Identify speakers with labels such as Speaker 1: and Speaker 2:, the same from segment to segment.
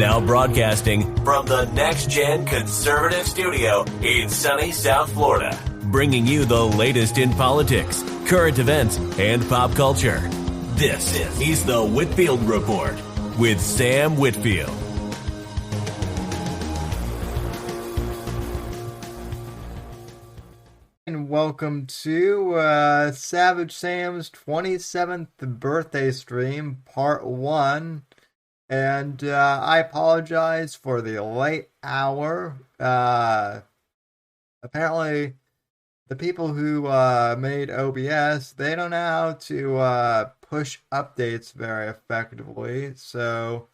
Speaker 1: Now broadcasting from the Next Gen Conservative Studio in sunny South Florida, bringing you the latest in politics, current events, and pop culture. This is the Whitfield Report with Sam Whitfield.
Speaker 2: And welcome to Savage Sam's 27th birthday stream, part 1. And I apologize for the late hour. Apparently, the people who made OBS, they don't know how to push updates very effectively. So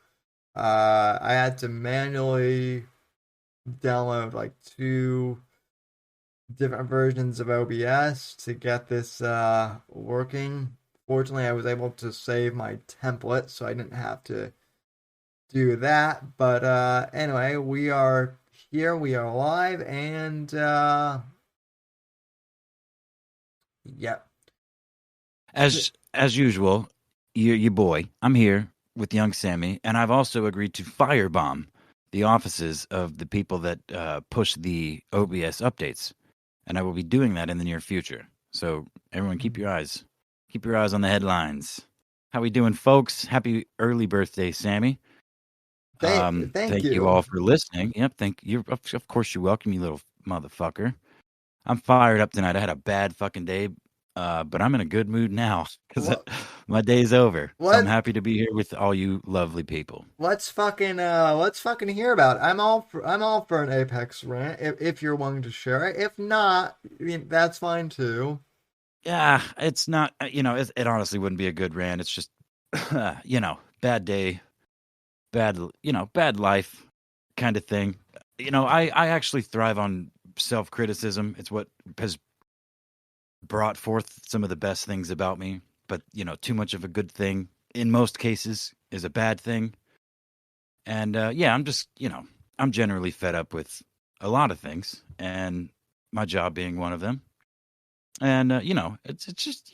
Speaker 2: I had to manually download like 2 different versions of OBS to get this working. Fortunately, I was able to save my template, so I didn't have to do that. But anyway, we are here, we are live, and yep.
Speaker 3: As usual, your boy, I'm here with young Sammy, and I've also agreed to firebomb the offices of the people that push the OBS updates. And I will be doing that in the near future. So everyone keep your eyes on the headlines. How we doing, folks? Happy early birthday, Sammy. Thank you all for listening. Yep, thank you. Of course you're welcome, you little motherfucker. I'm fired up tonight. I had a bad fucking day, but I'm in a good mood now because my day's over. So I'm happy to be here with all you lovely people.
Speaker 2: Let's fucking hear about it. I'm all for an Apex rant if you're willing to share it. If not, I mean, that's fine too.
Speaker 3: Yeah, it's not. It honestly wouldn't be a good rant. It's just, bad day. Bad life kind of thing. I actually thrive on self-criticism. It's what has brought forth some of the best things about me. But, too much of a good thing in most cases is a bad thing. And, I'm just, I'm generally fed up with a lot of things, and my job being one of them. And, it's just,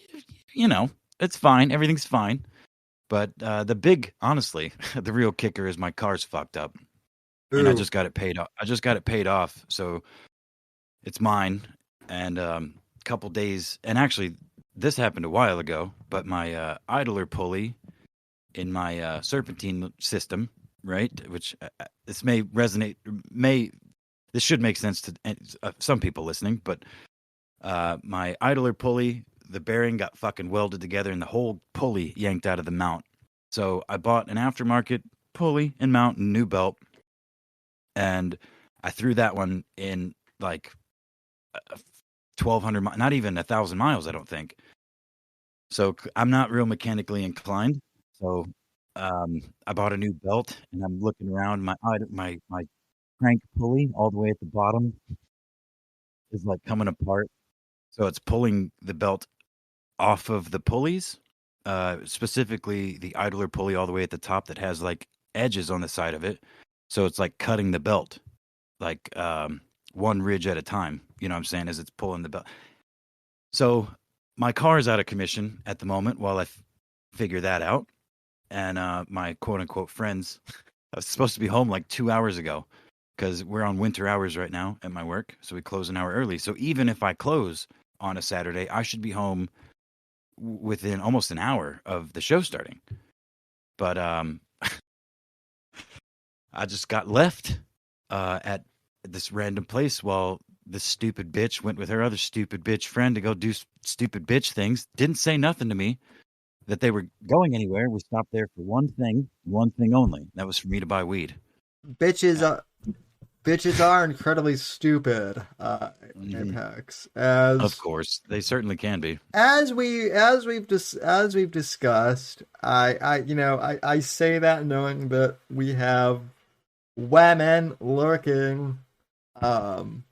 Speaker 3: it's fine. Everything's fine. But honestly, the real kicker is my car's fucked up. Ooh. And I just got it paid off. So it's mine. And a couple days, and actually this happened a while ago, but my idler pulley in my serpentine system, right, which this may resonate, this should make sense to some people listening, but my idler pulley, the bearing got fucking welded together and the whole pulley yanked out of the mount. So I bought an aftermarket pulley and mount and new belt, and I threw that one in like 1,200 miles, not even 1,000 miles, I don't think. So I'm not real mechanically inclined. So I bought a new belt, and I'm looking around. My crank pulley all the way at the bottom is like coming apart. So it's pulling the belt off of the pulleys, specifically the idler pulley all the way at the top that has like edges on the side of it. So it's like cutting the belt, like one ridge at a time, you know what I'm saying, as it's pulling the belt. So my car is out of commission at the moment while I figure that out. And my quote unquote friends, I was supposed to be home like 2 hours ago because we're on winter hours right now at my work. So we close an hour early. So even if I close on a Saturday, I should be home within almost an hour of the show starting. But I just got left at this random place while this stupid bitch went with her other stupid bitch friend to go do stupid bitch things. Didn't say nothing to me that they were going anywhere. We stopped there for one thing only. That was for me to buy weed.
Speaker 2: Bitches are incredibly stupid. Apex,
Speaker 3: of course they certainly can be.
Speaker 2: As we've discussed, I say that knowing that we have women lurking. On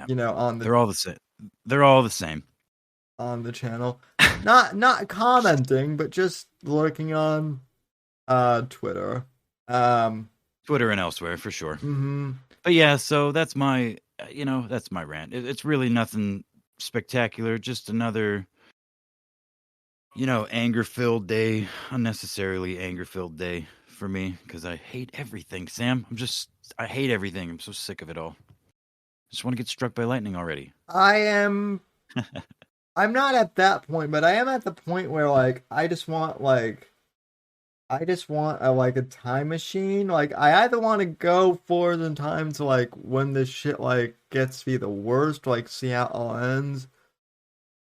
Speaker 2: the
Speaker 3: they're all the same. They're all the same
Speaker 2: on the channel. Not commenting, but just lurking on Twitter.
Speaker 3: Twitter and elsewhere for sure.
Speaker 2: Mm-hmm.
Speaker 3: But yeah, so that's my rant. It's really nothing spectacular. Just another, anger-filled day, unnecessarily anger-filled day for me because I hate everything, Sam. I hate everything. I'm so sick of it all. I just want to get struck by lightning already.
Speaker 2: I'm not at that point, but I am at the point where like I just want a time machine. Like I either want to go forward in time to like when this shit like gets to be the worst, like see how it all ends,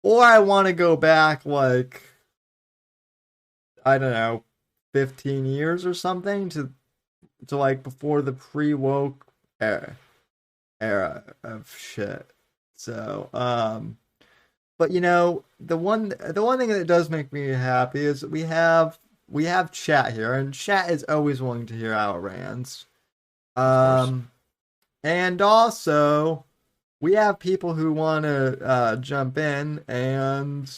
Speaker 2: or I want to go back like I don't know, 15 years or something to like before the pre-woke era of shit. So, but you know, the one thing that does make me happy is that we have chat here, and chat is always willing to hear our rants.
Speaker 3: Of course.
Speaker 2: And also we have people who want to jump in and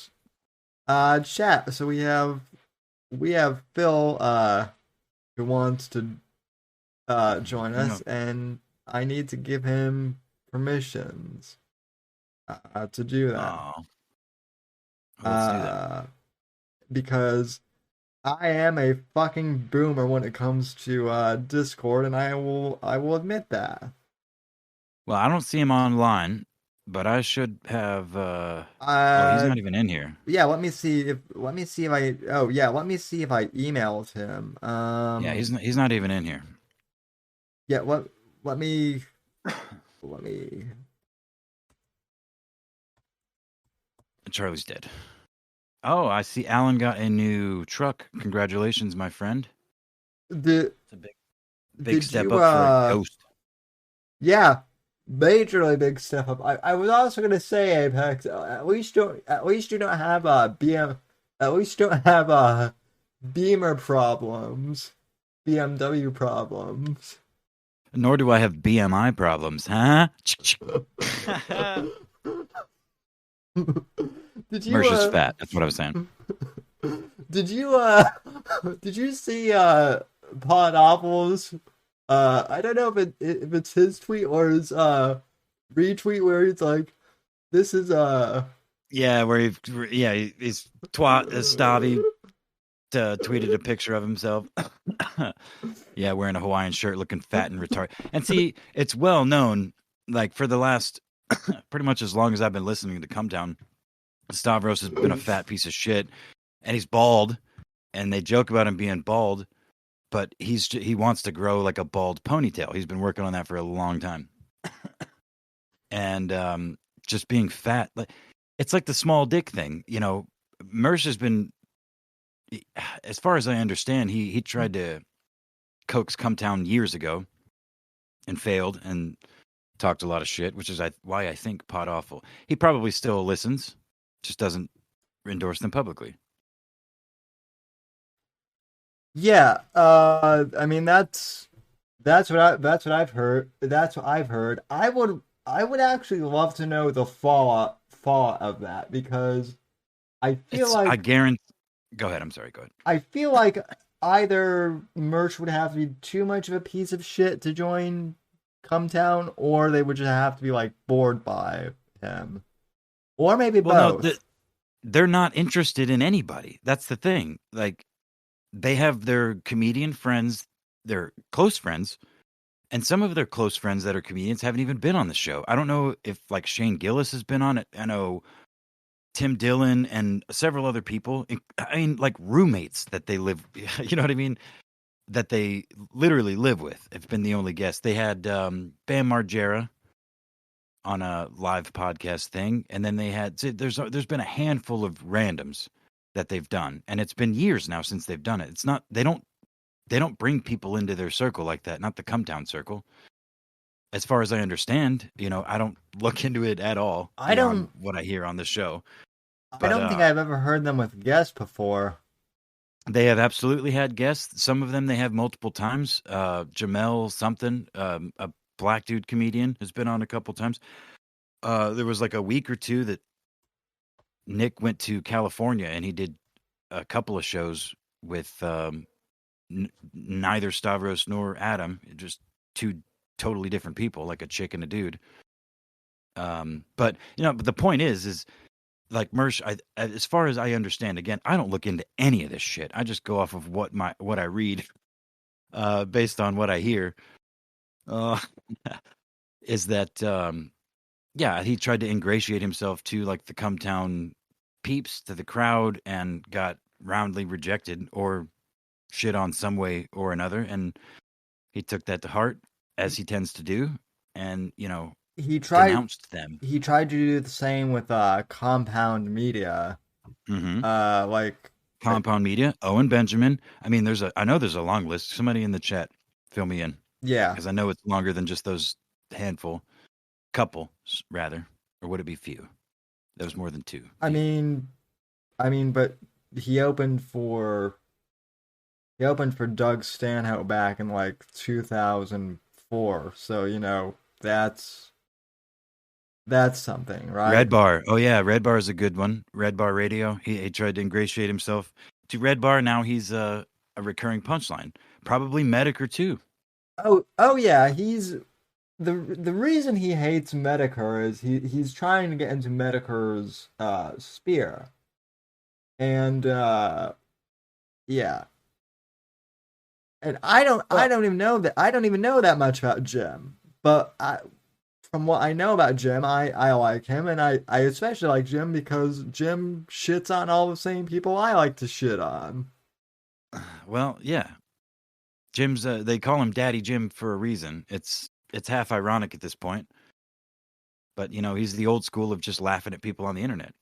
Speaker 2: chat. So we have Phil who wants to join us, and I need to give him permissions to do that.
Speaker 3: Oh. Let's do that.
Speaker 2: Because I am a fucking boomer when it comes to Discord, and I will admit that.
Speaker 3: Well, I don't see him online, but I should have. He's not even in here.
Speaker 2: Yeah, let me see if I. Oh yeah, let me see if I emailed him.
Speaker 3: Yeah, he's not even in here.
Speaker 2: Yeah, let me.
Speaker 3: Charlie's dead. Oh, I see Alan got a new truck. Congratulations, my friend. It's a big step up for a ghost.
Speaker 2: Yeah, majorly big step up. I was also gonna say, Apex, at least you don't have Beamer problems, BMW problems.
Speaker 3: Nor do I have BMI problems, huh? Mercer's fat. That's what I was saying.
Speaker 2: Did you see Pod Apple's I don't know if it's his tweet or his retweet where he's like, this is
Speaker 3: yeah, where he's Stavi tweeted a picture of himself. Yeah, wearing a Hawaiian shirt, looking fat and retarded. And see, it's well known, like for the last pretty much as long as I've been listening to Come Down, Stavros has been a fat piece of shit, and he's bald, and they joke about him being bald, but he wants to grow like a bald ponytail. He's been working on that for a long time. And just being fat, like it's like the small dick thing, you know. Mercer's been, as far as I understand, he tried to coax Come Town years ago and failed and talked a lot of shit, which is why I think Pod Awful. He probably still listens, just doesn't endorse them publicly.
Speaker 2: Yeah, I mean that's what I've heard. That's what I've heard. I would actually love to know the fallout of that, because I feel like
Speaker 3: I guarantee. Go ahead. I'm sorry. Go ahead.
Speaker 2: I feel like either Merch would have to be too much of a piece of shit to join Come Town, or they would just have to be like bored by him, or maybe both.
Speaker 3: No, they're not interested in anybody. That's the thing. Like, they have their comedian friends, their close friends, and some of their close friends that are comedians haven't even been on the show. I don't know if like Shane Gillis has been on it. I know Tim Dillon and several other people. I mean, like roommates that they live, you know what I mean? That they literally live with. Have been the only guests. They had Bam Margera on a live podcast thing, and then they had there's been a handful of randoms that they've done, and it's been years now since they've done it. It's not they don't bring people into their circle like that, not the Come Down circle. As far as I understand, you know, I don't look into it at all.
Speaker 2: I don't
Speaker 3: what I hear on the show.
Speaker 2: I don't think I've ever heard them with guests before.
Speaker 3: They have absolutely had guests. Some of them they have multiple times. Jamel something, a black dude comedian, has been on a couple times. There was like a week or two that Nick went to California and he did a couple of shows with neither Stavros nor Adam, just two totally different people, like a chick and a dude. But you know, but the point is like Mersh, as far as I understand, again, I don't look into any of this shit. I just go off of what I read based on what I hear, uh, is that yeah, he tried to ingratiate himself to like the Cumtown peeps, to the crowd, and got roundly rejected or shit on some way or another, and he took that to heart, as he tends to do, and
Speaker 2: He tried
Speaker 3: denounced them.
Speaker 2: he tried to do the same with Compound Media.
Speaker 3: Hmm.
Speaker 2: Like
Speaker 3: Compound Media, Owen Benjamin. I mean, I know there's a long list. Somebody in the chat, fill me in,
Speaker 2: yeah.
Speaker 3: because I know it's longer than just those handful, couple rather, or would it be few? That was more than two.
Speaker 2: I
Speaker 3: Few.
Speaker 2: mean, but he opened for Doug Stanhope back in like 2004. So, that's something, right?
Speaker 3: Red Bar. Oh yeah, Red Bar is a good one. Red Bar Radio. He tried to ingratiate himself to Red Bar. Now he's a recurring punchline. Probably Medicare too.
Speaker 2: Oh yeah, he's the reason he hates Medicare is he's trying to get into Medicare's sphere. And yeah. And I
Speaker 3: Well,
Speaker 2: don't even know that much about Jim. But from what I know about Jim, I like him, and I especially like Jim because Jim shits on all the same people I like to shit on.
Speaker 3: well, yeah. Jim's. They call him Daddy Jim for a reason. It's half ironic at this point, but he's the old school of just laughing at people on the internet.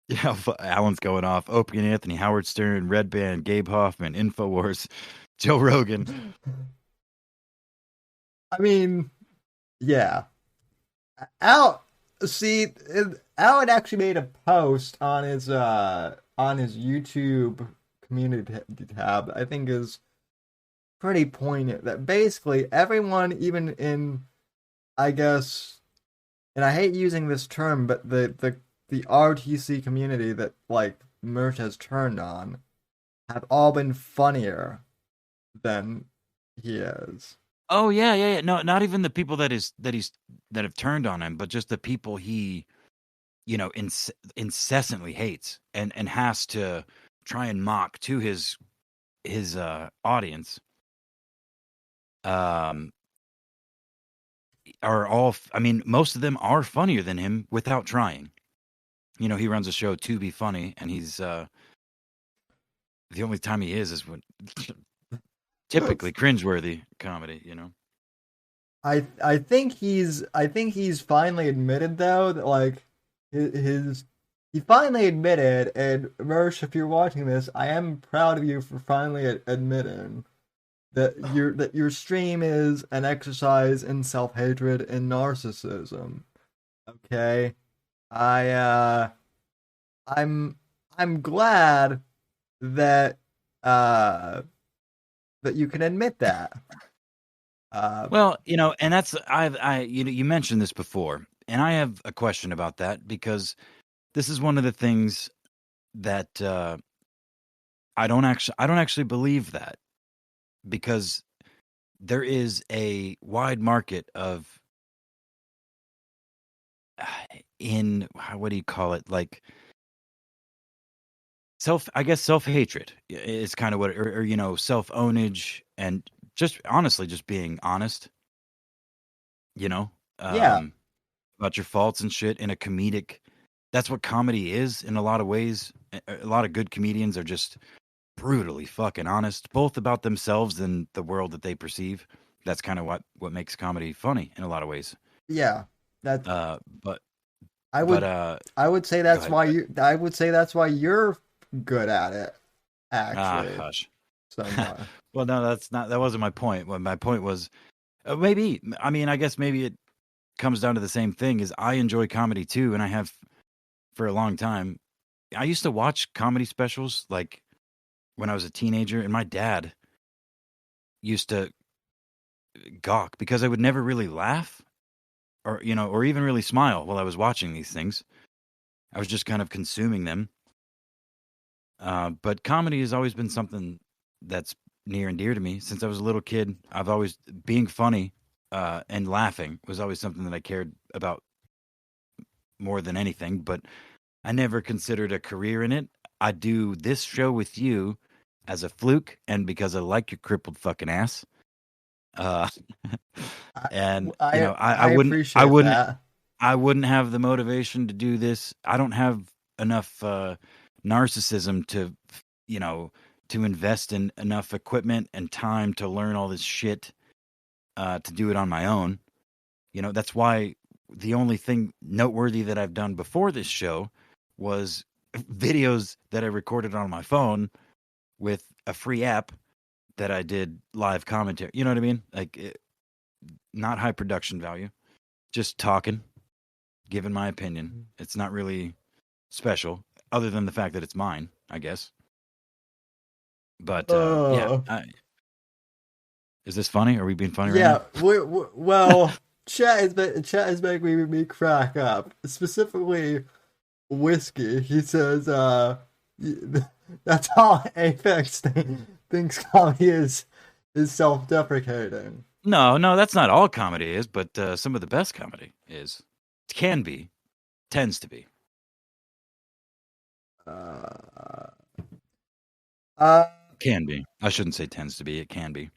Speaker 3: Yeah, Alan's going off. Opie and Anthony, Howard Stern, Red Band, Gabe Hoffman, Infowars, Joe Rogan.
Speaker 2: I mean, yeah. Al, see, Alan actually made a post on his YouTube community tab. I think is pretty poignant that basically everyone, even in, I guess, and I hate using this term, but the RTC community that like Mert has turned on have all been funnier than he is.
Speaker 3: Oh yeah. No, not even the people that have turned on him, but just the people he, incessantly hates and has to try and mock to his audience. Um, are all. I mean, most of them are funnier than him without trying. He runs a show to be funny, and he's the only time he is when typically cringeworthy comedy.
Speaker 2: I think he's finally admitted though that like his he finally admitted, and Mersh, if you're watching this, I am proud of you for finally admitting that your stream is an exercise in self-hatred and narcissism. Okay? I I'm glad that uh that you can admit that.
Speaker 3: Well, and that's you mentioned this before, and I have a question about that because this is one of the things that I don't actually believe that, because there is a wide market of in what do you call it, like self-hatred is kind of what, or self-ownage, and just honestly just being honest, you know
Speaker 2: Yeah.
Speaker 3: um about your faults and shit in a comedic. That's what comedy is in a lot of ways. A lot of good comedians are just brutally fucking honest, both about themselves and the world that they perceive. That's kind of what makes comedy funny in a lot of ways.
Speaker 2: Yeah. That
Speaker 3: But
Speaker 2: I
Speaker 3: but
Speaker 2: would I would say
Speaker 3: go
Speaker 2: that's
Speaker 3: ahead.
Speaker 2: why you're good at it, actually.
Speaker 3: Hush.
Speaker 2: Somewhat.
Speaker 3: Well, no, that wasn't my point. What my point was, maybe, I mean, I guess maybe it comes down to the same thing. Is I enjoy comedy too, and I have for a long time. I used to watch comedy specials like when I was a teenager, and my dad used to gawk because I would never really laugh or even really smile while I was watching these things. I was just kind of consuming them. But comedy has always been something that's near and dear to me since I was a little kid. I've always being funny and laughing was always something that I cared about more than anything. But I never considered a career in it. I do this show with you as a fluke and because I like your crippled fucking ass. Uh,
Speaker 2: I
Speaker 3: and
Speaker 2: I appreciate that.
Speaker 3: I wouldn't have the motivation to do this. I don't have enough narcissism to, you know, to invest in enough equipment and time to learn all this shit to do it on my own. You know, that's why the only thing noteworthy that I've done before this show was videos that I recorded on my phone with a free app that I did live commentary. You know what I mean? Like, not high production value, just talking, giving my opinion. It's not really special, other than the fact that it's mine, I guess. But yeah,
Speaker 2: Oh.
Speaker 3: is this funny? Are we being funny right
Speaker 2: Yeah,
Speaker 3: now?
Speaker 2: well, chat is making me crack up. Specifically, whiskey. He says, that's how Apex thinks comedy is self-deprecating.
Speaker 3: No, that's not all comedy is, but some of the best comedy is. It can be, tends to be.
Speaker 2: Uh,
Speaker 3: Can be. I shouldn't say tends to be. It can be.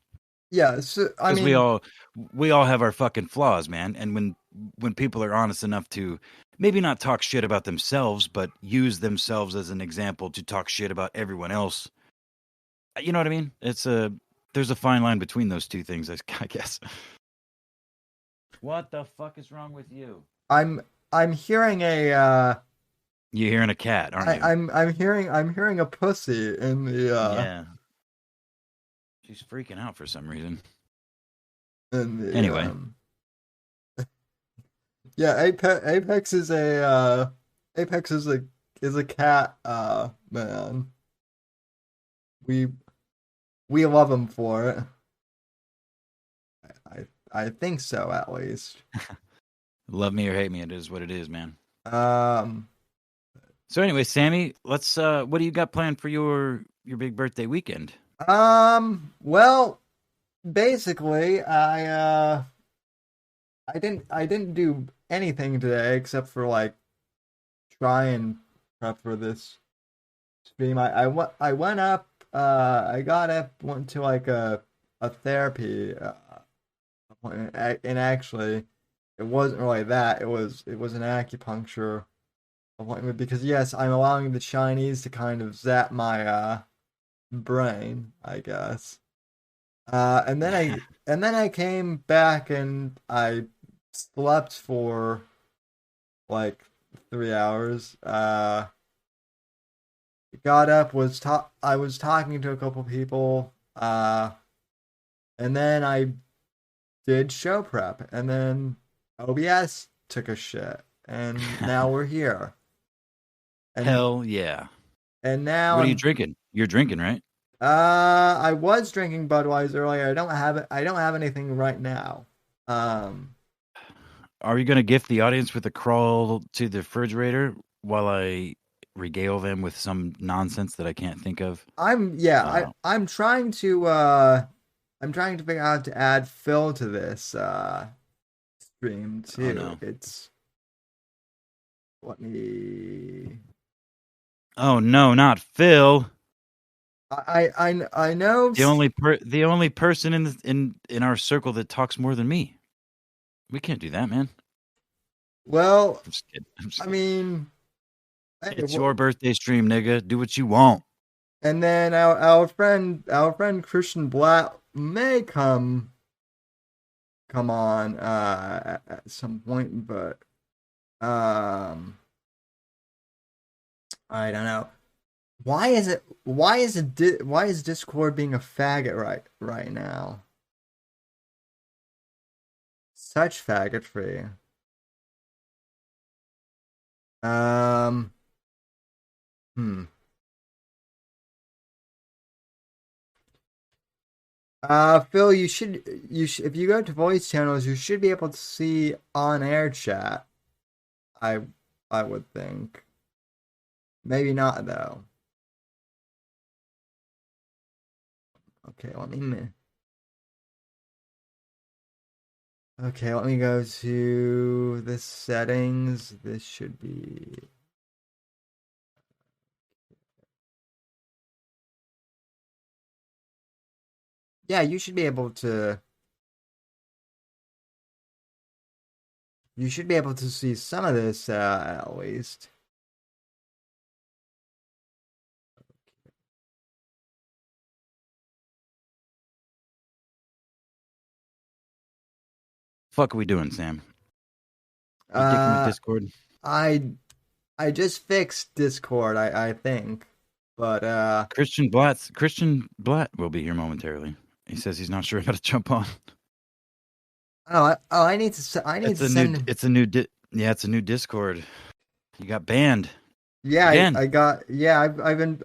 Speaker 2: yeah. So I
Speaker 3: Because
Speaker 2: mean,
Speaker 3: we all have our fucking flaws, man. And when people are honest enough to maybe not talk shit about themselves, but use themselves as an example to talk shit about everyone else, you know what I mean? There's a fine line between those two things, I guess. What the fuck is wrong with you?
Speaker 2: I'm hearing
Speaker 3: You're hearing a cat, aren't you?
Speaker 2: I'm hearing a pussy in the
Speaker 3: Yeah. She's freaking out for some reason.
Speaker 2: in the
Speaker 3: Anyway.
Speaker 2: Yeah, Apex is a cat man. We love him for it. I think so, at least.
Speaker 3: Love me or hate me, it is what it is, man.
Speaker 2: Um
Speaker 3: So anyway, Sammy, let's what do you got planned for your big birthday weekend?
Speaker 2: well, basically I didn't do anything today except for like try and prep for this stream. I went up I got up, went to like a therapy appointment, and actually it wasn't really that. It was an acupuncture appointment because yes, I'm allowing the Chinese to kind of zap my brain, I guess. And then I came back and I slept for like 3 hours. Got up, I was talking to a couple people, and then I did show prep, and then OBS took a shit, and now we're here. And
Speaker 3: Hell yeah.
Speaker 2: and now
Speaker 3: What are you drinking? You're drinking, right?
Speaker 2: I was drinking Budweiser earlier. I don't have anything right now.
Speaker 3: Are you going to gift the audience with a crawl to the refrigerator while I regale them with some nonsense that I can't think of?
Speaker 2: I'm trying to figure out how to add Phil to this stream too.
Speaker 3: Oh, no.
Speaker 2: Let me.
Speaker 3: Oh no, not Phil.
Speaker 2: I know
Speaker 3: The only person in our circle that talks more than me. We can't do that, man.
Speaker 2: Well,
Speaker 3: I'm just kidding.
Speaker 2: I mean,
Speaker 3: it's your birthday stream, nigga. Do what you want.
Speaker 2: And then our friend Christian Bladt may come on at some point, but I don't know. Why is Discord being a faggot right now? Such faggotry. Phil, you should if you go to voice channels, you should be able to see on air chat. I would think. Maybe not though. Okay, let me go to the settings. This should be yeah, you should be able to. You should be able to see some of this at least.
Speaker 3: Fuck are we doing, Sam? You dicking with Discord?
Speaker 2: I I just fixed Discord, I think. But
Speaker 3: Christian Bladt will be here momentarily. He says he's not sure how to jump on.
Speaker 2: I need to send.
Speaker 3: It's a new Discord. You got banned.
Speaker 2: Yeah,
Speaker 3: Again.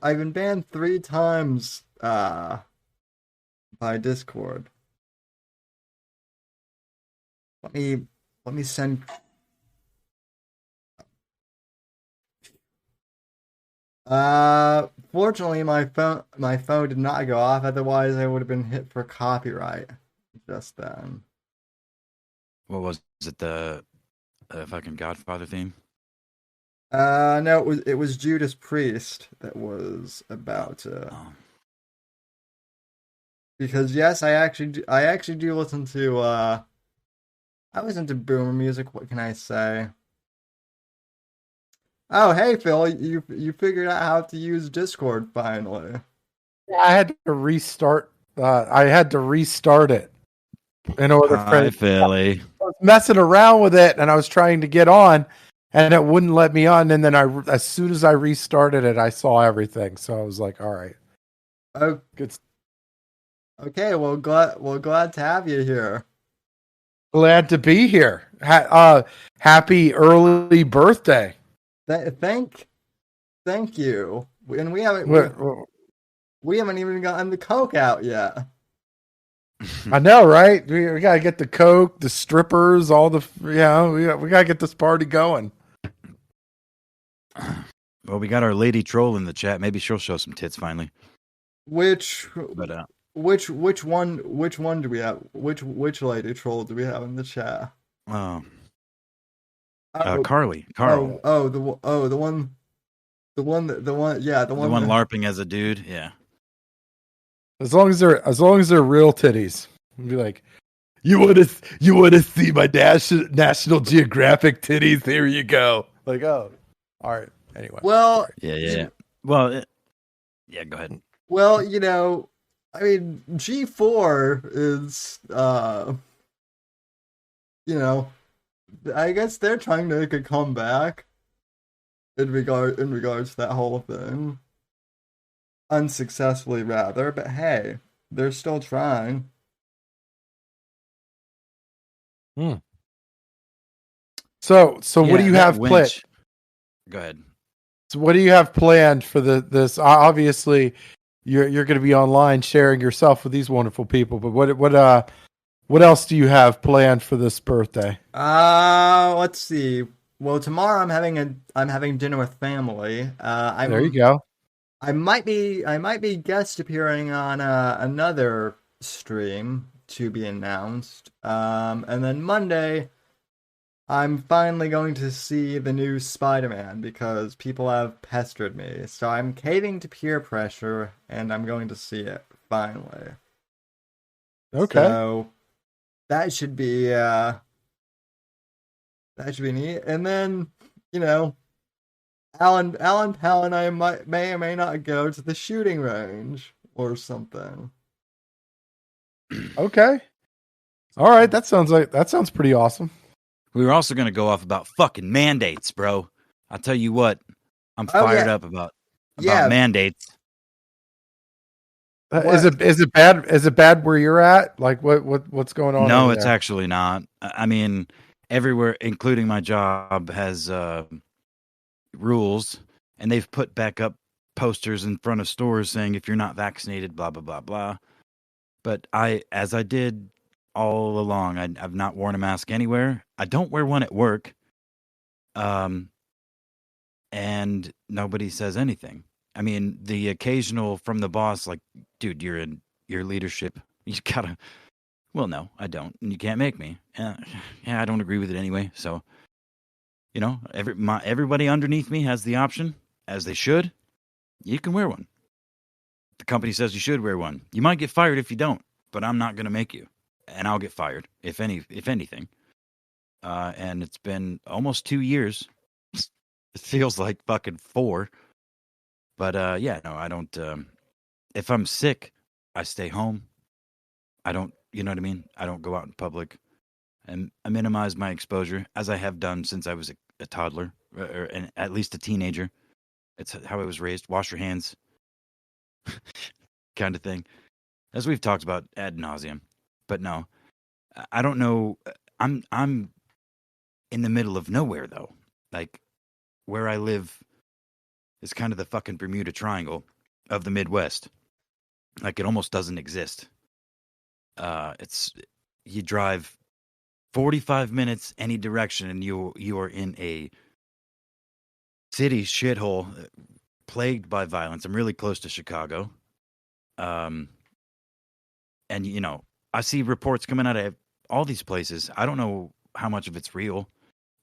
Speaker 2: I've been banned 3 times by Discord. Let me send. Fortunately, my phone did not go off. Otherwise, I would have been hit for copyright just then.
Speaker 3: What was it? The fucking Godfather theme?
Speaker 2: No, it was Judas Priest that was about to.
Speaker 3: Oh.
Speaker 2: Because yes, I actually do listen to. I listen to boomer music. What can I say? Oh, hey Phil, you figured out how to use Discord finally.
Speaker 4: I had to restart. I had to restart it in order
Speaker 3: Hi, Philly.
Speaker 4: I was messing around with it, and I was trying to get on, and it wouldn't let me on. And then as soon as I restarted it, I saw everything. So I was like, "All right,
Speaker 2: Oh,
Speaker 4: good."
Speaker 2: Okay, well, glad to have you here.
Speaker 4: Glad to be here. Happy early birthday.
Speaker 2: Thank you. And we haven't even gotten the Coke out yet.
Speaker 4: I know, right? We gotta get the Coke, the strippers, all the we gotta get this party going.
Speaker 3: Well, we got our lady troll in the chat. Maybe she'll show some tits finally.
Speaker 2: Which one do we have? Which lady troll do we have in the chat?
Speaker 3: Carly.
Speaker 2: The one
Speaker 3: LARPing as a dude. Yeah.
Speaker 4: As long as they're real titties, I'd be like, you want to see my National Geographic titties? Here you go. Like, oh, all right. Anyway.
Speaker 2: Well,
Speaker 3: yeah. Well, yeah. Go ahead.
Speaker 2: Well, I mean, G4 is, I guess they're trying to make a comeback in regards to that whole thing. Unsuccessfully, rather, but hey, they're still trying.
Speaker 4: So what do you have planned?
Speaker 3: Go ahead.
Speaker 4: So what do you have planned for this? Obviously, you're going to be online sharing yourself with these wonderful people. But what else do you have planned for this birthday?
Speaker 2: Let's see. Well, tomorrow I'm having dinner with family.
Speaker 4: There you go.
Speaker 2: I might be guest appearing on another stream to be announced. And then Monday, I'm finally going to see the new Spider-Man because people have pestered me. So I'm caving to peer pressure, and I'm going to see it finally.
Speaker 4: Okay.
Speaker 2: So that should be neat. And then, Alan Pal and I may or may not go to the shooting range or something.
Speaker 4: Okay. All right. That sounds pretty awesome.
Speaker 3: We were also going to go off about fucking mandates, bro. I'll tell you what, I'm fired up about mandates.
Speaker 4: Is it bad? Is it bad where you're at? Like what's going on?
Speaker 3: No, it's actually not. I mean, everywhere, including my job, has rules, and they've put back up posters in front of stores saying if you're not vaccinated, blah blah blah blah. But as I did all along, I've not worn a mask anywhere. I don't wear one at work, and nobody says anything. I mean, the occasional from the boss, like, dude, you're in your leadership. You gotta. Well, no, I don't, and you can't make me. Yeah, I don't agree with it anyway. So, everybody underneath me has the option, as they should. You can wear one. The company says you should wear one. You might get fired if you don't, but I'm not going to make you, and I'll get fired if anything. And it's been almost 2 years. It feels like fucking 4. But yeah, no, I don't. If I'm sick, I stay home. I don't, you know what I mean? I don't go out in public, and I minimize my exposure as I have done since I was a toddler or at least a teenager. It's how I was raised. Wash your hands, kind of thing, as we've talked about ad nauseum. But no, I don't know. I'm in the middle of nowhere though. Like where I live is kind of the fucking Bermuda Triangle of the Midwest. Like it almost doesn't exist. It's you drive 45 minutes any direction and you are in a city shithole plagued by violence. I'm really close to Chicago. And you know, I see reports coming out of all these places. I don't know how much of it's real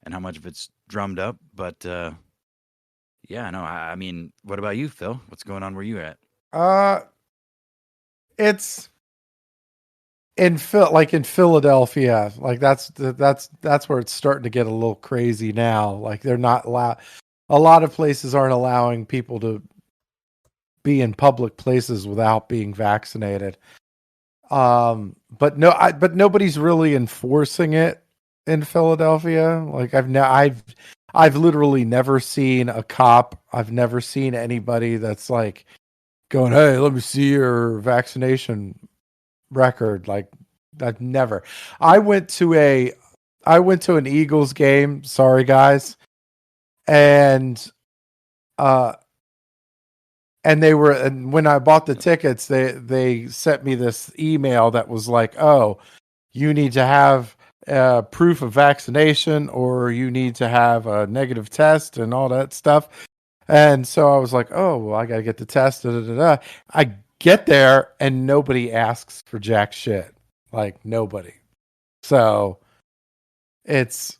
Speaker 3: and how much of it's drummed up, but yeah, no, I mean, what about you, Phil? What's going on where you at?
Speaker 4: It's in Philadelphia, like that's where it's starting to get a little crazy now. Like they're not allowed. A lot of places aren't allowing people to be in public places without being vaccinated. But nobody's really enforcing it in Philadelphia. Like I've literally never seen a cop. I've never seen anybody that's like going, "Hey, let me see your vaccination record." Like I've never. I went to an Eagles game. Sorry, guys, and when I bought the tickets, they sent me this email that was like, "Oh, you need to have proof of vaccination, or you need to have a negative test and all that stuff." And so I was like, "Oh, well, I got to get the test." Da, da, da, da. I get there and nobody asks for jack shit. Like nobody. So it's,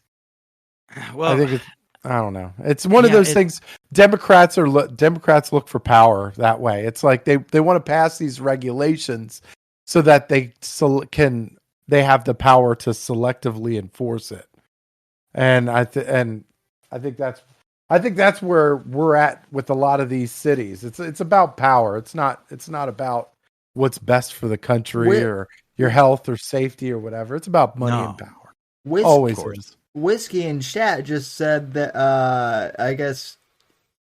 Speaker 3: Well,
Speaker 4: I think it's, I don't know. It's one of those things. Democrats look for power that way. It's like they want to pass these regulations so that they have the power to selectively enforce it. And I think that's where we're at with a lot of these cities. It's about power. It's not about what's best for the country or your health or safety or whatever. It's about money and power. Always is.
Speaker 2: Whiskey in chat just said that I guess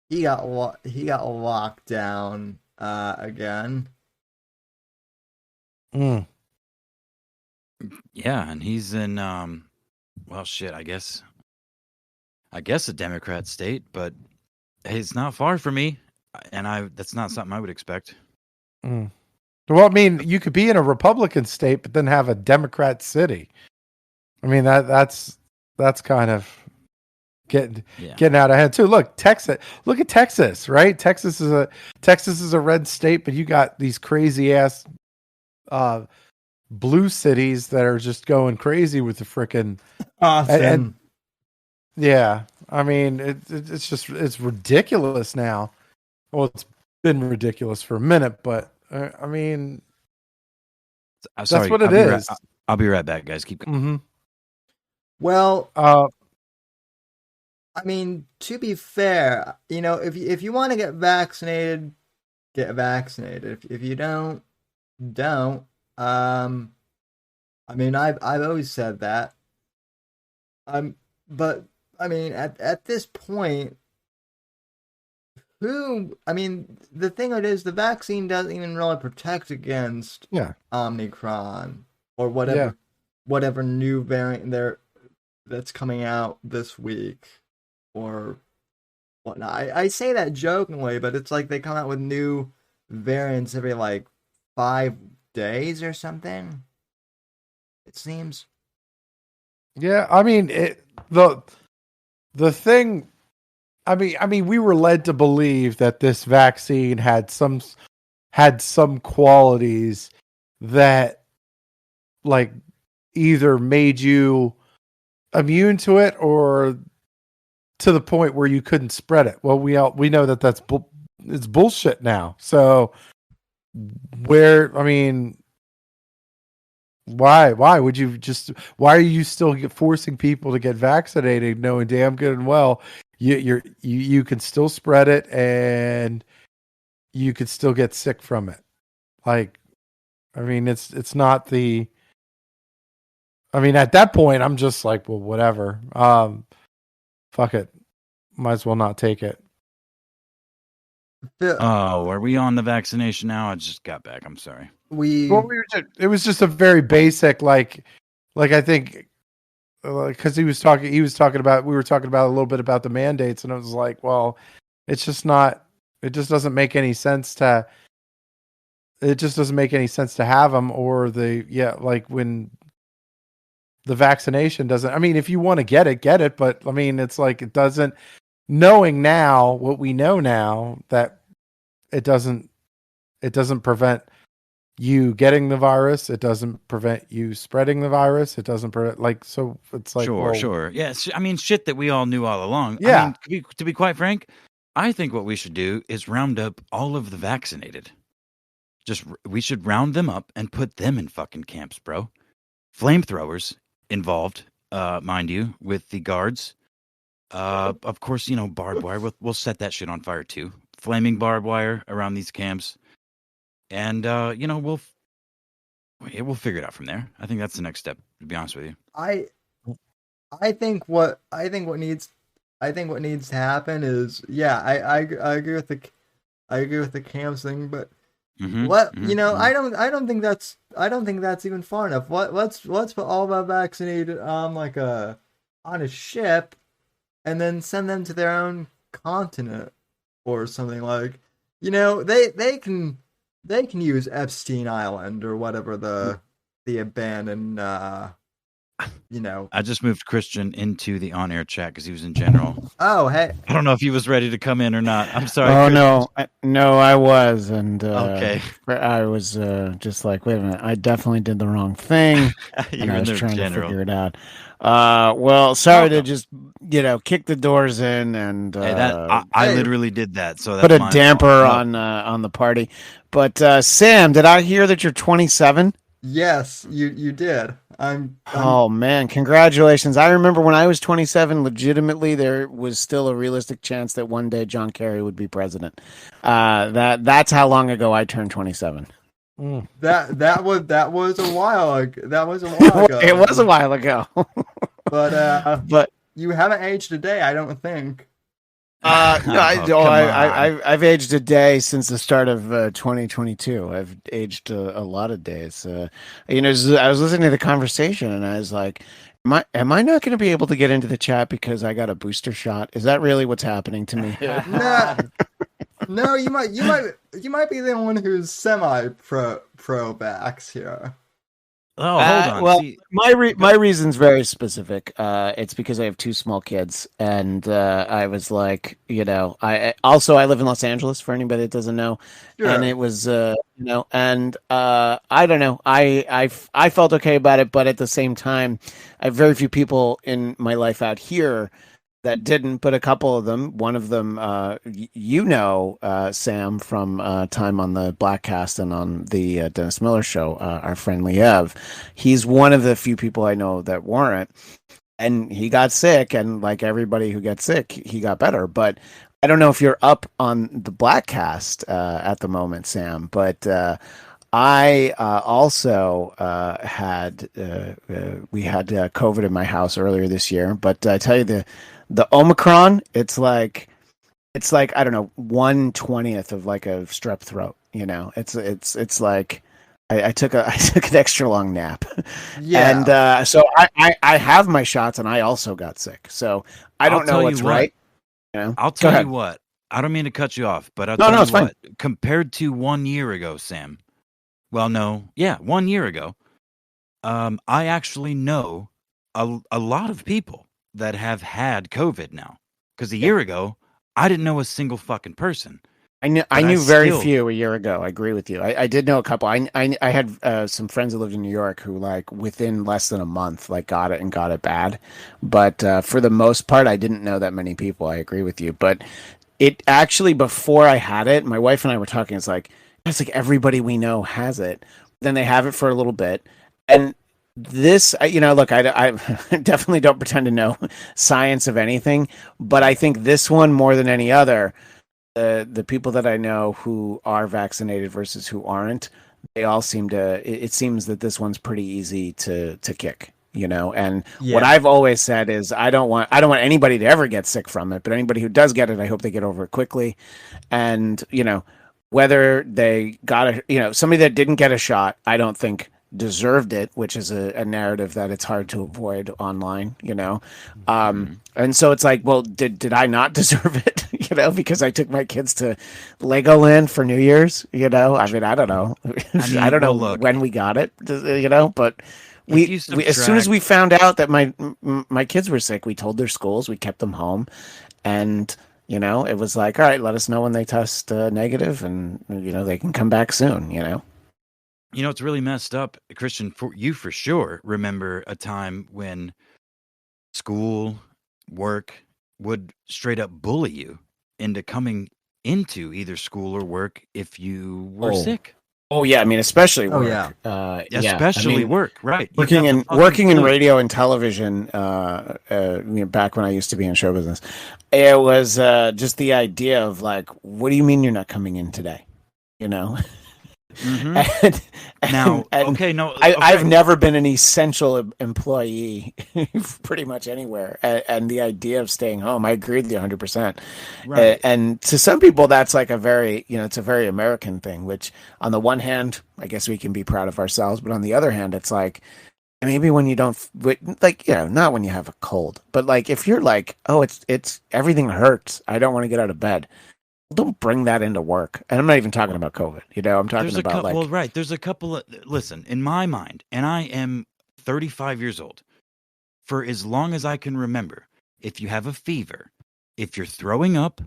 Speaker 2: he got locked down again.
Speaker 4: Mm.
Speaker 3: Yeah, and he's in well shit, I guess a Democrat state, but hey, it's not far from me, and that's not something I would expect.
Speaker 4: Mm. Well, I mean, you could be in a Republican state, but then have a Democrat city. I mean, that's kind of getting out of hand too. Look at Texas, right? Texas is a red state, but you got these crazy ass blue cities that are just going crazy with the frickin'
Speaker 2: awesome.
Speaker 4: And yeah, I mean, it's ridiculous now. Well, it's been ridiculous for a minute, but I mean, that's what it is.
Speaker 3: I'll be right back, guys. Keep going.
Speaker 4: Mm-hmm.
Speaker 2: Well, I mean, to be fair, you know, if you want to get vaccinated, get vaccinated. If you don't. I mean, I've always said that. But I mean, at this point, the thing is, the vaccine doesn't even really protect against Omicron or whatever new variant that's coming out this week or whatnot. I say that jokingly, but it's like they come out with new variants every like 5 days or something. It seems.
Speaker 4: Yeah, I mean the thing. I mean, we were led to believe that this vaccine had some qualities that, like, either made you immune to it or to the point where you couldn't spread it. Well, we know that's it's bullshit now. So, Why? Why would you just? Why are you still forcing people to get vaccinated, knowing damn good and well you can still spread it and you could still get sick from it? Like, I mean, it's not the. I mean, at that point, I'm just like, well, whatever. Fuck it. Might as well not take it.
Speaker 3: Oh, are we on the vaccination now? I just got back. I'm sorry.
Speaker 4: It was just a very basic, like I think, because he was talking about, we were talking about a little bit about the mandates, and I was like, well, it's just not. It just doesn't make any sense to. It just doesn't make any sense to have them, or like when the vaccination doesn't. I mean, if you want to get it, but I mean, it's like it doesn't. Knowing now what we know now, that it doesn't prevent you getting the virus. It doesn't prevent you spreading the virus. It doesn't prevent, so it's like,
Speaker 3: sure. Yes. I mean, shit that we all knew all along.
Speaker 4: Yeah.
Speaker 3: I mean, to be quite frank, I think what we should do is round up all of the vaccinated. We should round them up and put them in fucking camps, bro. Flamethrowers involved, mind you, with the guards. Of course, barbed wire. We'll set that shit on fire too. Flaming barbed wire around these camps, and we'll figure it out from there. I think that's the next step. To be honest with you,
Speaker 2: I think what needs to happen is, I agree with the camps thing, but I don't think that's even far enough. Let's put all of our vaccinated on on a ship, and then send them to their own continent or something. Like, they can use Epstein Island or whatever the abandoned
Speaker 3: I just moved Christian into the on-air chat because he was in general.
Speaker 2: Oh, hey.
Speaker 3: I don't know if he was ready to come in or not. I'm sorry.
Speaker 5: Oh, no, I was. And
Speaker 3: okay.
Speaker 5: I was just like, wait a minute, I definitely did the wrong thing. And I was trying to figure it out. Well, sorry to just, kick the doors in and
Speaker 3: I literally did that. So that's
Speaker 5: put a damper on the party. But Sam, did I hear that you're 27?
Speaker 2: Yes, you did.
Speaker 5: Oh man, congratulations. I remember when I was 27, legitimately there was still a realistic chance that one day John Kerry would be president. That's how long ago I turned 27.
Speaker 2: That was a while ago. That was a while ago.
Speaker 5: It was a while ago.
Speaker 2: but you haven't aged a day, I don't think.
Speaker 5: I've aged a day since the start of 2022. I've aged a lot of days. I was listening to the conversation and I was like, am I not going to be able to get into the chat because I got a booster shot? Is that really what's happening to me?
Speaker 2: No, you might be the one who's pro backs here.
Speaker 3: Oh, hold on.
Speaker 5: Well, my reason's very specific. It's because I have two small kids, and I was like, I live in Los Angeles. For anybody that doesn't know, sure. And it was, I don't know. I felt okay about it, but at the same time, I have very few people in my life out here that didn't, but a couple of them. One of them, Sam, from time on the Blackcast and on the Dennis Miller show, our friend Liev. He's one of the few people I know that weren't. And he got sick, and like everybody who gets sick, he got better. But I don't know if you're up on the Blackcast at the moment, Sam, but I also had COVID in my house earlier this year. But I tell you, the Omicron, it's like I don't know, 1/20th of like a strep throat. It's like I took an extra long nap. Yeah, and so I have my shots, and I also got sick. So I don't know what's right.
Speaker 3: I'll tell you what. I don't mean to cut you off, but I'll tell you what. Fine. Compared to 1 year ago, Sam. Well, no, yeah, 1 year ago. I actually know a lot of people that have had COVID now, because a year ago I didn't know a single fucking person.
Speaker 5: I knew very few a year ago. I agree with you. I did know a couple. I had some friends who lived in New York who, like, within less than a month, like, got it and got it bad. But for the most part, I didn't know that many people. I agree with you. But it actually, before I had it, my wife and I were talking. It's like everybody we know has it. Then they have it for a little bit, and This, look, I definitely don't pretend to know science of anything, but I think this one more than any other, the people that I know who are vaccinated versus who aren't, they all seem to. It seems that this one's pretty easy to kick. And what I've always said is I don't want anybody to ever get sick from it, but anybody who does get it, I hope they get over it quickly. And whether they got somebody that didn't get a shot, I don't think deserved it, which is a narrative that it's hard to avoid online, and so it's like, well, did I not deserve it, because I took my kids to Legoland for New Year's, I mean, I don't know. I don't know when we got it, but we as soon as we found out that my kids were sick, we told their schools, we kept them home, and it was like, all right, let us know when they test negative, and they can come back soon.
Speaker 3: It's really messed up, Christian. For sure remember a time when school, work would straight up bully you into coming into either school or work if you were sick.
Speaker 5: Oh yeah, I mean, especially work.
Speaker 3: Especially work, right?
Speaker 5: Working in radio and television. Back when I used to be in show business, it was just the idea of like, what do you mean you're not coming in today?
Speaker 3: Mm-hmm.
Speaker 5: I've never been an essential employee pretty much anywhere, and the idea of staying home, I agree with you 100%.
Speaker 3: Right.
Speaker 5: And to some people, that's like a very American thing, which on the one hand, I guess we can be proud of ourselves, but on the other hand, it's like, maybe when you don't, like, not when you have a cold, but like if you're like, oh, it's everything hurts, I don't want to get out of bed. Don't bring that into work. And I'm not even talking about COVID. I'm talking about
Speaker 3: well, right. There's a couple of, listen, in my mind, and I am 35 years old, for as long as I can remember, if you have a fever, if you're throwing up,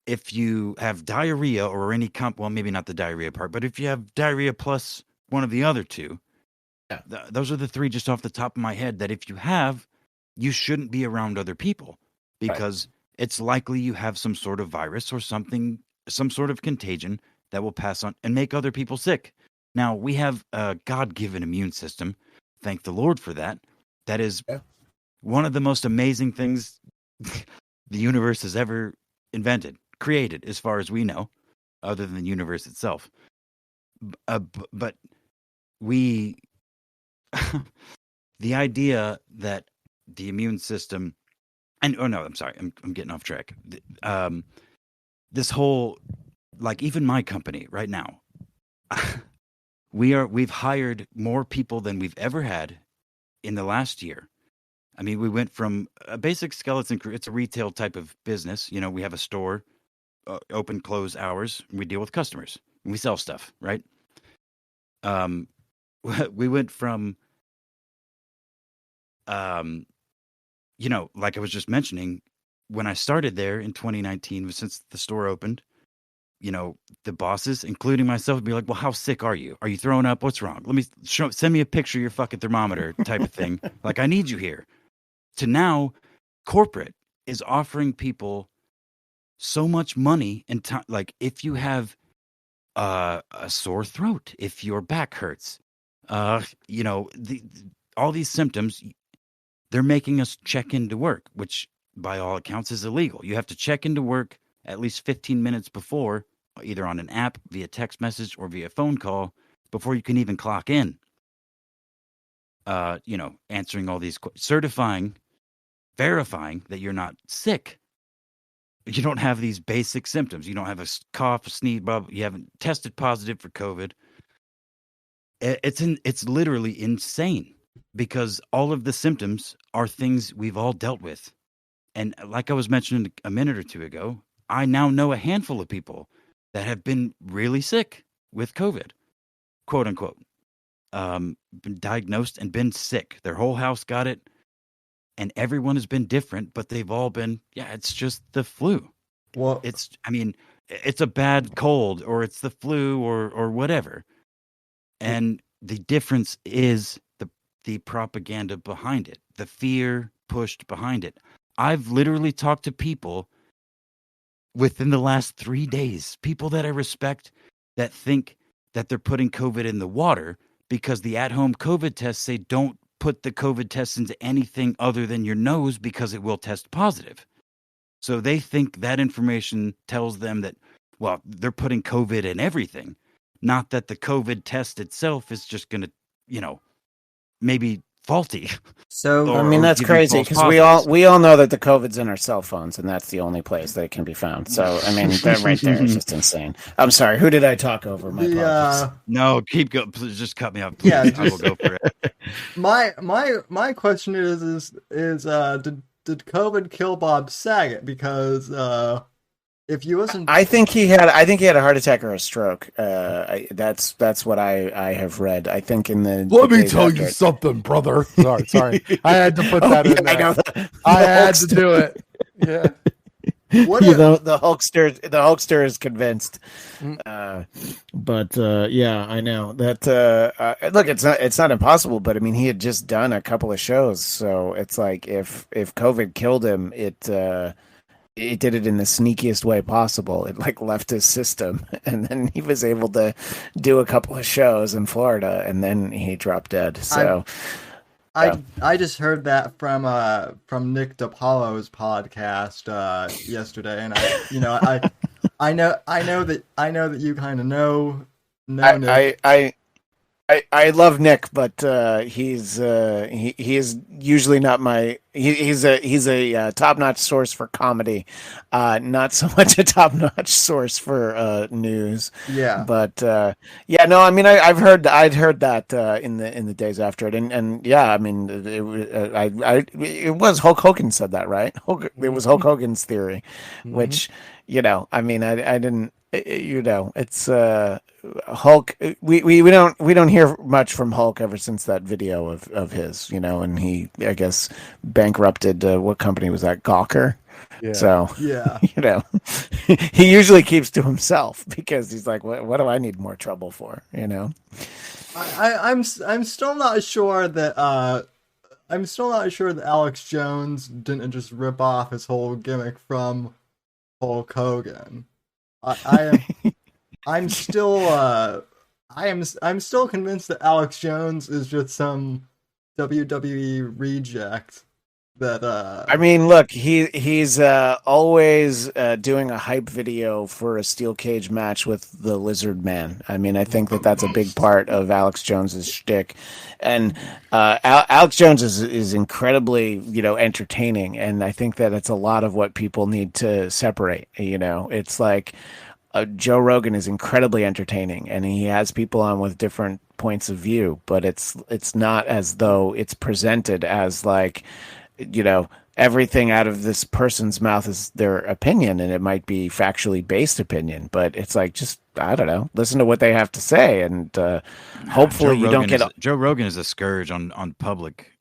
Speaker 3: if you have diarrhea or any well, maybe not the diarrhea part, but if you have diarrhea plus one of the other two, those are the three just off the top of my head that if you have, you shouldn't be around other people because it's likely you have some sort of virus or something, some sort of contagion that will pass on and make other people sick. Now, we have a God-given immune system. Thank the Lord for that. That is one of the most amazing things the universe has ever created, as far as we know, other than the universe itself. But we, the idea that the immune system, I'm sorry, I'm getting off track. This whole, like, even my company right now, we've hired more people than we've ever had in the last year. I mean, we went from a basic skeleton crew. It's a retail type of business. We have a store, open, close hours. We deal with customers. We sell stuff, right? We went from, like I was just mentioning, when I started there in 2019, since the store opened, the bosses, including myself, would be like, well, how sick are you? Are you throwing up? What's wrong? Let me send me a picture of your fucking thermometer type of thing. Like, I need you here. To now, corporate is offering people so much money and time. Like, if you have a sore throat, if your back hurts, all these symptoms, they're making us check into work, which by all accounts is illegal. You have to check into work at least 15 minutes before, either on an app, via text message, or via phone call, before you can even clock in. Answering all these, verifying that you're not sick. You don't have these basic symptoms. You don't have a cough, a sneeze, you haven't tested positive for COVID. It's literally insane because all of the symptoms are things we've all dealt with. And like I was mentioning a minute or two ago, I now know a handful of people that have been really sick with COVID, quote unquote, been diagnosed and been sick. Their whole house got it. And everyone has been different, but they've all been, it's just the flu. Well, it's a bad cold or it's the flu or whatever. And the difference is the propaganda behind it, the fear pushed behind it. I've literally talked to people within the last 3 days, people that I respect that think that they're putting COVID in the water because the at-home COVID tests say don't put the COVID test into anything other than your nose because it will test positive. So they think that information tells them that, well, they're putting COVID in everything, not that the COVID test itself is just going to, maybe faulty.
Speaker 2: So
Speaker 5: I mean, that's crazy because we all know that the COVID's in our cell phones, and that's the only place that it can be found. So, I mean, that right there is just insane. I'm sorry. Who did I talk over? My apologies.
Speaker 3: No, keep going. Please just cut me off. Please.
Speaker 2: Yeah,
Speaker 3: I will go for it.
Speaker 2: My question is did COVID kill Bob Saget? Because if you listen,
Speaker 5: I think he had a heart attack or a stroke. That's what I have read. I think in the
Speaker 4: let me tell you something, brother. Sorry, I had to put that in there.
Speaker 5: I know
Speaker 4: I had to do it. Yeah.
Speaker 5: The Hulkster is convinced. But yeah, I know that. Look, it's not impossible, but I mean, he had just done a couple of shows, so it's like if COVID killed him, it did it in the sneakiest way possible. It like left his system, and then he was able to do a couple of shows in Florida, and then he dropped dead. So.
Speaker 2: I just heard that from Nick DiPaolo's podcast yesterday, and I know that you kind of know Nick.
Speaker 5: I love Nick, but he is usually not my. He's a top-notch source for comedy, not so much a top-notch source for news.
Speaker 2: Yeah,
Speaker 5: but yeah, no, I mean, I'd heard that in the days after it, and yeah, I mean, it was Hulk Hogan said that, right? It was Hulk Hogan's theory, which I mean, I didn't. It's Hulk. We don't hear much from Hulk ever since that video of his, and he, I guess, bankrupted. What company was that? Gawker.
Speaker 2: Yeah.
Speaker 5: So
Speaker 2: yeah,
Speaker 5: he usually keeps to himself because he's like, what do I need more trouble for?
Speaker 2: I'm still not sure that Alex Jones didn't just rip off his whole gimmick from Hulk Hogan. I'm still convinced that Alex Jones is just some WWE reject. That
Speaker 5: I mean, look, he's always doing a hype video for a steel cage match with the Lizard Man. I mean, I think that's a big part of Alex Jones's shtick, and Alex Jones is incredibly entertaining, and I think that it's a lot of what people need to separate. It's like Joe Rogan is incredibly entertaining, and he has people on with different points of view, but it's not as though it's presented as like. Everything out of this person's mouth is their opinion, and it might be factually based opinion, but it's like, just, I don't know, listen to what they have to say, and hopefully you don't get...
Speaker 3: Joe Rogan is a scourge on the public.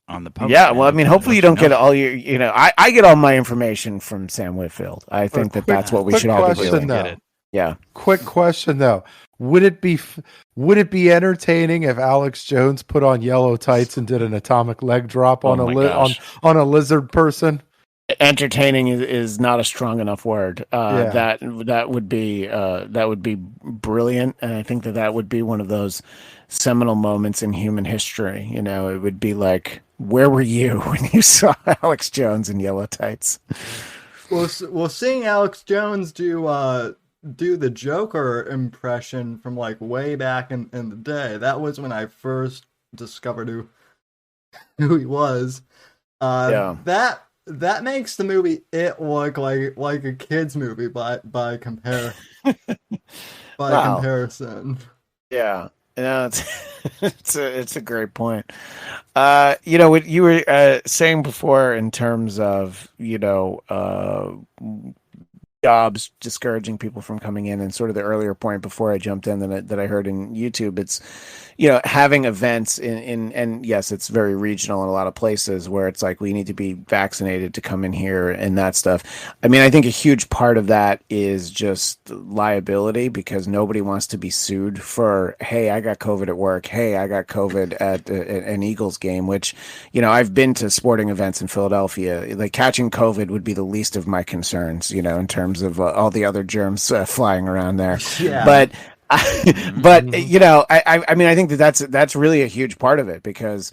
Speaker 5: Yeah, well, I mean, hopefully you don't get all your, I get all my information from Sam Whitfield. I think that's what we should all be doing. Yeah.
Speaker 4: Quick question though. Would it be entertaining if Alex Jones put on yellow tights and did an atomic leg drop on a lizard person?
Speaker 5: Entertaining is not a strong enough word. That would be brilliant, and I think that would be one of those seminal moments in human history. It would be like, where were you when you saw Alex Jones in yellow tights?
Speaker 2: Well, seeing Alex Jones do the Joker impression from like way back in the day. That was when I first discovered who he was. That makes the movie It look like a kid's movie by comparison.
Speaker 5: Yeah. It's a great point. What you were saying before in terms of jobs discouraging people from coming in, and sort of the earlier point before I jumped in that I heard in YouTube, it's having events in and yes, it's very regional in a lot of places where it's like we need to be vaccinated to come in here and that stuff. I mean, I think a huge part of that is just liability, because nobody wants to be sued for, hey, I got COVID at work, hey, I got COVID at an Eagles game, which I've been to sporting events in Philadelphia. Like, catching COVID would be the least of my concerns, in terms of all the other germs flying around there.
Speaker 2: Yeah.
Speaker 5: But But I mean, I think that's really a huge part of it because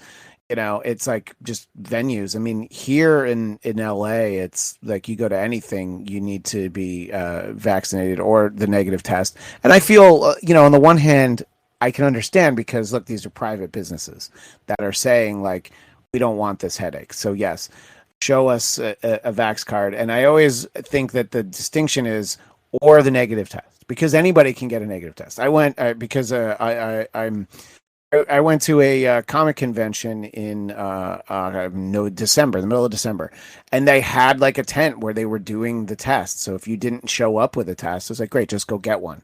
Speaker 5: it's like just venues. I mean, here in LA, it's like you go to anything, you need to be vaccinated or the negative test. And I feel, on the one hand, I can understand because look, these are private businesses that are saying like, we don't want this headache. So yes, show us a vax card. And I always think that the distinction is or the negative test because anybody can get a negative test. I went because I went to a comic convention in December, the middle of December, and they had like a tent where they were doing the test. So if you didn't show up with a test, it's like, great, just go get one.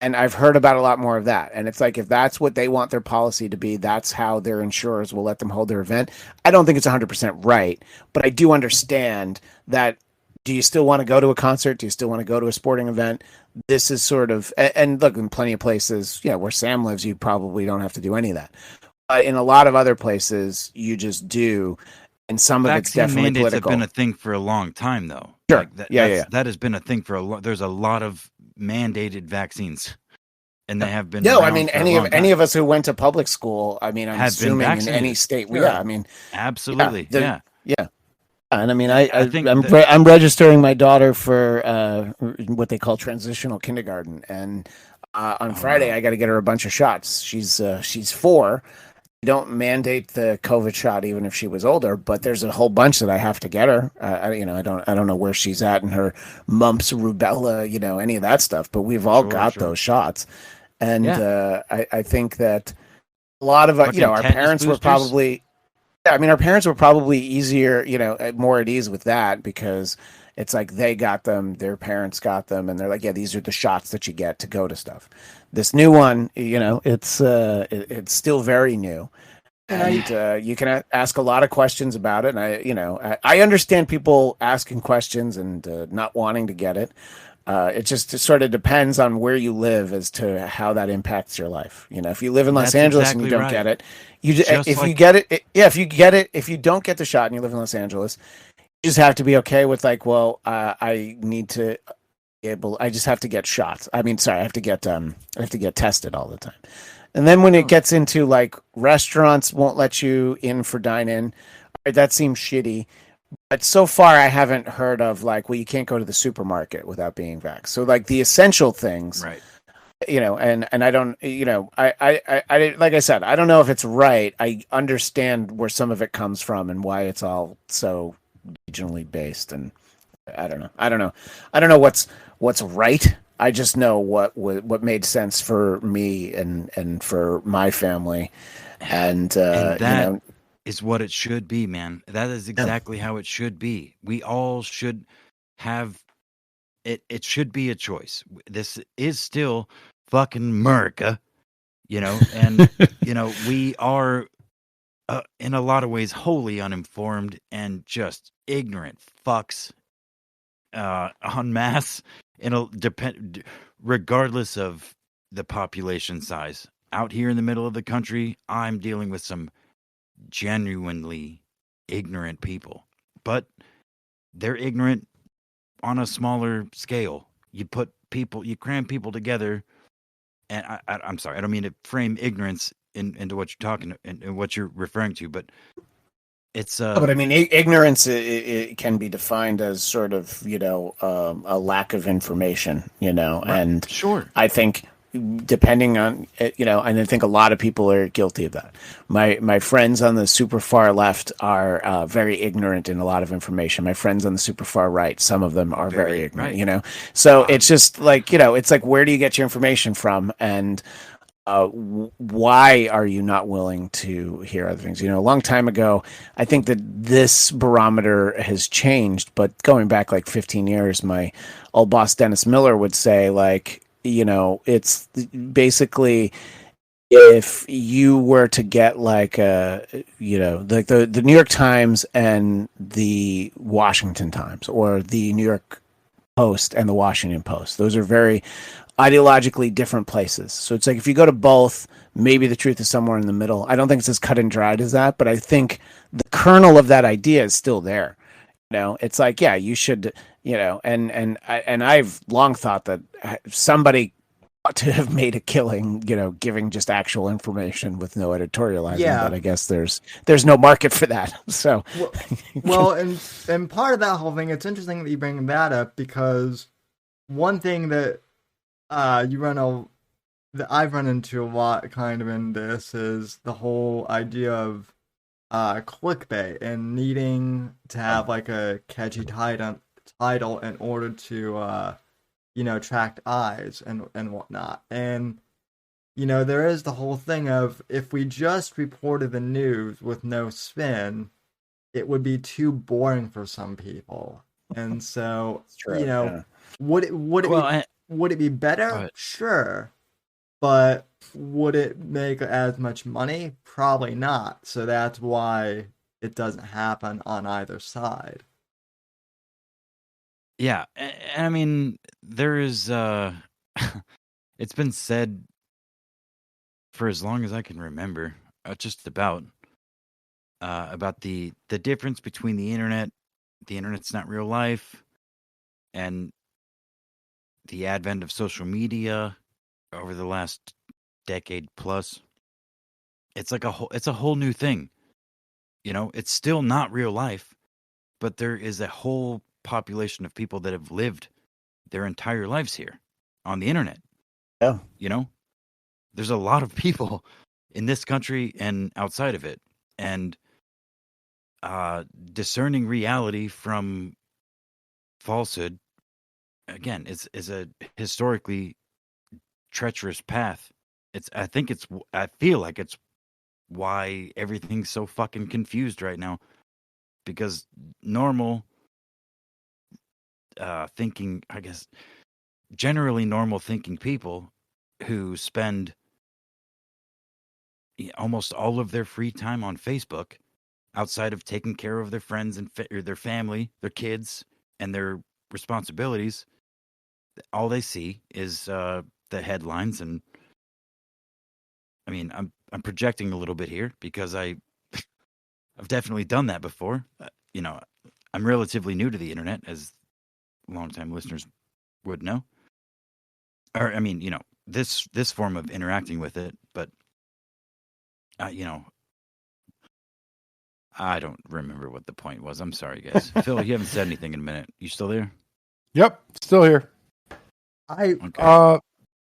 Speaker 5: And I've heard about a lot more of that. And it's like, if that's what they want their policy to be, that's how their insurers will let them hold their event. I don't think it's 100% right, but I do understand that. Do you still want to go to a concert? Do you still want to go to a sporting event? This is sort of, and look, in plenty of places, where Sam lives, you probably don't have to do any of that. But in a lot of other places, you just do. And some of it's definitely
Speaker 3: mandates
Speaker 5: political.
Speaker 3: Have been a thing for a long time, though.
Speaker 5: Sure.
Speaker 3: Like
Speaker 5: That
Speaker 3: has been a thing for a lot. There's a lot of mandated vaccines, and they have been.
Speaker 5: No, I mean any of us who went to public school. I mean, I'm assuming in any state.
Speaker 3: Sure.
Speaker 5: Yeah, I mean,
Speaker 3: absolutely.
Speaker 5: Yeah. And I mean,
Speaker 3: I'm
Speaker 5: registering my daughter for what they call transitional kindergarten, and on Friday I got to get her a bunch of shots. She's 4. You don't mandate the COVID shot even if she was older, but there's a whole bunch that I have to get her. I don't know where she's at in her mumps, rubella, any of that stuff. But we've all got those shots, and I think that a lot of our parents were probably. Yeah, I mean, our parents were probably easier, more at ease with that because it's like they got them, their parents got them, and they're like, yeah, these are the shots that you get to go to stuff. This new one, it's still very new, and you can ask a lot of questions about it. And I understand people asking questions and not wanting to get it. It sort of depends on where you live as to how that impacts your life. If you live in Los Angeles and you don't get it, if you don't get the shot and you live in Los Angeles, you just have to be okay with like, well, I just have to get shots. I mean, sorry, I have to get tested all the time. And then when it gets into like restaurants won't let you in for dine-in, that seems shitty. But so far, I haven't heard of like, well, you can't go to the supermarket without being vaxxed. So like the essential things,
Speaker 3: right?
Speaker 5: And I don't, I like I said, I don't know if it's right. I understand where some of it comes from and why it's all so regionally based. And I don't know what's right. I just know what made sense for me and for my family, and
Speaker 3: that is what it should be, man. That is exactly how it should be. We all should have it. It should be a choice. This is still fucking America, and we are in a lot of ways wholly uninformed and just ignorant fucks en masse. Regardless of the population size. Out here in the middle of the country, I'm dealing with some genuinely ignorant people, but they're ignorant on a smaller scale. You cram people together, and I'm sorry, I don't mean to frame ignorance into what you're talking and what you're referring to, but it's
Speaker 5: but I mean, ignorance it can be defined as sort of a lack of information,
Speaker 3: right.
Speaker 5: And
Speaker 3: sure,
Speaker 5: I think depending on and I think a lot of people are guilty of that. My friends on the super far left are very ignorant in a lot of information. My friends on the super far right, some of them are very ignorant.
Speaker 3: Right.
Speaker 5: So it's just like it's like, where do you get your information from, and why are you not willing to hear other things? A long time ago, I think that this barometer has changed, but going back like 15 years, my old boss, Dennis Miller, would say like, it's basically if you were to get like like the New York Times and the Washington Times, or the New York Post and the Washington Post, those are very ideologically different places. So it's like, if you go to both, maybe the truth is somewhere in the middle. I don't think it's as cut and dried as that, but I think the kernel of that idea is still there. It's like, yeah, you should, and I've long thought that somebody to have made a killing, giving just actual information with no editorializing.
Speaker 2: Yeah.
Speaker 5: But I guess there's no market for that. So,
Speaker 2: well, and part of that whole thing, it's interesting that you bring that up, because one thing that that I've run into a lot kind of in this is the whole idea of clickbait and needing to have like a catchy title in order to attract eyes and whatnot. And there is the whole thing of, if we just reported the news with no spin, it would be too boring for some people. And so, would it be better? Sure. But would it make as much money? Probably not. So that's why it doesn't happen on either side.
Speaker 3: Yeah, and I mean, there is it's been said for as long as I can remember, just about the difference between the internet's not real life, and the advent of social media over the last decade plus. It's like it's a whole new thing. It's still not real life, but there is a whole population of people that have lived their entire lives here on the internet.
Speaker 5: Yeah.
Speaker 3: There's a lot of people in this country and outside of it. And discerning reality from falsehood, again, is a historically treacherous path. I feel like it's why everything's so fucking confused right now, because normal thinking, I guess, generally normal thinking people who spend almost all of their free time on Facebook, outside of taking care of their friends and their family, their kids, and their responsibilities, all they see is the headlines. And I mean, I'm projecting a little bit here because I've definitely done that before. I'm relatively new to the internet, as longtime listeners would know. Or I mean, this form of interacting with it, but I don't remember what the point was. I'm sorry, guys. Phil, you haven't said anything in a minute. You still there?
Speaker 4: Yep, still here.
Speaker 2: Okay.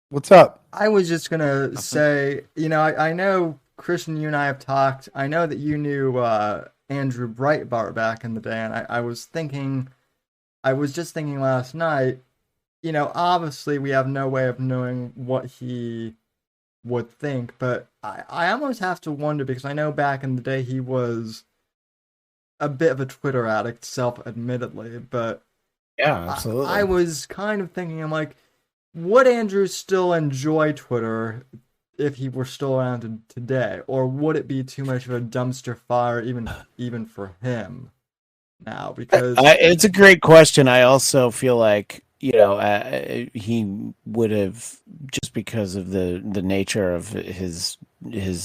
Speaker 4: What's up?
Speaker 2: I was just gonna say, I know, Christian, you and I have talked. I know that you knew Andrew Breitbart back in the day, and I was just thinking last night, obviously we have no way of knowing what he would think, but I almost have to wonder, because I know back in the day he was a bit of a Twitter addict, self-admittedly, but
Speaker 5: yeah, absolutely.
Speaker 2: I was kind of thinking, I'm like, would Andrew still enjoy Twitter if he were still around today, or would it be too much of a dumpster fire even for him now? Because
Speaker 5: it's a great question. I also feel like he would have, just because of the nature of his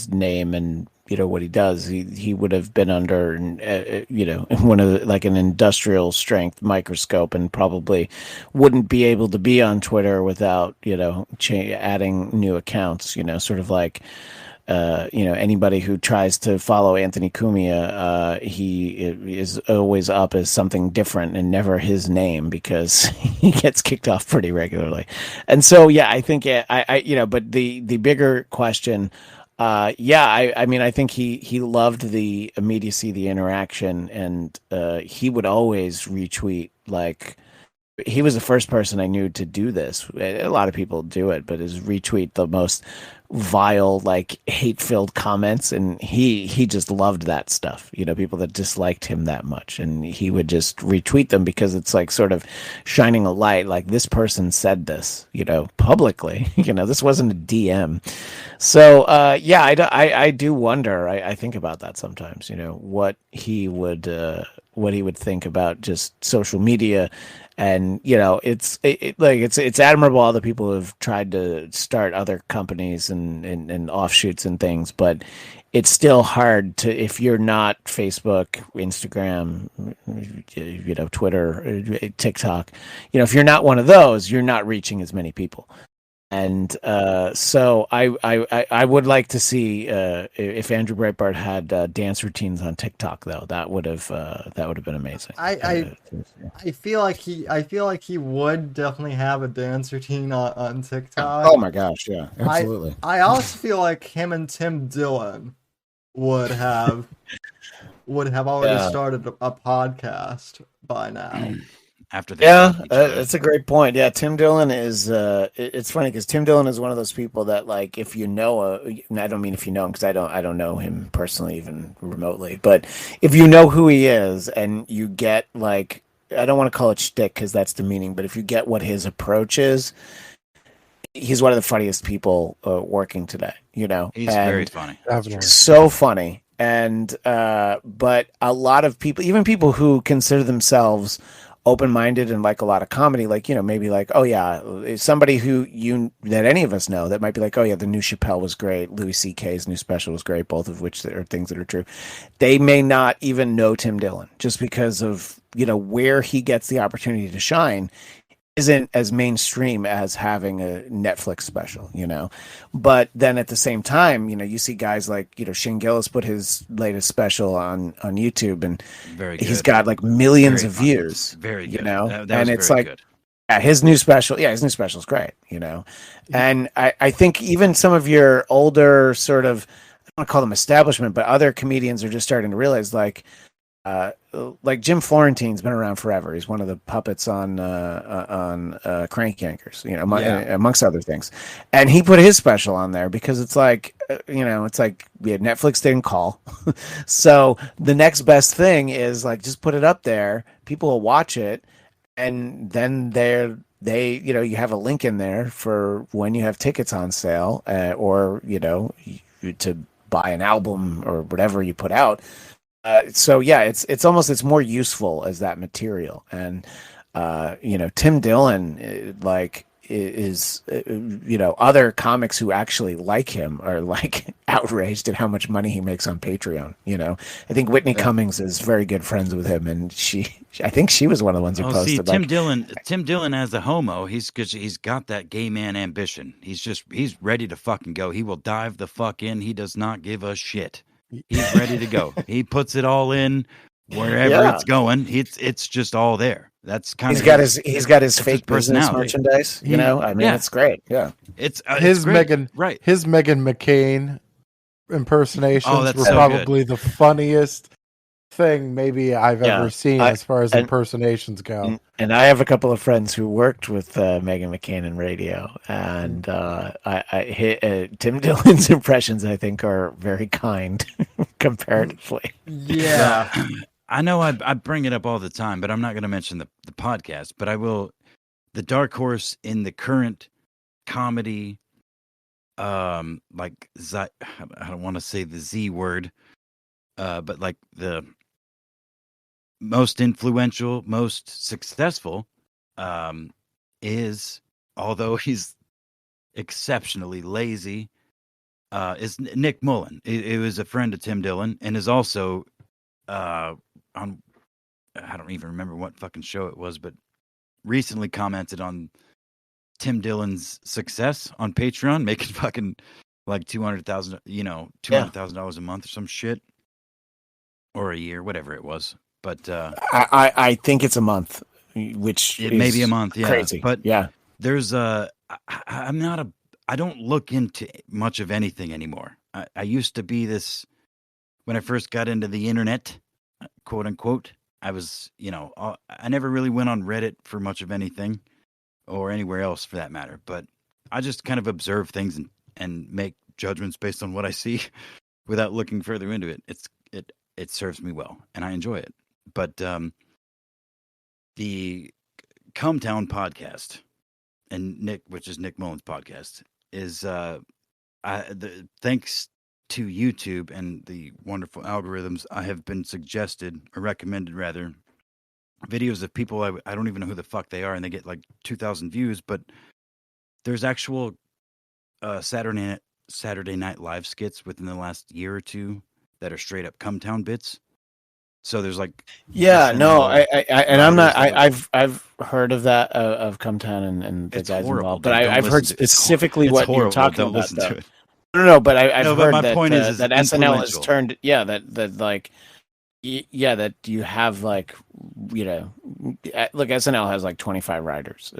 Speaker 5: name and what he does, he would have been under one of like an industrial strength microscope, and probably wouldn't be able to be on Twitter without adding new accounts. Sort of like anybody who tries to follow Anthony Cumia, he is always up as something different and never his name, because he gets kicked off pretty regularly. And so, yeah, I think but the bigger question, I mean, I think he loved the immediacy, the interaction, and he would always retweet. Like, he was the first person I knew to do this. A lot of people do it, but is retweet the most vile, like, hate-filled comments, and he just loved that stuff. People that disliked him that much, and he would just retweet them because it's like sort of shining a light, like, this person said this, publicly. This wasn't a DM. So I do wonder. I think about that sometimes. What he would think about just social media. And it's admirable, all the people who have tried to start other companies and offshoots and things, but it's still hard to, if you're not Facebook, Instagram, Twitter, TikTok, if you're not one of those, you're not reaching as many people. And so I would like to see if Andrew Breitbart had dance routines on TikTok, though. That would have been amazing.
Speaker 2: I feel like he would definitely have a dance routine on TikTok.
Speaker 5: Oh my gosh, yeah, absolutely.
Speaker 2: I also feel like him and Tim Dillon would have already
Speaker 5: Yeah.
Speaker 2: started a podcast by now.
Speaker 3: After they fuck each other.
Speaker 5: That's a great point. Yeah, Tim Dillon is. It's funny because Tim Dillon is one of those people that, like, if you know, I don't mean if you know him because I don't know him personally, even remotely. But if you know who he is and you get, like, I don't want to call it shtick because that's demeaning, but if you get what his approach is, he's one of the funniest people working today.
Speaker 3: He's very funny.
Speaker 5: So funny. And but a lot of people, even people who consider themselves open-minded and like a lot of comedy, like, maybe like, oh yeah, somebody that any of us know that might be like, oh yeah, the new Chappelle was great, Louis C.K.'s new special was great, both of which are things that are true. They may not even know Tim Dillon just because of where he gets the opportunity to shine isn't as mainstream as having a Netflix special, But then at the same time, you see guys like, Shane Gillis put his latest special on YouTube, and he's got like millions of views.
Speaker 3: Very good.
Speaker 5: That and it's like, good. Yeah, his new special is great, And I think even some of your older sort of, I don't want to call them establishment, but other comedians are just starting to realize, like Jim Florentine's been around forever. He's one of the puppets on Crank Yankers, amongst other things. And he put his special on there because it's like, Netflix didn't call. So the next best thing is like, just put it up there. People will watch it. And then you have a link in there for when you have tickets on sale, or, to buy an album or whatever you put out. So yeah, it's more useful as that material. And Tim Dillon is other comics who actually like him are like outraged at how much money he makes on Patreon. I think Whitney Cummings is very good friends with him, and I think she was one of the ones who posted.
Speaker 3: See, Tim Dillon as a homo, he's got that gay man ambition. He's ready to fucking go. He will dive the fuck in. He does not give a shit. He's ready to go. He puts it all in wherever it's going. It's just all there. That's kind
Speaker 5: of he's got his fake business merchandise. It's great. Yeah,
Speaker 4: it's his Megan McCain impersonations were probably the funniest thing maybe I've ever seen as far as impersonations go.
Speaker 5: And I have a couple of friends who worked with Meghan McCain in radio, and Tim Dillon's impressions, I think, are very kind comparatively.
Speaker 2: Yeah.
Speaker 3: I know I bring it up all the time, but I'm not going to mention the podcast, but I will. The dark horse in the current comedy, I don't want to say the Z word, but like the most influential, most successful, is, although he's exceptionally lazy, is Nick Mullen. It was a friend of Tim Dillon and is also on, I don't even remember what fucking show it was, but recently commented on Tim Dillon's success on Patreon, making fucking like $200,000, $200,000 a month or some shit, or a year, whatever it was. But
Speaker 5: I think it's a month, which
Speaker 3: it may be a month. Yeah,
Speaker 5: crazy.
Speaker 3: But
Speaker 5: yeah,
Speaker 3: there's I don't look into much of anything anymore. I used to be this when I first got into the internet, quote unquote. I was, I never really went on Reddit for much of anything, or anywhere else for that matter. But I just kind of observe things and make judgments based on what I see, without looking further into it. It serves me well, and I enjoy it. But the Cumtown podcast, and which is Nick Mullen's podcast, is thanks to YouTube and the wonderful algorithms, I have been recommended videos of people I don't even know who the fuck they are, and they get like 2,000 views. But there's actual Saturday Night Live skits within the last year or two that are straight up Cumtown bits. So there's like
Speaker 5: Yeah, no,
Speaker 3: SNL
Speaker 5: and I'm not.
Speaker 3: writers
Speaker 5: I've heard of that of Come Town and the
Speaker 3: it's
Speaker 5: guys
Speaker 3: horrible,
Speaker 5: involved, but
Speaker 3: dude. Don't
Speaker 5: I've heard
Speaker 3: listen to
Speaker 5: specifically
Speaker 3: it's
Speaker 5: what you're
Speaker 3: horrible.
Speaker 5: talking
Speaker 3: Don't
Speaker 5: about.
Speaker 3: listen
Speaker 5: Though.
Speaker 3: to it.
Speaker 5: No, but I've
Speaker 3: No, but
Speaker 5: heard
Speaker 3: my
Speaker 5: that
Speaker 3: point is
Speaker 5: that SNL has
Speaker 3: influential.
Speaker 5: turned. Yeah, that like yeah, that you have like, you know, look, SNL has like 25 writers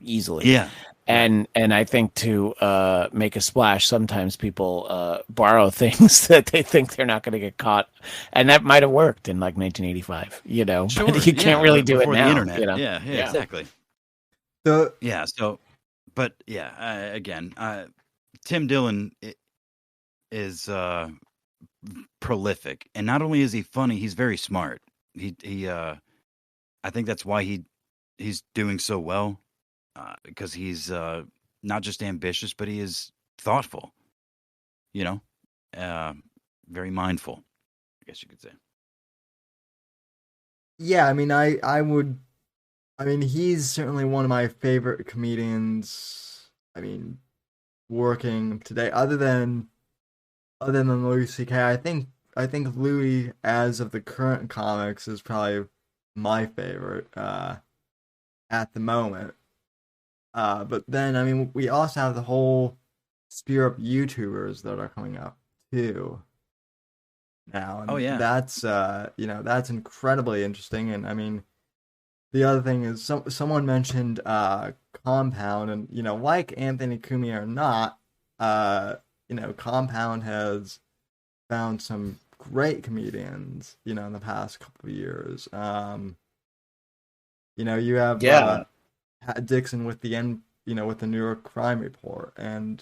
Speaker 5: easily.
Speaker 3: Yeah.
Speaker 5: And I think to make a splash, sometimes people borrow things that they think they're not going to get caught, and that might have worked in like 1985. You know,
Speaker 3: Sure,
Speaker 5: but you can't really do it
Speaker 3: before
Speaker 5: now.
Speaker 3: the internet.
Speaker 5: You know?
Speaker 3: Yeah, exactly.
Speaker 2: So
Speaker 3: Yeah. So, but yeah, again, Tim Dillon is prolific, and not only is he funny, he's very smart. He I think that's why he's doing so well, because he's not just ambitious, but he is thoughtful. You know, very mindful, I guess you could say.
Speaker 2: yeah, I mean, I would, I mean, he's certainly one of my favorite comedians. I mean, working today, other than Louis C.K., I think Louis, as of the current comics, is probably my favorite at the moment. But then, I mean, we also have the whole sphere of YouTubers that are coming up too now. And
Speaker 3: Oh, yeah.
Speaker 2: that's that's incredibly interesting. And I mean, the other thing is someone mentioned Compound, and like Anthony Cumia or not, Compound has found some great comedians, in the past couple of years. You have Pat Dixon with with the New York Crime Report, and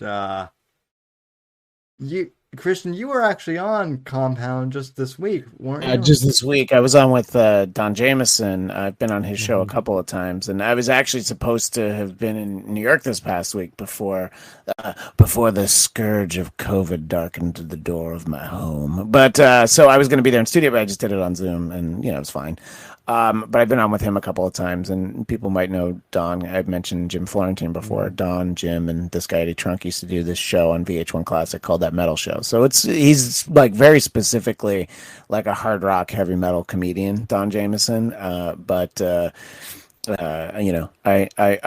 Speaker 2: Christian, you were actually on Compound just this week, weren't you?
Speaker 5: Just this week, I was on with Don Jameson. I've been on his show a couple of times, and I was actually supposed to have been in New York this past week before the scourge of COVID darkened the door of my home. But so I was going to be there in studio, but I just did it on Zoom, and it was fine. But I've been on with him a couple of times, and people might know Don. I've mentioned Jim Florentine before. Don, Jim, and this guy Eddie Trunk used to do this show on VH1 Classic called That Metal Show. So he's like very specifically like a hard rock heavy metal comedian, Don Jameson. But I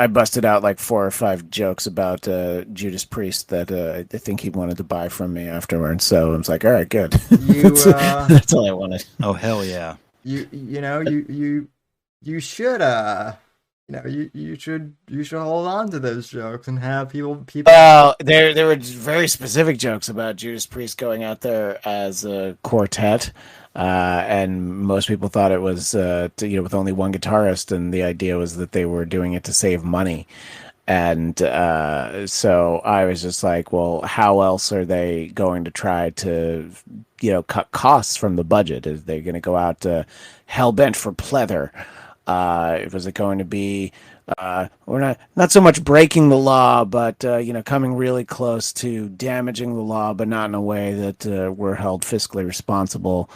Speaker 5: busted out like 4 or 5 jokes about Judas Priest that I think he wanted to buy from me afterwards. So I was like, all right, good. That's all I wanted.
Speaker 3: Oh, hell yeah.
Speaker 2: You should you should hold on to those jokes and have people.
Speaker 5: Well, there were very specific jokes about Judas Priest going out there as a quartet, and most people thought it was with only one guitarist, and the idea was that they were doing it to save money. And so I was just like, well, how else are they going to try to, cut costs from the budget? Is they going to go out hell bent for pleather? Was it going to be we're not so much breaking the law, but coming really close to damaging the law, but not in a way that we're held fiscally responsible,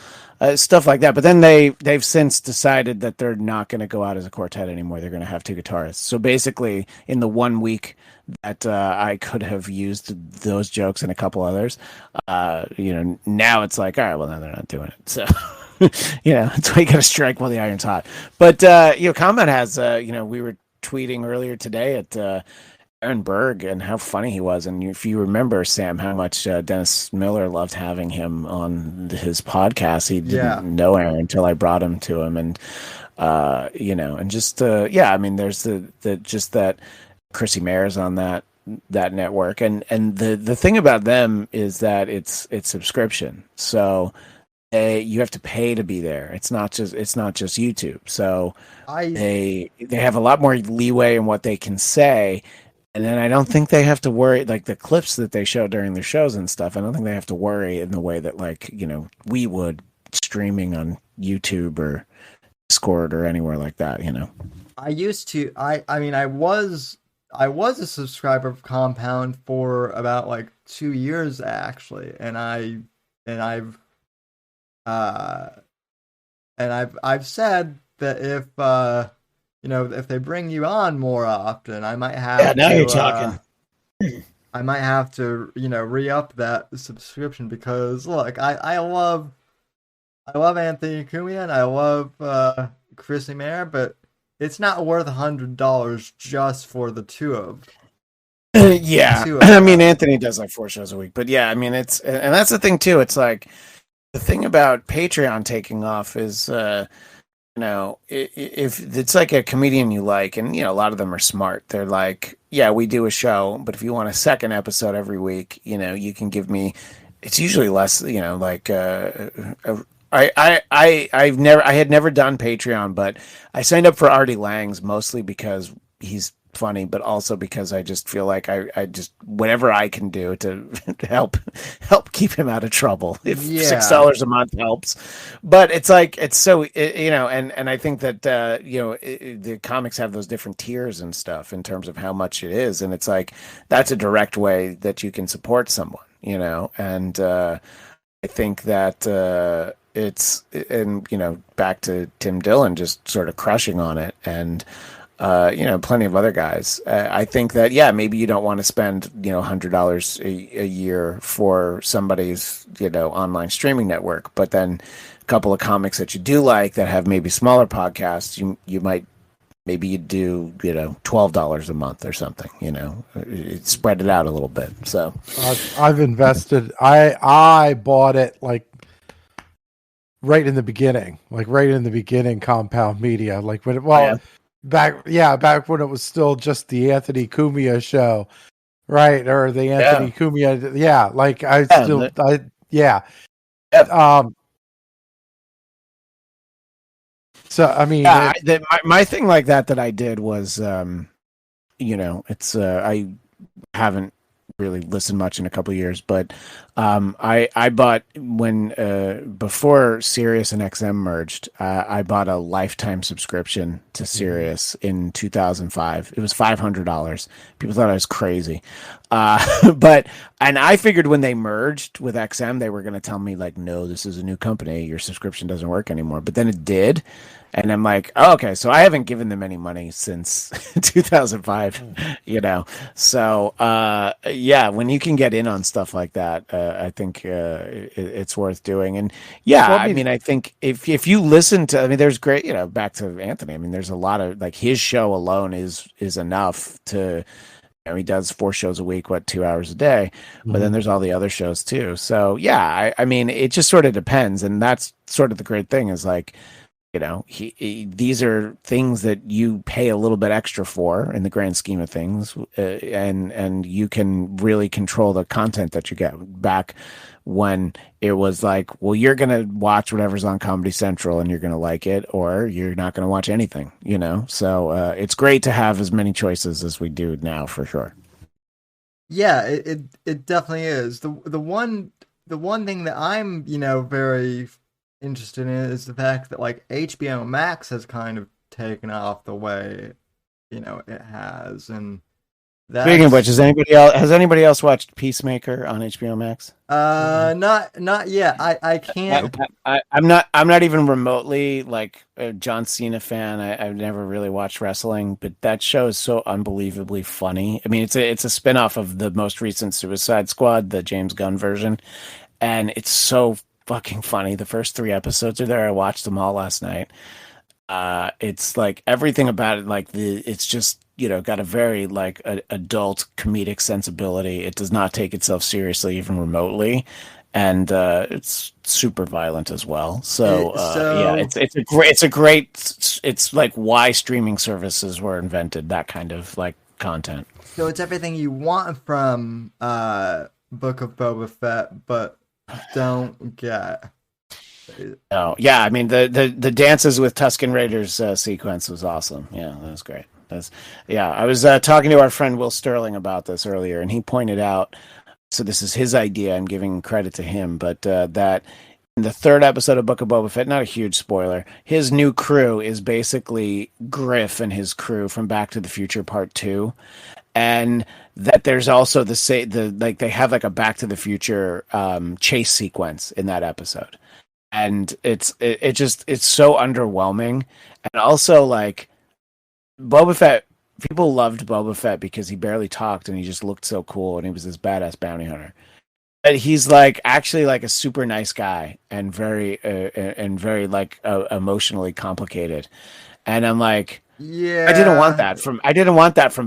Speaker 5: stuff like that. But then they've since decided that they're not going to go out as a quartet anymore. They're going to have 2 guitarists. So basically, in the 1 week that I could have used those jokes and a couple others, now it's like, all right, well, now they're not doing it. So. That's why you got to strike while the iron's hot. But Combat has we were tweeting earlier today at Aaron Berg and how funny he was, and if you remember, Sam, how much Dennis Miller loved having him on his podcast. He didn't know Aaron until I brought him to him, and and just I mean, there's the just that Chrissy Mayer's on that network, and the thing about them is that it's subscription, so. You have to pay to be there. It's not just YouTube. So they have a lot more leeway in what they can say, and then I don't think they have to worry, like the clips that they show during their shows and stuff. I don't think they have to worry in the way that we would streaming on YouTube or Discord or anywhere like that.
Speaker 2: I used to. I mean, I was a subscriber of Compound for about like 2 years actually, and I've said that if they bring you on more often, I might have.
Speaker 5: Yeah, now you're talking.
Speaker 2: I might have to re-up that subscription because look, I love I love Anthony Cumia and I love Chrissy Mayer, but it's not worth $100 just for the two of
Speaker 5: Yeah,
Speaker 2: two of
Speaker 5: I mean,
Speaker 2: them.
Speaker 5: Anthony does like 4 shows a week, but yeah, I mean, and that's the thing too. It's like the thing about Patreon taking off is, if it's like a comedian you like, and a lot of them are smart. They're like, yeah, we do a show, but if you want a second episode every week, you can give me. It's usually less, like I had never done Patreon, but I signed up for Artie Lang's mostly because he's funny, but also because I just feel like I just whatever I can do to help keep him out of trouble. If
Speaker 2: Yeah.
Speaker 5: $6 a month helps, but it's like it's so and I think that the comics have those different tiers and stuff in terms of how much it is, and it's like that's a direct way that you can support someone, and I think that it's and back to Tim Dillon just sort of crushing on it, and plenty of other guys. I think that maybe you don't want to spend $100 a year for somebody's online streaming network, but then a couple of comics that you do like that have maybe smaller podcasts, you might. Maybe you do, $12 a month or something. Spread it out a little bit. So
Speaker 4: I've invested. I bought it like right in the beginning, Compound Media, like when back when it was still just the Anthony Cumia show, right? Or the Anthony Cumia, like So I mean,
Speaker 5: my thing like that I did was, it's I haven't really listened much in a couple of years, but I bought when before Sirius and XM merged, I bought a lifetime subscription to Sirius in 2005. It was $500. People thought I was crazy, but I figured when they merged with XM, they were going to tell me like, no, this is a new company, your subscription doesn't work anymore. But then it did. And I'm like, oh, okay, so I haven't given them any money since 2005, So, when you can get in on stuff like that, I think it's worth doing. And I think if you listen to, there's great, back to Anthony. There's a lot of like his show alone is enough to. He does 4 shows a week, 2 hours a day, but then there's all the other shows too. So it just sort of depends, and that's sort of the great thing is like. These are things that you pay a little bit extra for in the grand scheme of things, and you can really control the content that you get. Back when it was like, well, you're gonna watch whatever's on Comedy Central and you're gonna like it, or you're not gonna watch anything. So it's great to have as many choices as we do now, for sure.
Speaker 2: Yeah, it definitely is. The one thing that I'm very interested in is the fact that like HBO Max has kind of taken off the way it has, and
Speaker 5: speaking of which, has anybody else watched Peacemaker on HBO Max?
Speaker 2: Not yet. I can't.
Speaker 5: I'm not even remotely like a John Cena fan. I've never really watched wrestling, but that show is so unbelievably funny. It's a spinoff of the most recent Suicide Squad, the James Gunn version, and it's so fucking funny. The first 3 episodes are there. I watched them all last night. It's like everything about it, like it's just got a very like adult comedic sensibility. It does not take itself seriously even remotely, and it's super violent as well. So it's a great. It's like why streaming services were invented. That kind of like content.
Speaker 2: So it's everything you want from Book of Boba Fett, but don't get.
Speaker 5: Oh yeah, the dances with Tusken Raiders sequence was awesome. Yeah, that was great. I was talking to our friend Will Sterling about this earlier, and he pointed out. So this is his idea. I'm giving credit to him, but that in the 3rd episode of Book of Boba Fett, not a huge spoiler, his new crew is basically Griff and his crew from Back to the Future Part 2. And that there's also they have like a Back to the Future chase sequence in that episode, and it's so underwhelming. And also like Boba Fett, people loved Boba Fett because he barely talked and he just looked so cool and he was this badass bounty hunter. he's like actually like a super nice guy and very like emotionally complicated. And I'm like,
Speaker 2: Yeah,
Speaker 5: I didn't want that from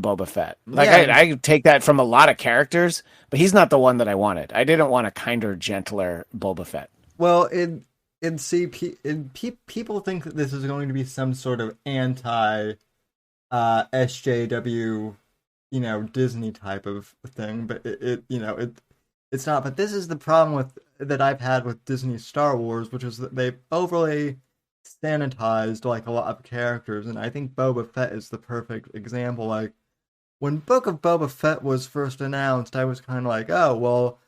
Speaker 5: Boba Fett. Like
Speaker 2: Yeah.
Speaker 5: I take that from a lot of characters, but he's not the one that I wanted. I didn't want a kinder, gentler Boba Fett.
Speaker 2: Well, people think that this is going to be some sort of anti SJW, Disney type of thing, but it's not. But this is the problem that I've had with Disney Star Wars, which is that they've overly sanitized like a lot of characters, and I think Boba Fett is the perfect example. Like when Book of Boba Fett was first announced, I was kind of like, oh well,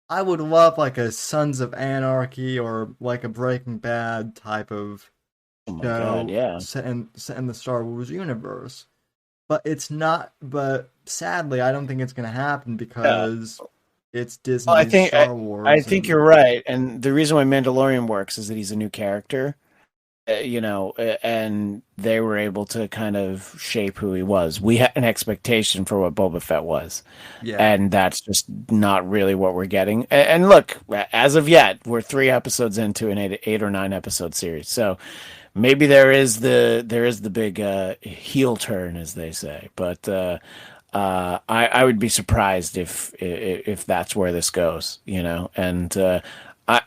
Speaker 2: I would love like a Sons of Anarchy or like a Breaking Bad type of
Speaker 5: Oh my
Speaker 2: show
Speaker 5: god, yeah.
Speaker 2: set in the Star Wars universe. But it's not. But sadly, I don't think it's going to happen because it's Disney Star Wars.
Speaker 5: I think you're right, and the reason why Mandalorian works is that he's a new character. And they were able to kind of shape who he was. We had an expectation for what Boba Fett was, and that's just not really what we're getting. And look, as of yet, we're 3 episodes into an 8 or 9 episode series, so maybe there is the big heel turn, as they say. But I would be surprised if that's where this goes, and.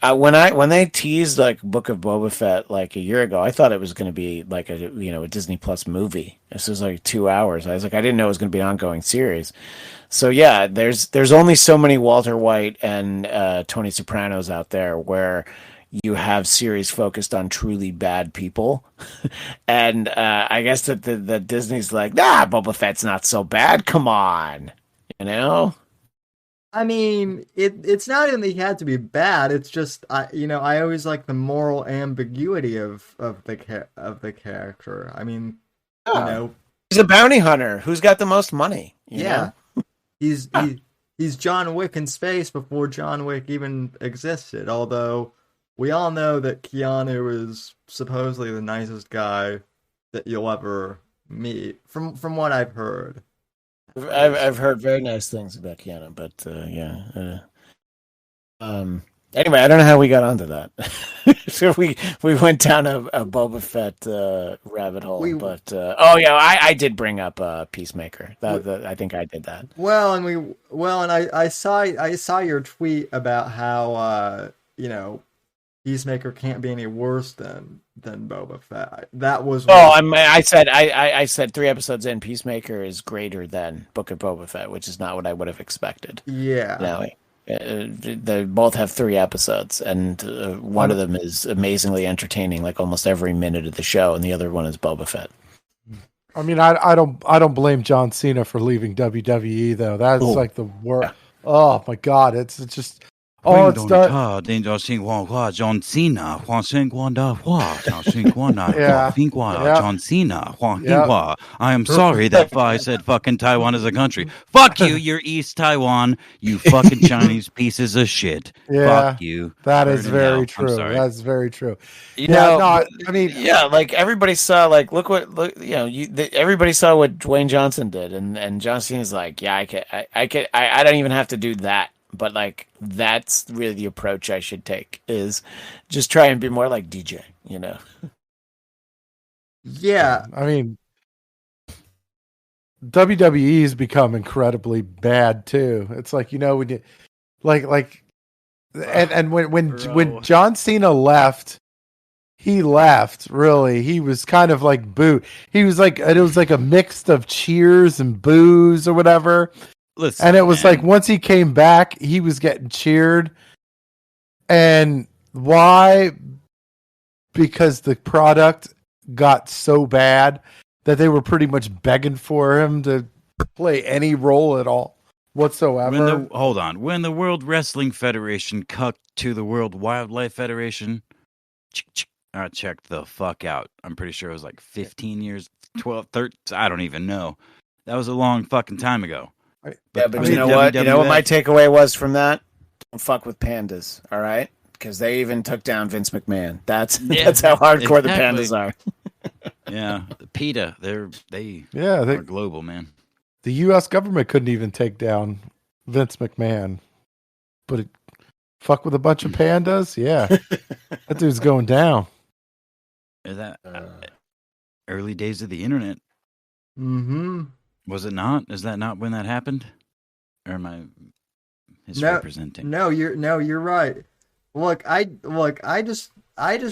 Speaker 5: When they teased like Book of Boba Fett like a year ago, I thought it was going to be like a Disney Plus movie. This was like 2 hours. I was like, I didn't know it was going to be an ongoing series. So yeah, there's only so many Walter White and Tony Sopranos out there where you have series focused on truly bad people, and I guess that the Disney's like, nah, Boba Fett's not so bad. Come on,
Speaker 2: I mean, it's not even that he had to be bad. It's just I always like the moral ambiguity of the character. I mean,
Speaker 5: he's a bounty hunter who's got the most money. You know?
Speaker 2: He's John Wick in space before John Wick even existed. Although we all know that Keanu is supposedly the nicest guy that you'll ever meet, from what I've heard.
Speaker 5: I've heard very nice things about Keanu, but anyway, I don't know how we got onto that. So we went down a Boba Fett rabbit hole, I did bring up Peacemaker. I think I did that.
Speaker 2: I saw your tweet about how Peacemaker can't be any worse than Boba Fett. That was
Speaker 5: I said 3 episodes in, Peacemaker is greater than Book of Boba Fett, which is not what I would have expected.
Speaker 2: Yeah.
Speaker 5: They both have 3 episodes, and one of them is amazingly entertaining, like almost every minute of the show, and the other one is Boba Fett.
Speaker 4: I mean, I don't blame John Cena for leaving WWE though. That's like the worst. Yeah. Oh my god, it's just. Oh, it's done.
Speaker 3: John Cena, I am sorry that I said fucking Taiwan is a country. Fuck you, you're East Taiwan, you fucking Chinese pieces of shit.
Speaker 4: Yeah,
Speaker 3: fuck you.
Speaker 4: That is very true. That's very true.
Speaker 5: Like everybody saw, like everybody saw what Dwayne Johnson did, and John Cena's like, I don't even have to do that. But like that's really the approach I should take, is just try and be more like DJ,
Speaker 2: Yeah,
Speaker 4: I mean, WWE's become incredibly bad too. It's like when you when John Cena left, he left. Really, he was kind of like booed. He was like, it was like a mix of cheers and boos or whatever.
Speaker 3: Listen,
Speaker 4: and it was like once he came back, he was getting cheered. And why? Because the product got so bad that they were pretty much begging for him to play any role at all whatsoever.
Speaker 3: When the World Wrestling Federation cucked to the World Wildlife Federation, I checked the fuck out. I'm pretty sure it was like 15 years, 12, 13, I don't even know. That was a long fucking time ago.
Speaker 5: But you know what? You know what my takeaway was from that? Don't fuck with pandas, all right? Because they even took down Vince McMahon. That's how hardcore the pandas are.
Speaker 3: Yeah, the PETA, they are global, man.
Speaker 4: The U.S. government couldn't even take down Vince McMahon, but fuck with a bunch of pandas. Yeah, that dude's going down.
Speaker 3: Is that early days of the internet?
Speaker 2: Mm-hmm.
Speaker 3: Was it not? Is that not when that happened? Or am I misrepresenting?
Speaker 2: No, you're right. Look, I just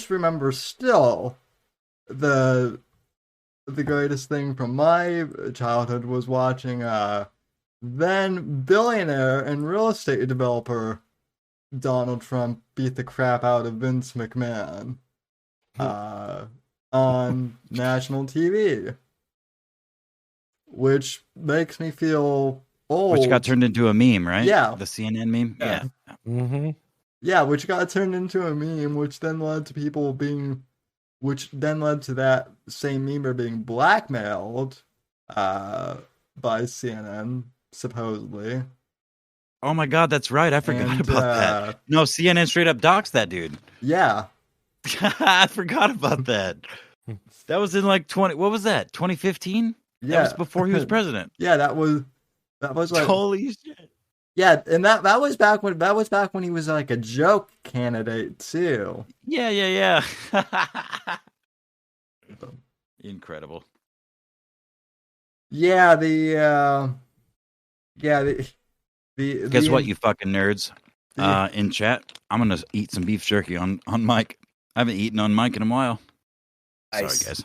Speaker 2: remember still the greatest thing from my childhood was watching then billionaire and real estate developer Donald Trump beat the crap out of Vince McMahon on national TV, which makes me feel old.
Speaker 3: Which got turned into a meme, right?
Speaker 2: Yeah.
Speaker 3: The CNN meme? Yeah.
Speaker 4: Mm-hmm.
Speaker 2: Yeah, which got turned into a meme, which then led to that same meme being blackmailed by CNN, supposedly.
Speaker 3: Oh my God, that's right. I forgot about that. No, CNN straight up doxed that dude.
Speaker 2: Yeah.
Speaker 3: I forgot about that. That was in like 2015?
Speaker 2: Yeah.
Speaker 3: That was before he was president.
Speaker 2: Yeah, that was like
Speaker 3: holy shit.
Speaker 2: Yeah, and that was back when he was like a joke candidate too.
Speaker 3: Yeah. Incredible.
Speaker 2: Yeah,
Speaker 3: Guess what, you fucking nerds? In chat, I'm gonna eat some beef jerky on mic. I haven't eaten on mic in a while.
Speaker 5: Nice.
Speaker 3: Sorry, guys.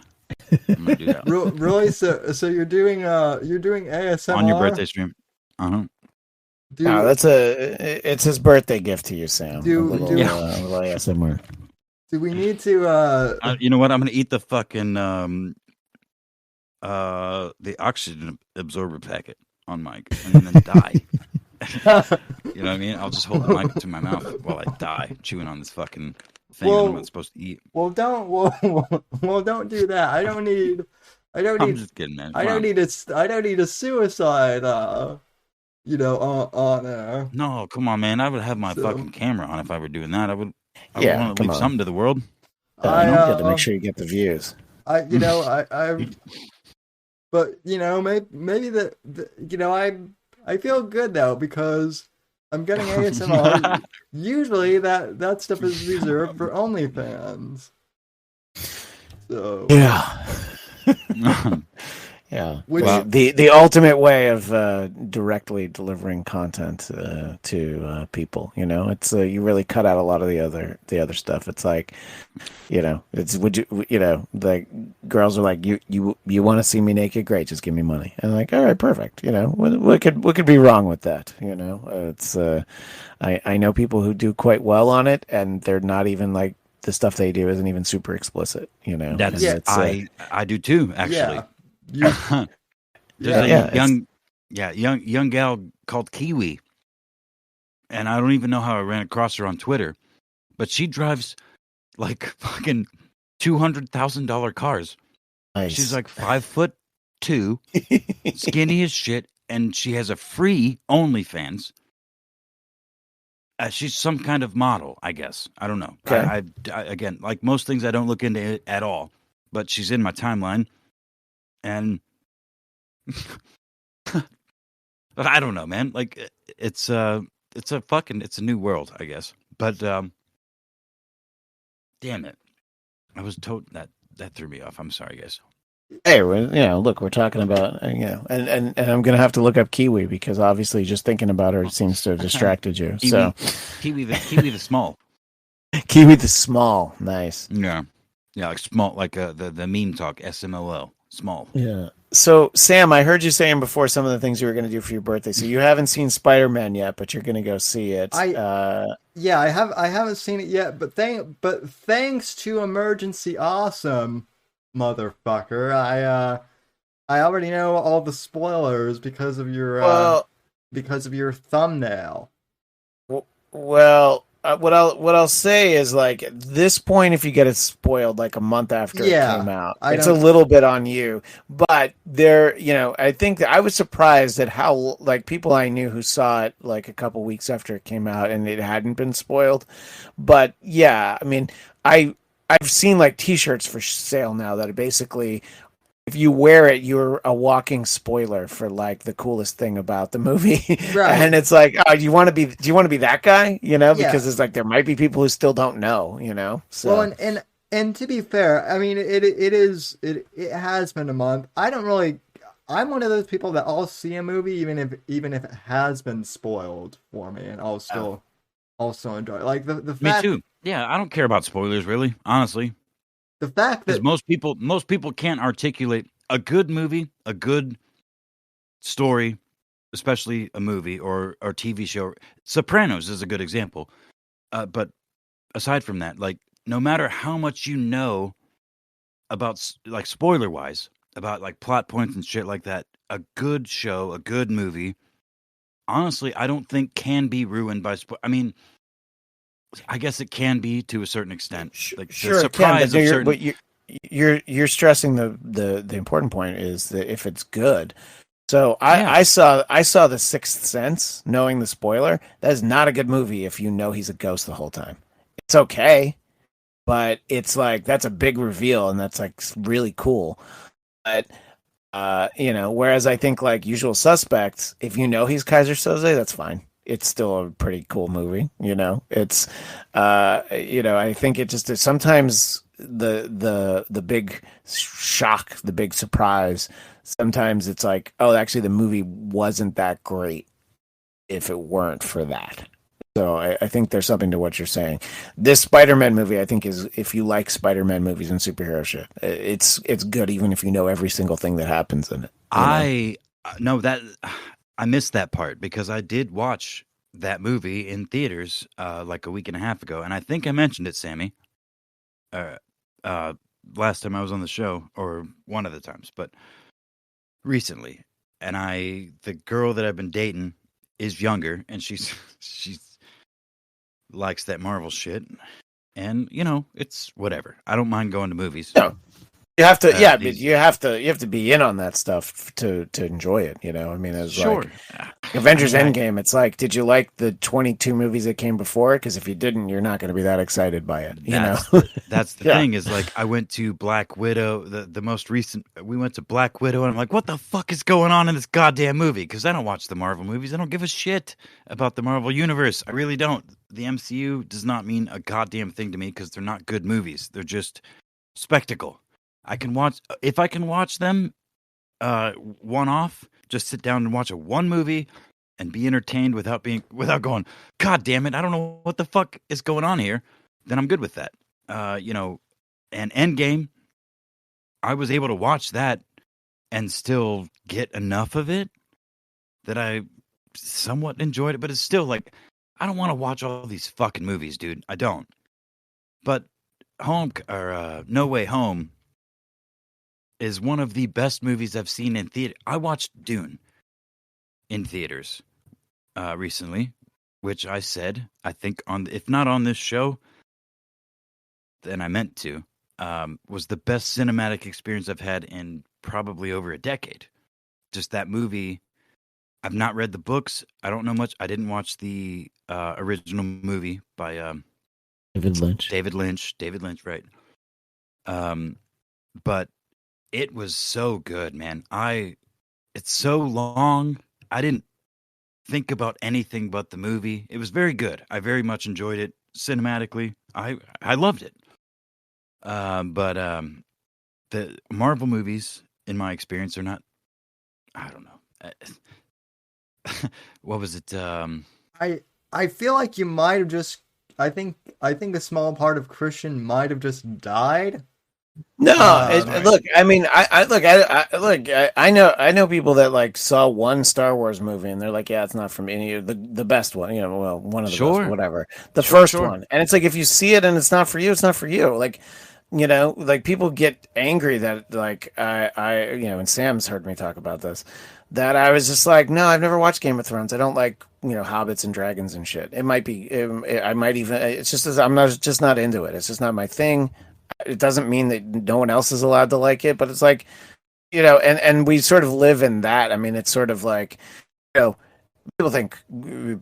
Speaker 3: I'm gonna do that.
Speaker 2: Really? So you're doing ASMR
Speaker 3: on your birthday stream? Uh-huh.
Speaker 5: It's his birthday gift to you, Sam.
Speaker 2: Do
Speaker 5: a little ASMR.
Speaker 2: Do we need to?
Speaker 3: You know what? I'm gonna eat the fucking the oxygen absorber packet on mic and then die. You know what I mean? I'll just hold the mic to my mouth while I die, chewing on this fucking thing that I'm not supposed to eat.
Speaker 2: Well, don't do that. I don't need.
Speaker 3: I'm just kidding, man.
Speaker 2: I don't need a suicide. On there.
Speaker 3: No, come on, man. I would have my fucking camera on if I were doing that. I would want to leave
Speaker 5: on.
Speaker 3: something to the world.
Speaker 5: I have to make sure you get the views.
Speaker 2: But maybe I feel good though because I'm getting ASMR. Usually that stuff is reserved for OnlyFans. So
Speaker 5: yeah. Yeah.
Speaker 2: Well,
Speaker 5: the ultimate way of directly delivering content to people, it's you really cut out a lot of the other stuff. It's like, like girls are like, you want to see me naked? Great, just give me money. And I'm like, all right, perfect. What could be wrong with that? It's I know people who do quite well on it, and they're not even like the stuff they do isn't even super explicit.
Speaker 3: That's I do too, actually.
Speaker 2: Yeah.
Speaker 3: There's a young gal called Kiwi, and I don't even know how I ran across her on Twitter, but she drives like fucking $200,000 cars.
Speaker 5: Nice.
Speaker 3: She's like 5'2", skinny as shit, and she has a free OnlyFans. She's some kind of model, I guess. I don't know.
Speaker 5: Okay.
Speaker 3: I again, like most things, I don't look into it at all, but she's in my timeline. And but I don't know, man. Like it's a new world, I guess. But damn it, I was told that threw me off. I'm sorry, guys.
Speaker 5: Hey, look, we're talking about and I'm gonna have to look up Kiwi because obviously just thinking about her seems to have distracted you. So
Speaker 3: Kiwi the small,
Speaker 5: Kiwi the small, nice.
Speaker 3: Yeah, like small, like the meme talk SMLL. Small.
Speaker 5: Yeah. So, Sam, I heard you saying before some of the things you were going to do for your birthday. So you haven't seen Spider-Man yet, but you're going to go see it.
Speaker 2: I haven't seen it yet, but thanks to Emergency Awesome, motherfucker, I already know all the spoilers because of your thumbnail.
Speaker 5: Well, what I'll say is, like, at this point, if you get it spoiled like a month after it came out, it's a little bit on you. But I think that I was surprised at how, like, people I knew who saw it like a couple weeks after it came out and it hadn't been spoiled. But yeah, I mean, I've seen like T-shirts for sale now that are basically if you wear it, you're a walking spoiler for like the coolest thing about the movie.
Speaker 2: Right.
Speaker 5: And it's like, oh, do you want to be that guy? You know,
Speaker 2: Yeah.
Speaker 5: because it's like there might be people who still don't know, you know. So
Speaker 2: Well, and to be fair, I mean, it has been a month. I don't really. I'm one of those people that I'll see a movie even if it has been spoiled for me, and I'll still enjoy it. Like the
Speaker 3: Me
Speaker 2: fact
Speaker 3: too. Yeah, I don't care about spoilers really, honestly,
Speaker 2: the fact
Speaker 3: because
Speaker 2: that
Speaker 3: most people can't articulate a good movie, a good story, especially a movie or TV show. Sopranos is a good example. But aside from that, like no matter how much you know about like spoiler wise about like plot points and shit like that, a good show, a good movie, honestly, I don't think can be ruined by I mean, I guess it can be to a certain extent. Like
Speaker 5: sure,
Speaker 3: the surprise of certain.
Speaker 5: but you're stressing the important point is that if it's good. So I saw The Sixth Sense, knowing the spoiler. That is not a good movie if you know he's a ghost the whole time. It's okay, but it's like that's a big reveal, and that's like really cool. But you know, whereas I think like Usual Suspects, if you know he's Kaiser Soze, that's fine. It's still a pretty cool movie, you know. It's you know, I think it just sometimes the big shock, the big surprise, sometimes it's like, oh, actually the movie wasn't that great if it weren't for that. So I think there's something to what you're saying. This Spider-Man movie, I think, is if you like Spider-Man movies and superhero shit, it's good even if you know every single thing that happens in it.
Speaker 3: I know that I missed that part because I did watch that movie in theaters like a week and a half ago, and I think I mentioned it, Sammy. Last time I was on the show, or one of the times, but recently. And the girl that I've been dating is younger, and she's likes that Marvel shit, and you know it's whatever. I don't mind going to movies.
Speaker 5: No, you have to, but you have to be in on that stuff to enjoy it. You know, I mean, it's
Speaker 3: sure.
Speaker 5: Like Avengers Endgame. It's like, did you like the 22 movies that came before it? Because if you didn't, you're not going to be that excited by it. You know,
Speaker 3: that's the thing is like I went to Black Widow, the most recent. We went to Black Widow, and I'm like, what the fuck is going on in this goddamn movie? Because I don't watch the Marvel movies. I don't give a shit about the Marvel universe. I really don't. The MCU does not mean a goddamn thing to me because they're not good movies. They're just spectacle. I can watch if I can watch them one off, just sit down and watch one movie and be entertained without going, God damn it, I don't know what the fuck is going on here, then I'm good with that. You know, and Endgame, I was able to watch that and still get enough of it that I somewhat enjoyed it, but it's still like I don't want to watch all these fucking movies, dude. I don't. But No Way Home is one of the best movies I've seen in theater. I watched Dune in theaters recently, which I said, I think if not on this show, then I meant to, was the best cinematic experience I've had in probably over a decade. Just that movie. I've not read the books. I don't know much. I didn't watch the original movie by
Speaker 5: David Lynch.
Speaker 3: David Lynch, right. But it was so good, man. It's so long. I didn't think about anything but the movie. It was very good. I very much enjoyed it cinematically. I loved it. But the Marvel movies, in my experience, are not. I don't know. What was it?
Speaker 2: I feel like you might have just. I think a small part of Christian might have just died.
Speaker 5: No, look. I mean, I know people that like saw one Star Wars movie and they're like, yeah, it's not from any of the best one. You know, well, one of the best, whatever. The first one, and it's like if you see it and it's not for you, it's not for you. Like, you know, like people get angry that like I you know, and Sam's heard me talk about this. That I was just like, no, I've never watched Game of Thrones. I don't like, you know, hobbits and dragons and shit. It might be, I might even. It's just I'm just not into it. It's just not my thing. It doesn't mean that no one else is allowed to like it, but it's like, you know, and we sort of live in that. I mean, it's sort of like, you know, people think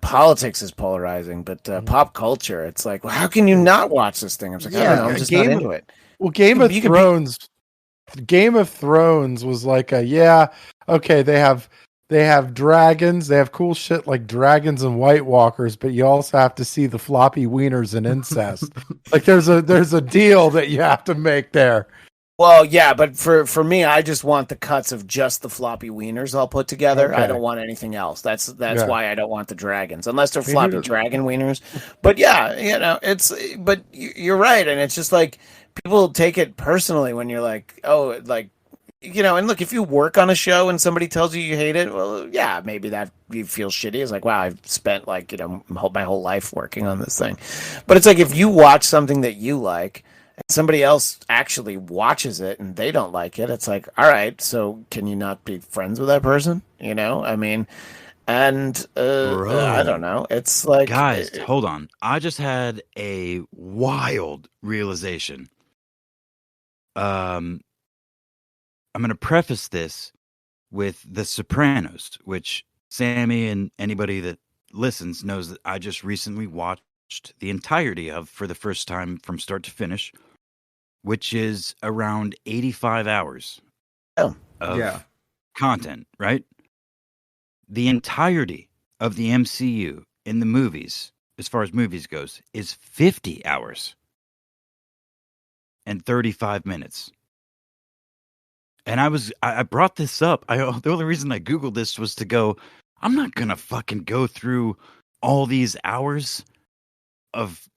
Speaker 5: politics is polarizing, but pop culture, it's like, well, how can you not watch this thing? I'm like, I don't know, I'm just not into it.
Speaker 4: Well, Game of Thrones Game of Thrones was like okay, they have dragons, they have cool shit like dragons and White Walkers, but you also have to see the floppy wieners and incest. Like there's a deal that you have to make there.
Speaker 5: Well, yeah, but for me, I just want the cuts of just the floppy wieners all put together.
Speaker 4: Okay.
Speaker 5: I don't want anything else. That's
Speaker 4: Yeah.
Speaker 5: why I don't want the dragons, unless they're floppy dragon wieners. But yeah, but you're right, and it's just like people take it personally when you're like, oh, like, and look, if you work on a show and somebody tells you you hate it, well, yeah, maybe that you feel shitty. It's like, wow, I've spent like, my whole life working on this thing. But it's like if you watch something that you like, and somebody else actually watches it and they don't like it, it's like, all right, so can you not be friends with that person? I mean, and I don't know. It's like,
Speaker 3: guys, hold on. I just had a wild realization. I'm going to preface this with The Sopranos, which Sammy and anybody that listens knows that I just recently watched the entirety of for the first time from start to finish, which is around 85 hours of content, right? The entirety of the MCU in the movies, as far as movies goes, is 50 hours and 35 minutes. And I brought this up. The only reason I Googled this was to go, I'm not going to fucking go through all these hours of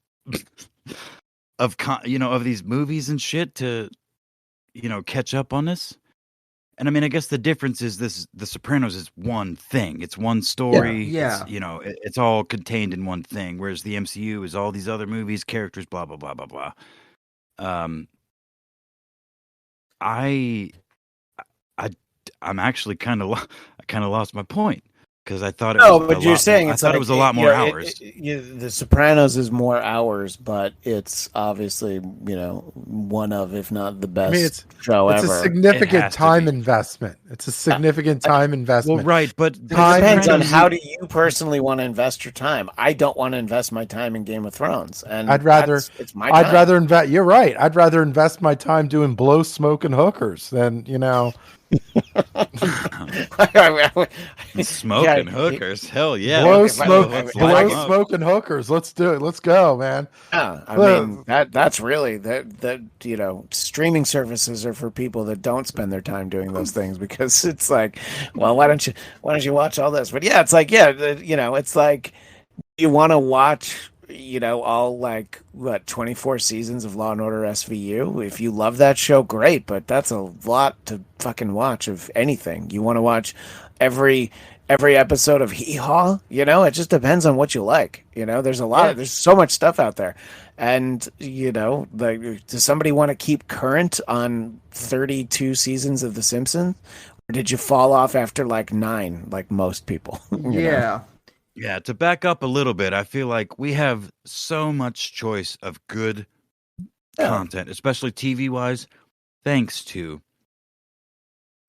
Speaker 3: of these movies and shit to, catch up on this. And I mean, I guess the difference is The Sopranos is one thing. It's one story.
Speaker 2: Yeah.
Speaker 3: It's all contained in one thing. Whereas the MCU is all these other movies, characters, blah, blah, blah, blah, blah. I'm actually kind of lost my point because I thought it was
Speaker 5: but you're saying
Speaker 3: I thought it was a lot more hours.
Speaker 5: The Sopranos is more hours, but it's obviously one of, if not the best show ever.
Speaker 4: It's a significant time investment. It's a significant time investment.
Speaker 3: Well, right, but
Speaker 5: it depends on how do you personally want to invest your time. I don't want to invest my time in Game of Thrones, and
Speaker 4: it's my time. I'd rather invest. You're right. I'd rather invest my time doing blow smoking hookers than
Speaker 3: smoking hookers. Hell yeah.
Speaker 4: Blow smoking hookers. Let's do it. Let's go, man.
Speaker 5: Yeah, I mean that's really that streaming services are for people that don't spend their time doing those things, because it's like, well, why don't you watch all this? But yeah, it's like, it's like, you want to watch all like 24 seasons of Law and Order SVU. If you love that show, great, but that's a lot to fucking watch of anything. You want to watch every episode of Hee Haw, it just depends on what you like. There's a lot there's so much stuff out there. And like, does somebody want to keep current on 32 seasons of The Simpsons? Or did you fall off after like 9, like most people?
Speaker 2: Yeah.
Speaker 3: Yeah, to back up a little bit, I feel like we have so much choice of good content, especially TV-wise, thanks to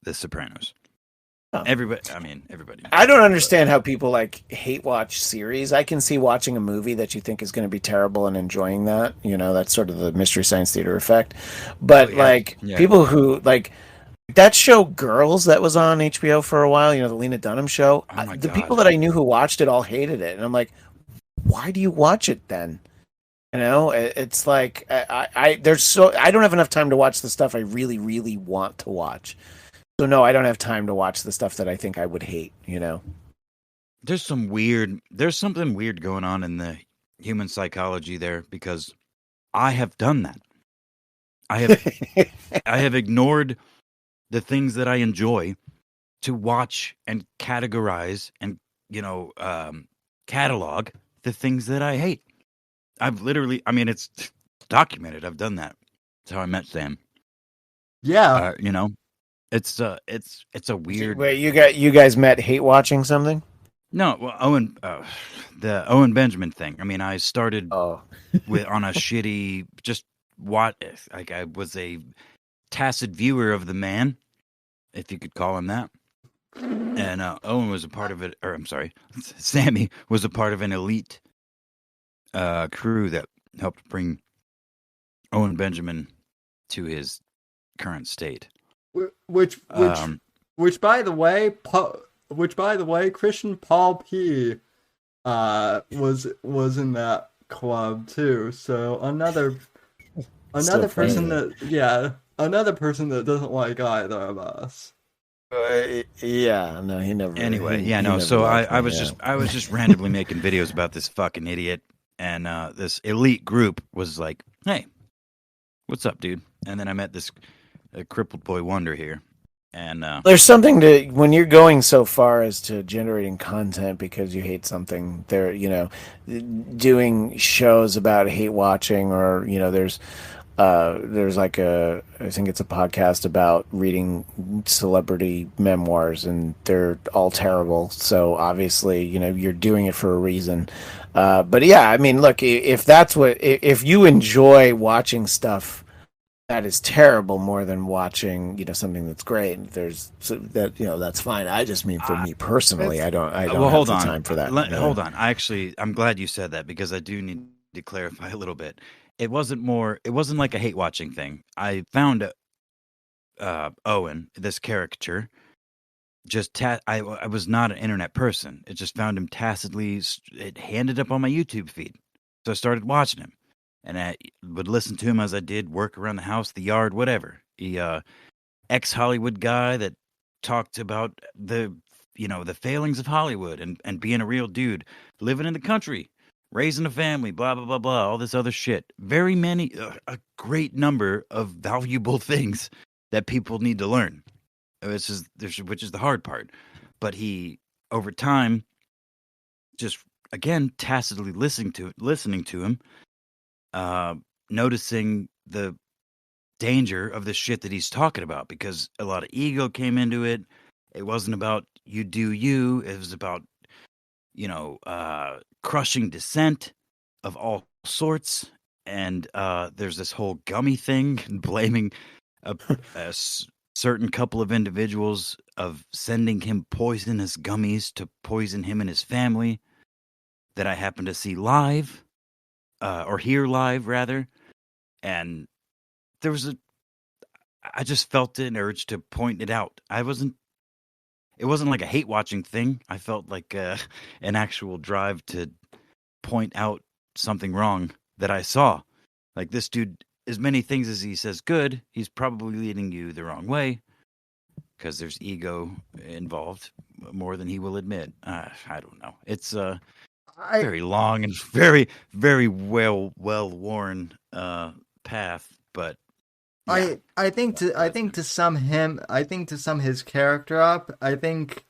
Speaker 3: The Sopranos.
Speaker 5: Oh.
Speaker 3: Everybody.
Speaker 5: I don't understand how people like hate watch series. I can see watching a movie that you think is going to be terrible and enjoying that. That's sort of the Mystery Science Theater effect. But people who like that show Girls that was on HBO for a while, the Lena Dunham show, the people that I knew who watched it all hated it. And I'm like, why do you watch it then? It's like, I don't have enough time to watch the stuff I really, really want to watch. So no, I don't have time to watch the stuff that I think I would hate,
Speaker 3: There's something weird going on in the human psychology there, because I have done that. I have ignored the things that I enjoy to watch and categorize and, catalog the things that I hate. I've literally, it's documented. I've done that. That's how I met Sam.
Speaker 2: Yeah.
Speaker 3: It's a weird.
Speaker 5: Wait, you guys met hate watching something?
Speaker 3: No, well, the Owen Benjamin thing. I started with on a shitty, just like I was a tacit viewer of the man, if you could call him that. And Owen was a part of it, or I'm sorry, Sammy was a part of an elite crew that helped bring Owen Benjamin to his current state.
Speaker 2: Which
Speaker 3: Um,
Speaker 2: by the way, Christian Paul P. Was in that club too. So another person another person that doesn't like either of us.
Speaker 5: Yeah, no, he never.
Speaker 3: Anyway,
Speaker 5: he
Speaker 3: no.
Speaker 5: never
Speaker 3: So
Speaker 5: liked
Speaker 3: I
Speaker 5: me,
Speaker 3: was
Speaker 5: yeah.
Speaker 3: just I was just randomly making videos about this fucking idiot, and this elite group was like, "Hey, what's up, dude?" And then I met this crippled boy wonder here, and
Speaker 5: There's something to when you're going so far as to generating content because you hate something. There, doing shows about hate watching, or there's like I think it's a podcast about reading celebrity memoirs, and they're all terrible. So obviously, you're doing it for a reason. But yeah, I mean, look, if you enjoy watching stuff that is terrible more than watching something that's great, that's fine. I just mean for me personally, I don't have the time for that.
Speaker 3: Hold on. I'm glad you said that, because I do need to clarify a little bit. It wasn't like a hate watching thing. I found Owen, this caricature, I was not an internet person. It just found him tacitly. It handed up on my YouTube feed, so I started watching him, and I would listen to him as I did work around the house, the yard, whatever. He ex-Hollywood guy that talked about the failings of Hollywood, and being a real dude, living in the country, raising a family, blah blah blah blah, all this other shit. Very many, a great number of valuable things that people need to learn. Which is the hard part. But he, over time, just again tacitly listening to him, noticing the danger of the shit that he's talking about, because a lot of ego came into it. It wasn't about you do you. It was about crushing dissent of all sorts. And there's this whole gummy thing, blaming a certain couple of individuals of sending him poisonous gummies to poison him and his family, that I happened to see live, or hear live rather. And I just felt an urge to point it out. It wasn't like a hate watching thing. I felt like an actual drive to point out something wrong that I saw. Like, this dude, as many things as he says good, he's probably leading you the wrong way, because there's ego involved more than he will admit. I don't know. It's very long and very, very well worn path, but yeah.
Speaker 2: I think to sum his character up, I think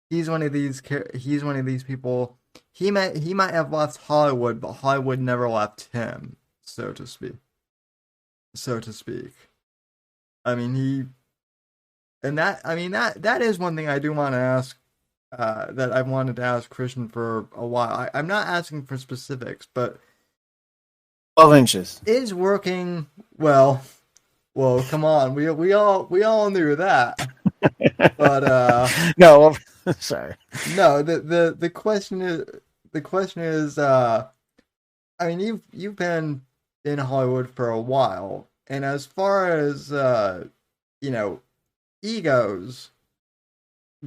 Speaker 2: he's one of these people. He might have left Hollywood, but Hollywood never left him, so to speak. I mean, that is one thing I do want to ask, that I've wanted to ask Christian for a while. I'm not asking for specifics, but
Speaker 5: 12 inches
Speaker 2: is working well. Well, come on, we all knew that, but
Speaker 5: no, well, sorry.
Speaker 2: No, the question is, I mean, you've been in Hollywood for a while, and as far as egos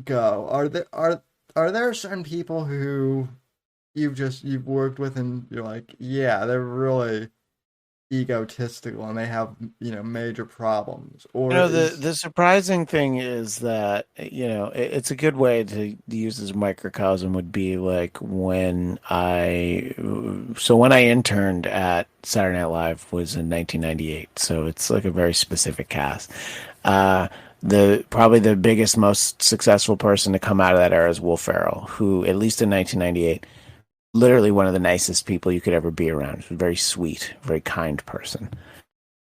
Speaker 2: go, are there certain people who you've worked with and you're like, yeah, they're really egotistical and they have major problems? Or
Speaker 5: the surprising thing is that it's a good way to use this microcosm would be like when I interned at Saturday Night Live was in 1998, so it's like a very specific cast. Probably the biggest, most successful person to come out of that era is Will Ferrell, who at least in 1998, literally one of the nicest people you could ever be around. He was a very sweet, very kind person.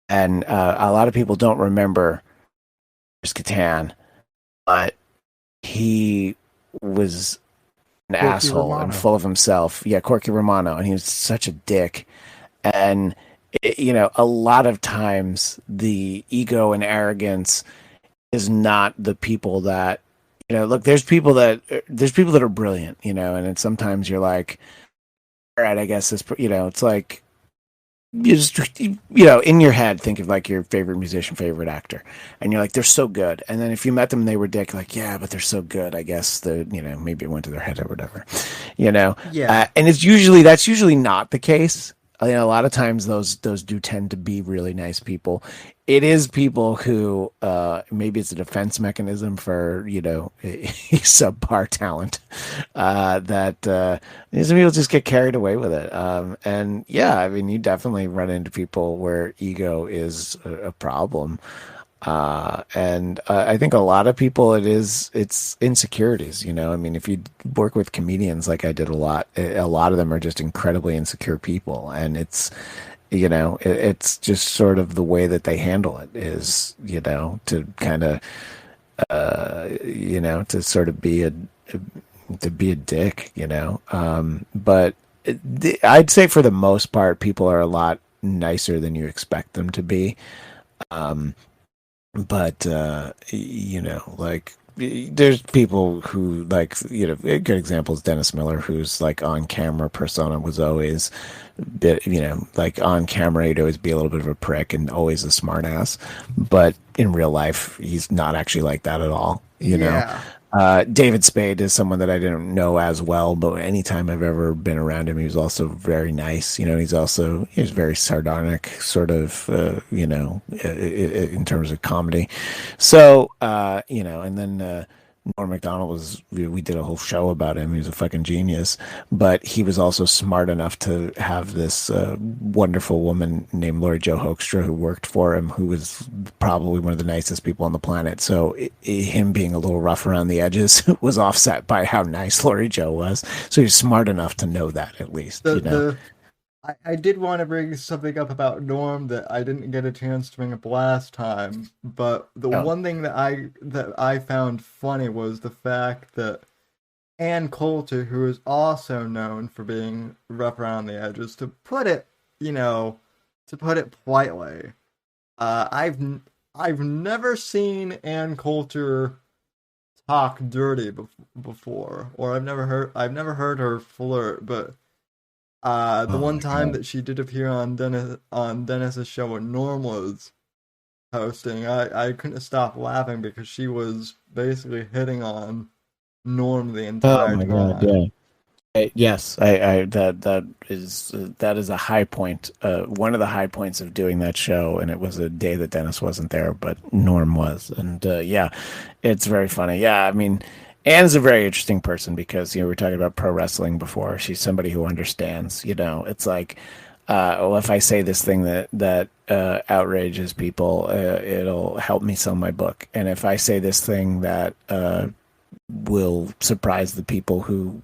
Speaker 5: And a lot of people don't remember Chris Kattan, but he was an
Speaker 2: Corky
Speaker 5: asshole
Speaker 2: Romano.
Speaker 5: and full of himself. Yeah, Corky Romano, and he was such a dick. And a lot of times the ego and arrogance is not the people that look. There's people that are brilliant, and then sometimes you're like, all right, I guess it's like you just, in your head, think of like your favorite musician, favorite actor, and you're like, they're so good. And then if you met them and they were dick, like, yeah, but they're so good. I guess maybe it went to their head or whatever,
Speaker 2: Yeah.
Speaker 5: and that's usually not the case. A lot of times those do tend to be really nice people. It is people who maybe it's a defense mechanism for subpar talent that some people just get carried away with it. And yeah, I mean, you definitely run into people where ego is a problem. And I think a lot of people, it's insecurities, I mean, if you work with comedians, like I did a lot of them are just incredibly insecure people. And it's just sort of the way that they handle it is, to kind of, to sort of be a dick, but I'd say for the most part, people are a lot nicer than you expect them to be. But like there's people who like, a good example is Dennis Miller, who's like on camera persona was always like on camera he'd always be a little bit of a prick and always a smart ass, but in real life he's not actually like that at all. David Spade is someone that I didn't know as well, but anytime I've ever been around him, he was also very nice. He's very sardonic, sort of, in terms of comedy. So, and then Norm Macdonald we did a whole show about him. He was a fucking genius, but he was also smart enough to have this wonderful woman named Lori Jo Hoekstra who worked for him, who was probably one of the nicest people on the planet. So him being a little rough around the edges was offset by how nice Lori Jo was. So he's smart enough to know that, at least.
Speaker 2: I did want to bring something up about Norm that I didn't get a chance to bring up last time, but the one thing that I found funny was the fact that Ann Coulter, who is also known for being rough around the edges, to put it politely, I've never seen Ann Coulter talk dirty before, or I've never heard her flirt, but the one time that she did appear on Dennis's show when Norm was hosting, I couldn't stop laughing because she was basically hitting on Norm the entire time.
Speaker 5: God, yeah. Yes, that is a high point. One of the high points of doing that show, and it was a day that Dennis wasn't there, but Norm was, and yeah, it's very funny. Yeah, I mean, Anne's a very interesting person because we were talking about pro wrestling before. She's somebody who understands. It's like, if I say this thing that outrages people, it'll help me sell my book, and if I say this thing that will surprise the people who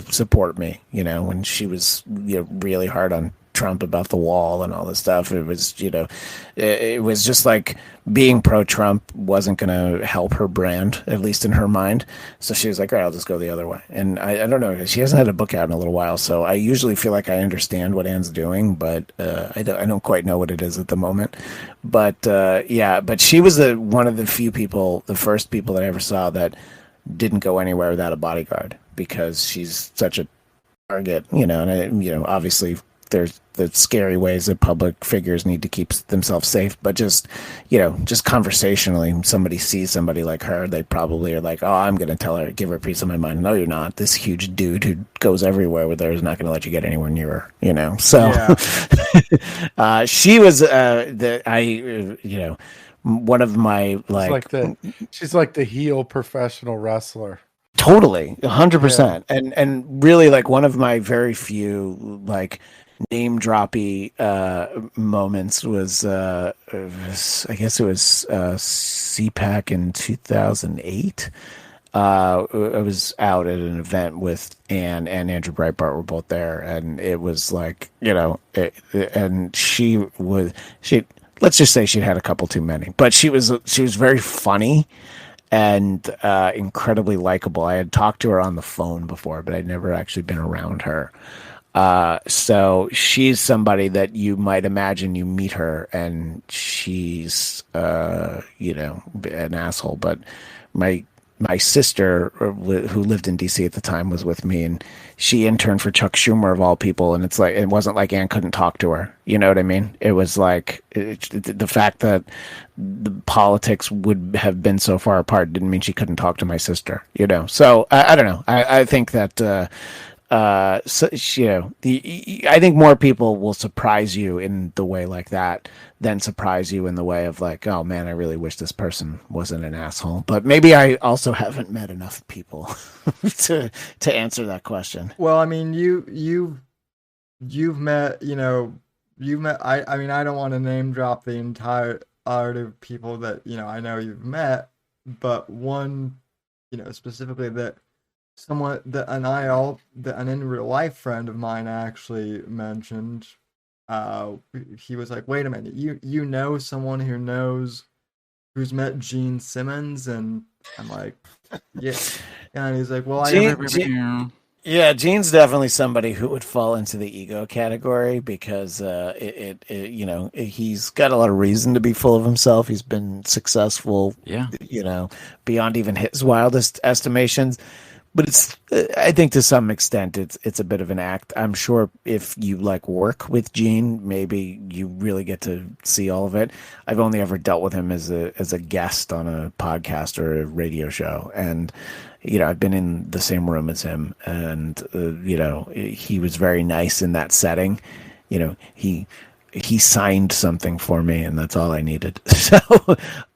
Speaker 5: support me. When she was really hard on Trump about the wall and all this stuff, it was it was just like being pro-Trump wasn't going to help her brand, at least in her mind. So she was like, all right, I'll just go the other way. And I don't know, she hasn't had a book out in a little while, so I usually feel like I understand what Anne's doing, but I don't quite know what it is at the moment. But yeah, but she was one of the first people that I ever saw that didn't go anywhere without a bodyguard, because she's such a target, and obviously there's the scary ways that public figures need to keep themselves safe, but just conversationally, somebody sees somebody like her, they probably are like, oh, I'm going to give her a piece of my mind. No, you're not. This huge dude who goes everywhere with her is not going to let you get anywhere near her, so yeah. She was one of my
Speaker 4: she's like the heel professional wrestler.
Speaker 5: Totally, 100%, and really like one of my very few like name droppy moments was I guess it was CPAC in 2008. I was out at an event with Ann and Andrew Breitbart were both there, and it was like and let's just say she'd had a couple too many, but she was very funny and incredibly likable. I had talked to her on the phone before, but I'd never actually been around her. So she's somebody that you might imagine you meet her and she's, an asshole. But my my sister, who lived in DC at the time, was with me, and she interned for Chuck Schumer of all people. And it's like, it wasn't like Ann couldn't talk to her. You know what I mean? It was like the fact that the politics would have been so far apart didn't mean she couldn't talk to my sister. You know, so I don't know. I think that. So, you know, I think more people will surprise you in the way like that than surprise you in the way of like, oh man, I really wish this person wasn't an asshole. But maybe I also haven't met enough people to answer that question.
Speaker 2: Well, I mean, you've met, you've met. I mean, I don't want to name drop the entire art of people that I know you've met, but one, specifically that. Someone that an in real life friend of mine actually mentioned. He was like, "Wait a minute, you know someone who's met Gene Simmons?" And I'm like, "Yeah," and he's like, "Well,
Speaker 5: yeah, Gene's definitely somebody who would fall into the ego category because he's got a lot of reason to be full of himself. He's been successful, beyond even his wildest estimations." But it's, I think to some extent, it's a bit of an act. I'm sure if you work with Gene, maybe you really get to see all of it. I've only ever dealt with him as a guest on a podcast or a radio show, and I've been in the same room as him, and he was very nice in that setting. He signed something for me, and that's all I needed. So,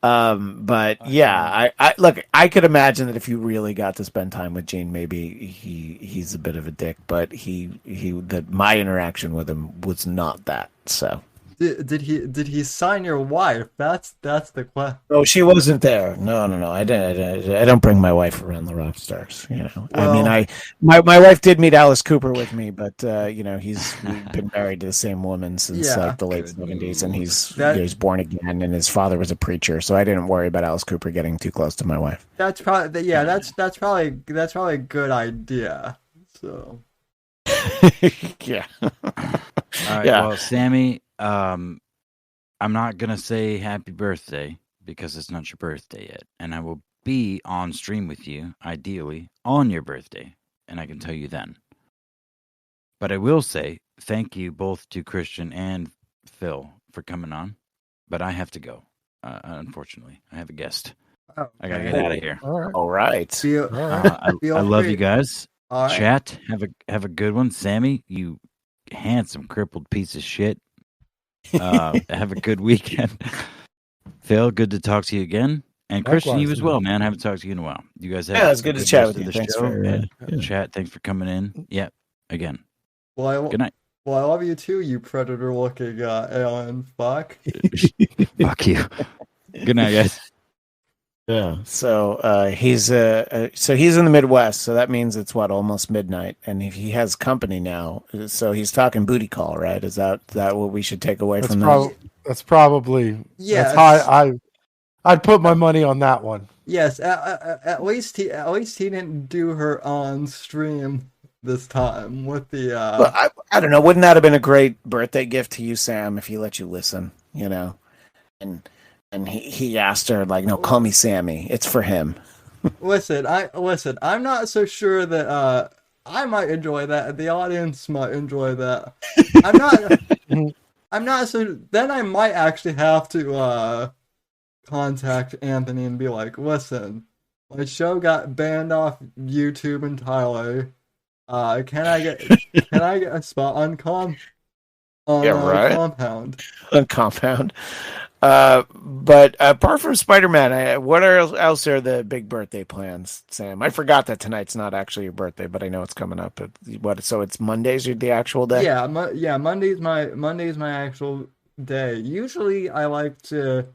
Speaker 5: but yeah, I look, I could imagine that if you really got to spend time with Gene, maybe he's a bit of a dick, but that my interaction with him was not that. So.
Speaker 2: Did he sign your wife? That's the question.
Speaker 5: Oh, she wasn't there. No. I don't bring my wife around the rock stars. Well, I mean, my wife did meet Alice Cooper with me, but we've been married to the same woman since the late 70s, and he's born again, and his father was a preacher, so I didn't worry about Alice Cooper getting too close to my wife.
Speaker 2: That's probably that's probably a good idea. So.
Speaker 5: Yeah.
Speaker 3: All right. Yeah. Well, Sammy. I'm not gonna say happy birthday because it's not your birthday yet, and I will be on stream with you, ideally on your birthday, and I can tell you then. But I will say thank you both to Christian and Phil for coming on, but I have to go. Unfortunately, I have a guest.
Speaker 2: Oh,
Speaker 3: I gotta get out of here.
Speaker 5: All right.
Speaker 3: I love you guys.
Speaker 2: All right.
Speaker 3: Chat, have a good one, Sammy. You handsome crippled piece of shit. Have a good weekend. Phil, good to talk to you again. And Christian, you as well, man. I haven't talked to you in a while. You guys have
Speaker 5: it's good to chat with you. Thanks for
Speaker 3: chat. Thanks for coming in. Yeah, again.
Speaker 2: Well,
Speaker 3: good night.
Speaker 2: Well, I love you too, you predator-looking alien fuck.
Speaker 3: Fuck you. Good night, guys.
Speaker 5: Yeah. So he's in the Midwest, so that means it's almost midnight, and he has company now. So he's talking booty call, right? Is that what we should take away from that?
Speaker 4: That's probably
Speaker 2: yes.
Speaker 4: I'd put my money on that one.
Speaker 2: Yes, at least he didn't do her on stream this time with the.
Speaker 5: Well, I don't know. Wouldn't that have been a great birthday gift to you, Sam, if he let you listen? And he asked her, no, call me Sammy. It's for him.
Speaker 2: Listen, I'm not so sure that I might enjoy that. The audience might enjoy that. I'm not so. Then I might actually have to contact Anthony and be like, listen, my show got banned off YouTube entirely. Can I get a spot on Compound?
Speaker 5: On Compound. But apart from Spider-Man, what else are the big birthday plans, Sam? I forgot that tonight's not actually your birthday, but I know it's coming up. So it's Mondays or the actual day?
Speaker 2: Yeah, Monday's my actual day. Usually I like to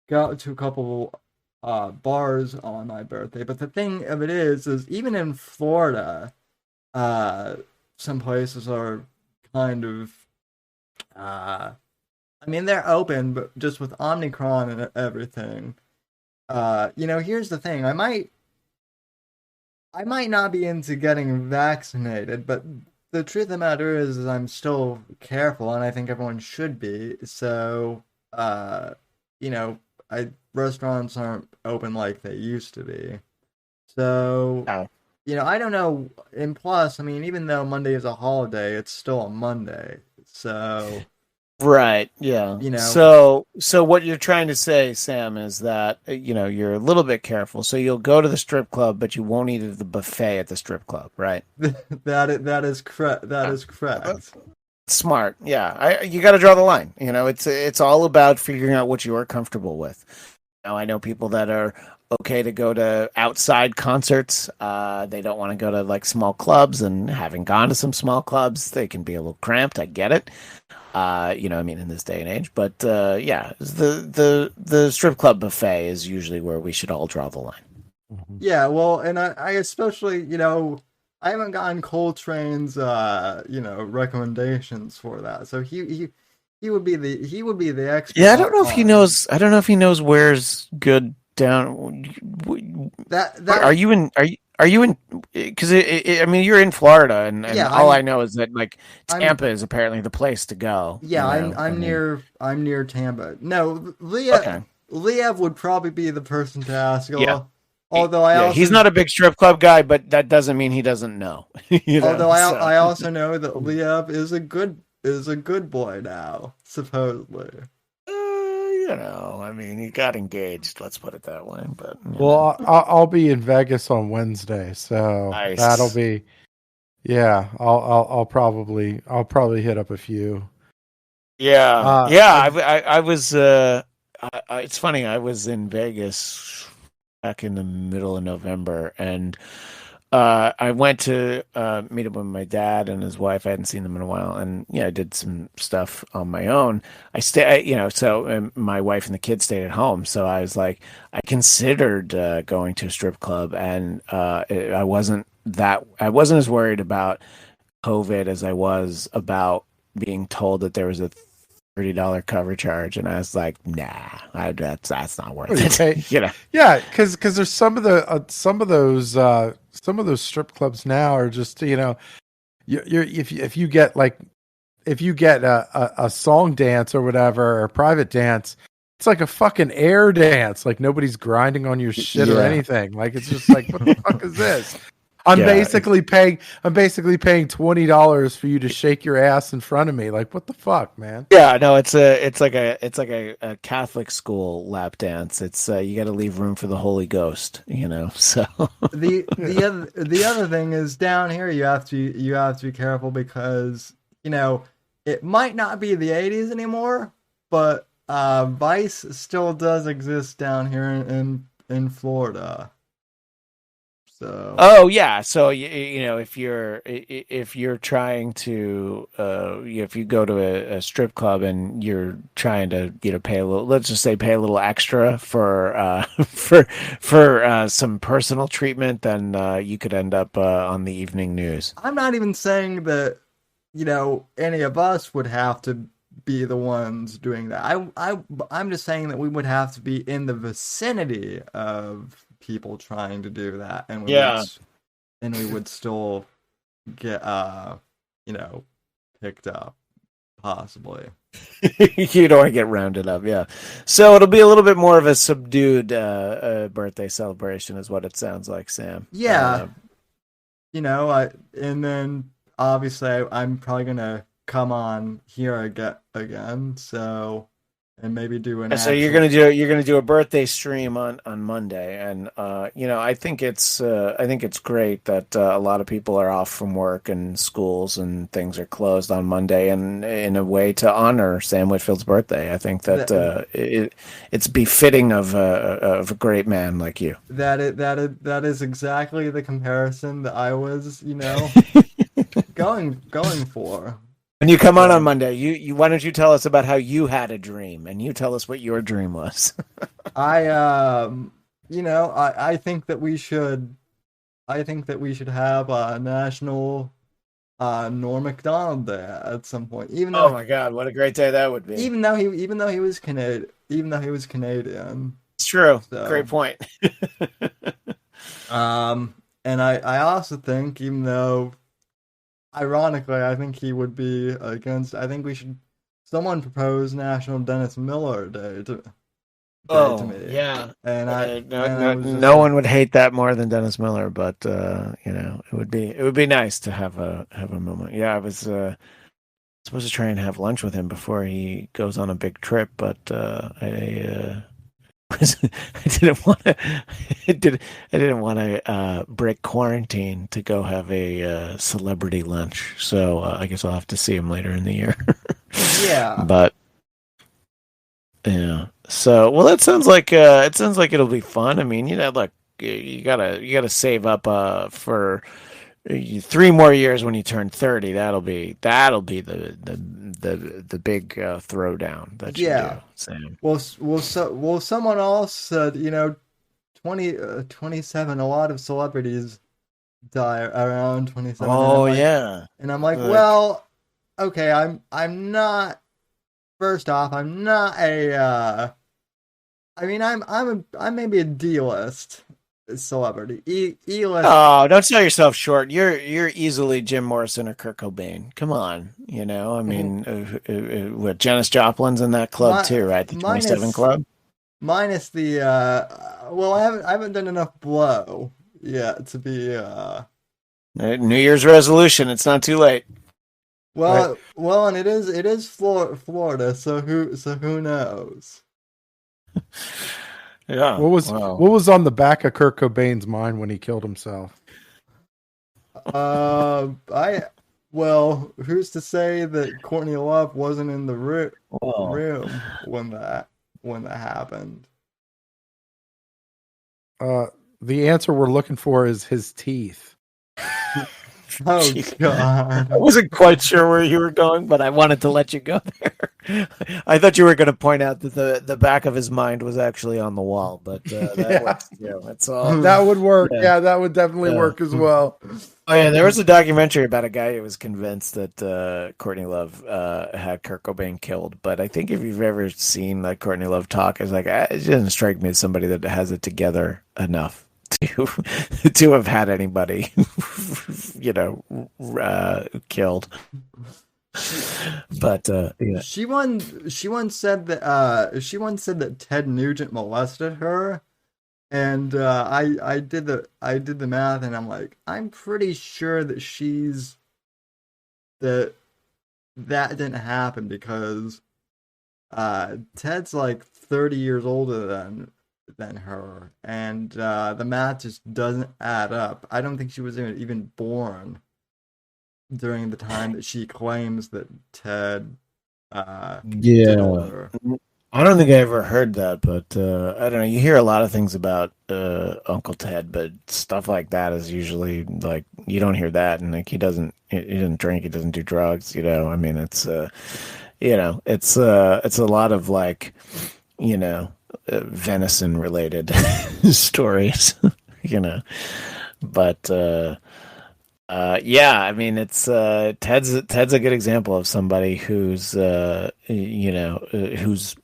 Speaker 2: go out to a couple bars on my birthday, but the thing of it is even in Florida, some places are kind of I mean, they're open, but just with Omicron and everything. Here's the thing. I might not be into getting vaccinated, but the truth of the matter is I'm still careful, and I think everyone should be. So, restaurants aren't open like they used to be. So,
Speaker 5: Oh.
Speaker 2: I don't know. And plus, I mean, even though Monday is a holiday, it's still a Monday. So,
Speaker 5: Right. Yeah.
Speaker 2: you know,
Speaker 5: So what you're trying to say, Sam, is that you're a little bit careful. So you'll go to the strip club, but you won't eat at the buffet at the strip club, right?
Speaker 2: that is correct. That is correct.
Speaker 5: Smart. Yeah. You got to draw the line. It's all about figuring out what you're comfortable with. Now, I know people that are okay to go to outside concerts. They don't want to go to like small clubs, and having gone to some small clubs, they can be a little cramped. I get it. In this day and age. But yeah, the strip club buffet is usually where we should all draw the line.
Speaker 2: Yeah, well, and I especially, I haven't gotten Coltrane's recommendations for that. So he would be the expert.
Speaker 5: Yeah, I don't know if he knows. I don't know if he knows where's good down.
Speaker 2: That
Speaker 5: are you in? Are you in? Because I mean, you're in Florida, and
Speaker 2: Yeah,
Speaker 5: all I know is that like Tampa is apparently the place to go.
Speaker 2: Yeah, I'm near Tampa. No, Liev would probably be the person to ask.
Speaker 5: Yeah.
Speaker 2: Although
Speaker 5: he's not a big strip club guy, but that doesn't mean he doesn't know.
Speaker 2: I also know that Liev is a good boy now, supposedly.
Speaker 5: I mean, he got engaged. Let's put it that way. But
Speaker 4: well, I'll be in Vegas on Wednesday, so
Speaker 5: nice.
Speaker 4: That'll be. Yeah, I'll probably hit up a few.
Speaker 5: Yeah, I was. It's funny. I was in Vegas back in the middle of November, and I went to meet up with my dad and his wife. I hadn't seen them in a while, and I did some stuff on my own. So my wife and the kids stayed at home. So I was like, I considered going to a strip club, and I wasn't as worried about COVID as I was about being told that there was a $30 cover charge, and I was like, nah, that's not worth it.
Speaker 4: Okay. Yeah, because there's some of those strip clubs now are just if you get a song dance or whatever, or a private dance, it's like a fucking air dance. Like nobody's grinding on your shit or anything. Like it's just like, what the fuck is this? I'm basically paying $20 for you to shake your ass in front of me. Like, what the fuck, man?
Speaker 5: Yeah, no, it's like a Catholic school lap dance. It's you got to leave room for the Holy Ghost, So
Speaker 2: the other thing is, down here you have to be careful because it might not be the 80s anymore, but Vice still does exist down here in Florida. So.
Speaker 5: Oh yeah, so if you're trying to if you go to a strip club and you're trying to pay a little, let's just say pay a little extra for some personal treatment, then you could end up on the evening news.
Speaker 2: I'm not even saying that any of us would have to be the ones doing that. I'm just saying that we would have to be in the vicinity of people trying to do that, and we would still get picked up, possibly.
Speaker 5: You don't want to get rounded up, yeah. So it'll be a little bit more of a subdued birthday celebration, is what it sounds like, Sam.
Speaker 2: Yeah, and then obviously I'm probably gonna come on here again, so. And maybe do an.
Speaker 5: So you're gonna do a birthday stream on Monday, and I think it's great that a lot of people are off from work and schools and things are closed on Monday, and in a way to honor Sam Whitfield's birthday. I think that it's befitting of a great man like you.
Speaker 2: That is exactly the comparison that I was going for.
Speaker 5: When you come on Monday, you why don't you tell us about how you had a dream, and you tell us what your dream was.
Speaker 2: I think that we should have a national Norm Macdonald Day at some point.
Speaker 5: Oh my God, what a great day that would be!
Speaker 2: Even though he was Canadian,
Speaker 5: it's true. So, great point.
Speaker 2: And I also think, even though. Ironically, I think he would be against. I think someone propose National Dennis Miller Day day to me.
Speaker 5: yeah.
Speaker 2: And I
Speaker 5: No,
Speaker 2: was just
Speaker 5: no
Speaker 2: like,
Speaker 5: one would hate that more than Dennis Miller, but it would be nice to have a moment. Yeah, I was supposed to try and have lunch with him before he goes on a big trip, but I didn't want to. I didn't want to break quarantine to go have a celebrity lunch. So I guess I'll have to see him later in the year.
Speaker 2: yeah.
Speaker 5: But yeah. So well, that sounds like it'll be fun. I mean, look, you gotta save up for 3 more years when you turn 30. That'll be the big throwdown that you do, Sam.
Speaker 2: Well, someone else said, 27. A lot of celebrities die around 27.
Speaker 5: Oh yeah.
Speaker 2: And I'm like, well, okay. I'm not. First off, I'm not a. I mean, I'm maybe a D-list celebrity. E-list.
Speaker 5: Oh, don't sell yourself short. You're easily Jim Morrison or Kurt Cobain. Come on, I mean, what Janis Joplin's in that club too, right? The 27 Club.
Speaker 2: Minus the well, I haven't done enough blow yet to be
Speaker 5: New Year's resolution. It's not too late.
Speaker 2: well,
Speaker 5: Right.
Speaker 2: well, and it is Florida, so who knows?
Speaker 5: Yeah.
Speaker 4: What was on the back of Kurt Cobain's mind when he killed himself?
Speaker 2: Who's to say that Courtney Love wasn't in the room when that happened?
Speaker 4: The answer we're looking for is his teeth.
Speaker 2: Oh
Speaker 5: Jeez.
Speaker 2: God!
Speaker 5: I wasn't quite sure where you were going, but I wanted to let you go there. I thought you were going to point out that the back of his mind was actually on the wall, but that works too. That's all.
Speaker 4: That would work.
Speaker 5: Yeah.
Speaker 4: Yeah, that would definitely work as well.
Speaker 5: Oh yeah, there was a documentary about a guy who was convinced that Courtney Love had Kurt Cobain killed. But I think if you've ever seen like Courtney Love talk, it's like it doesn't strike me as somebody that has it together enough to have had anybody, killed. But yeah.
Speaker 2: She once said that Ted Nugent molested her, and I did the math, and I'm like, I'm pretty sure that that didn't happen because Ted's like 30 years older than her, and the math just doesn't add up. I don't think she was even born during the time that she claims that Ted did her.
Speaker 5: I don't think I ever heard that, but I don't know. You hear a lot of things about Uncle Ted, but stuff like that is usually like you don't hear that, and like he doesn't drink, he doesn't do drugs. I mean, it's it's a lot of like venison related stories, but yeah, I mean, it's Ted's a good example of somebody whose whose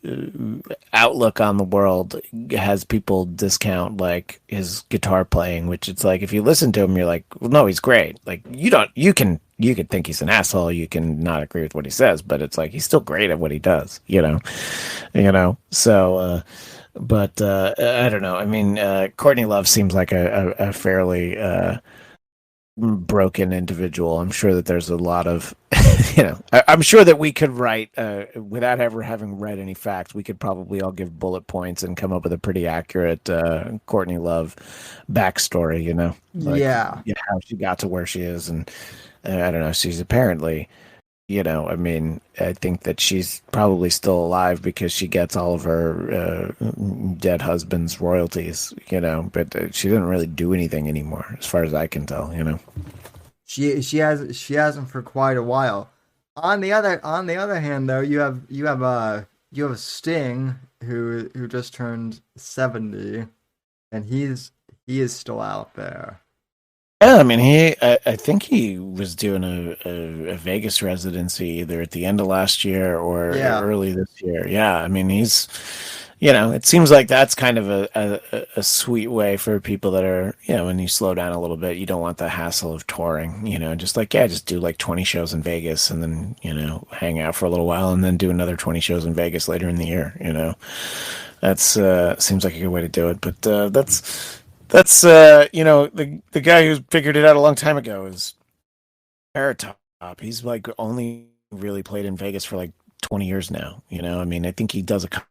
Speaker 5: outlook on the world has people discount like his guitar playing, which it's like if you listen to him, you're like, well, no, he's great. Like you can think he's an asshole, you can not agree with what he says, but it's like he's still great at what he does, So, but I don't know. I mean, Courtney Love seems like a fairly broken individual. I'm sure that there's a lot of, I'm sure that we could write, without ever having read any facts, we could probably all give bullet points and come up with a pretty accurate Courtney Love backstory, how she got to where she is. And I don't know, she's apparently, I mean, I think that she's probably still alive because she gets all of her dead husband's royalties, but she didn't really do anything anymore, as far as I can tell,
Speaker 2: She hasn't for quite a while. On the other hand, though, you have Sting who just turned 70, and he is still out there.
Speaker 5: Yeah, I mean, I think he was doing a Vegas residency either at the end of last year or early this year. Yeah, I mean, he's, it seems like that's kind of a sweet way for people that are, when you slow down a little bit, you don't want the hassle of touring, just do like 20 shows in Vegas and then, hang out for a little while and then do another 20 shows in Vegas later in the year, That's seems like a good way to do it. But that's the guy who figured it out a long time ago is Carrot Top. He's like only really played in Vegas for like 20 years now. I mean, I think he does a couple.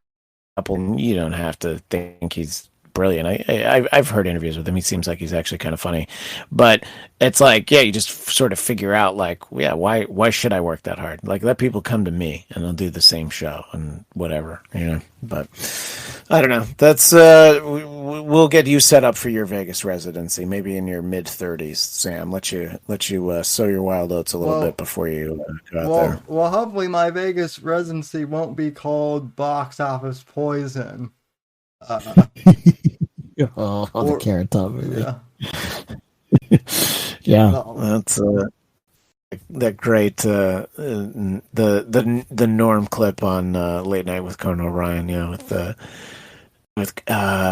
Speaker 5: You don't have to think he's brilliant. I've heard interviews with him. He seems like he's actually kind of funny, but it's like, yeah, you just sort of figure out like, yeah, why should I work that hard? Like, let people come to me and they'll do the same show and whatever, But I don't know. That's we'll get you set up for your Vegas residency, maybe in your mid-30s, Sam. Let you sow your wild oats a little bit before you go out there.
Speaker 2: Well, hopefully my Vegas residency won't be called box office poison.
Speaker 5: The Carrot Top movie. Yeah, that's that great the Norm clip on Late Night with Conan O'Brien. With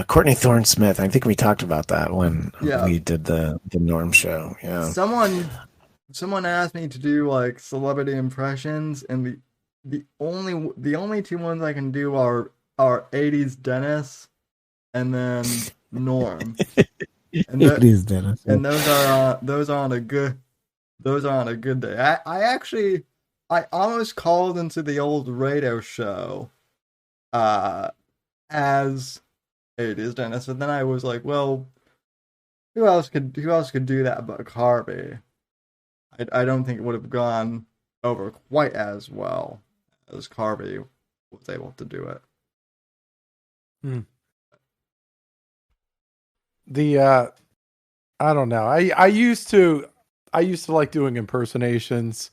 Speaker 5: Courtney Thorne Smith. I think we talked about that when we did the Norm show. Yeah,
Speaker 2: someone asked me to do like celebrity impressions, and the only two ones I can do are 80s Dennis and then Norm. And
Speaker 5: 80s Dennis.
Speaker 2: And those are on a good day. I almost called into the old radio show as 80s Dennis, but then I was like, well, who else could do that but Harvey? I don't think it would have gone over quite as well as Harvey was able to do it.
Speaker 4: I don't know. I used to like doing impersonations,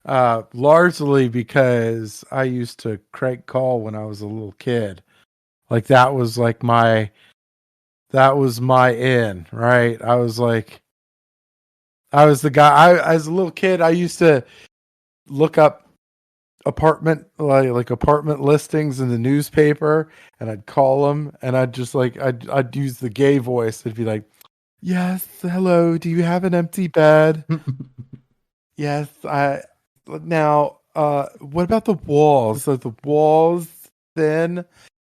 Speaker 4: largely because I used to crank call when I was a little kid. Like that was my in, right? I was the guy. As a little kid, I used to look up apartment listings in the newspaper, and I'd call them, and I'd just I'd use the gay voice. It'd be like, yes, hello, do you have an empty bed? Yes, now what about the walls? Are the walls thin?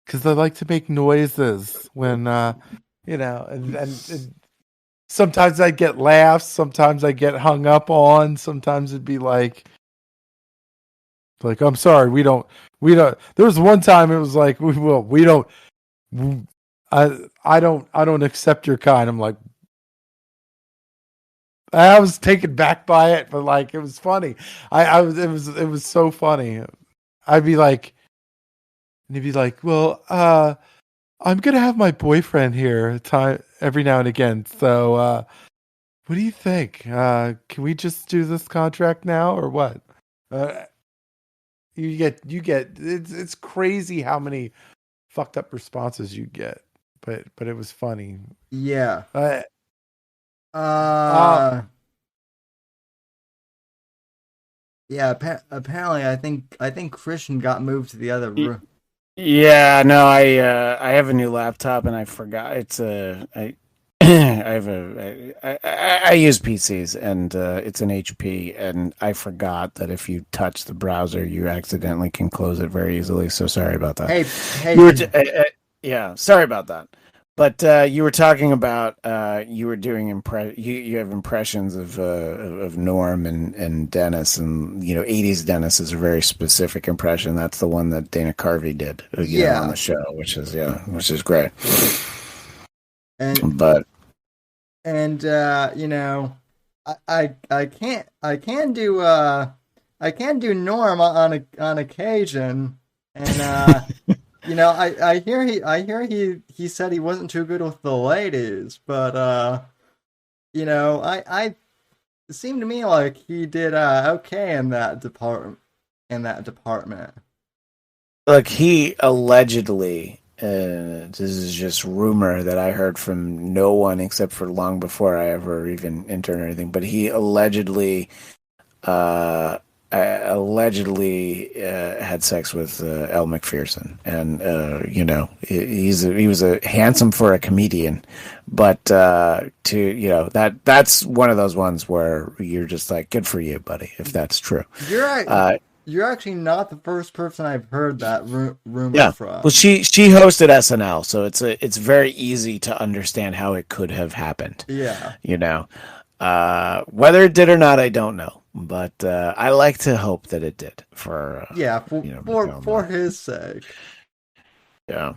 Speaker 4: Because I like to make noises when and sometimes I'd get laughs, sometimes I get hung up on, sometimes it'd be like I'm sorry, we don't there was one time it was like I don't accept your kind. I'm like, I was taken back by it, but like it was funny. It was so funny. I'd be like, and he'd be like, well, I'm gonna have my boyfriend here every now and again. So what do you think? Can we just do this contract now or what? You get it's crazy how many fucked up responses you get, but it was funny.
Speaker 2: Yeah. Yeah. Apparently, I think Christian got moved to the other room.
Speaker 5: Yeah. No, I have a new laptop and I forgot. It's I use PCs and it's an HP, and I forgot that if you touch the browser, you accidentally can close it very easily. So sorry about that.
Speaker 2: Hey.
Speaker 5: Yeah, sorry about that. But you were talking about you were doing you have impressions of Norm and Dennis, and 80s Dennis is a very specific impression. That's the one that Dana Carvey did on the show, which is great. I
Speaker 2: can do Norm on occasion, and I hear he said he wasn't too good with the ladies, but it seemed to me like he did okay in that department.
Speaker 5: Look, he allegedly. This is just rumor that I heard from no one except for long before I ever even interned or anything. But he allegedly had sex with Elle Macpherson, and he was a handsome for a comedian, but that's one of those ones where you're just like, good for you, buddy, if that's true.
Speaker 2: You're right. you're actually not the first person I've heard that rumor
Speaker 5: Yeah.
Speaker 2: from.
Speaker 5: Well, she hosted SNL, so it's very easy to understand how it could have happened.
Speaker 2: Yeah.
Speaker 5: You know, whether it did or not, I don't know, but I like to hope that it did for
Speaker 2: for his sake.
Speaker 5: Yeah.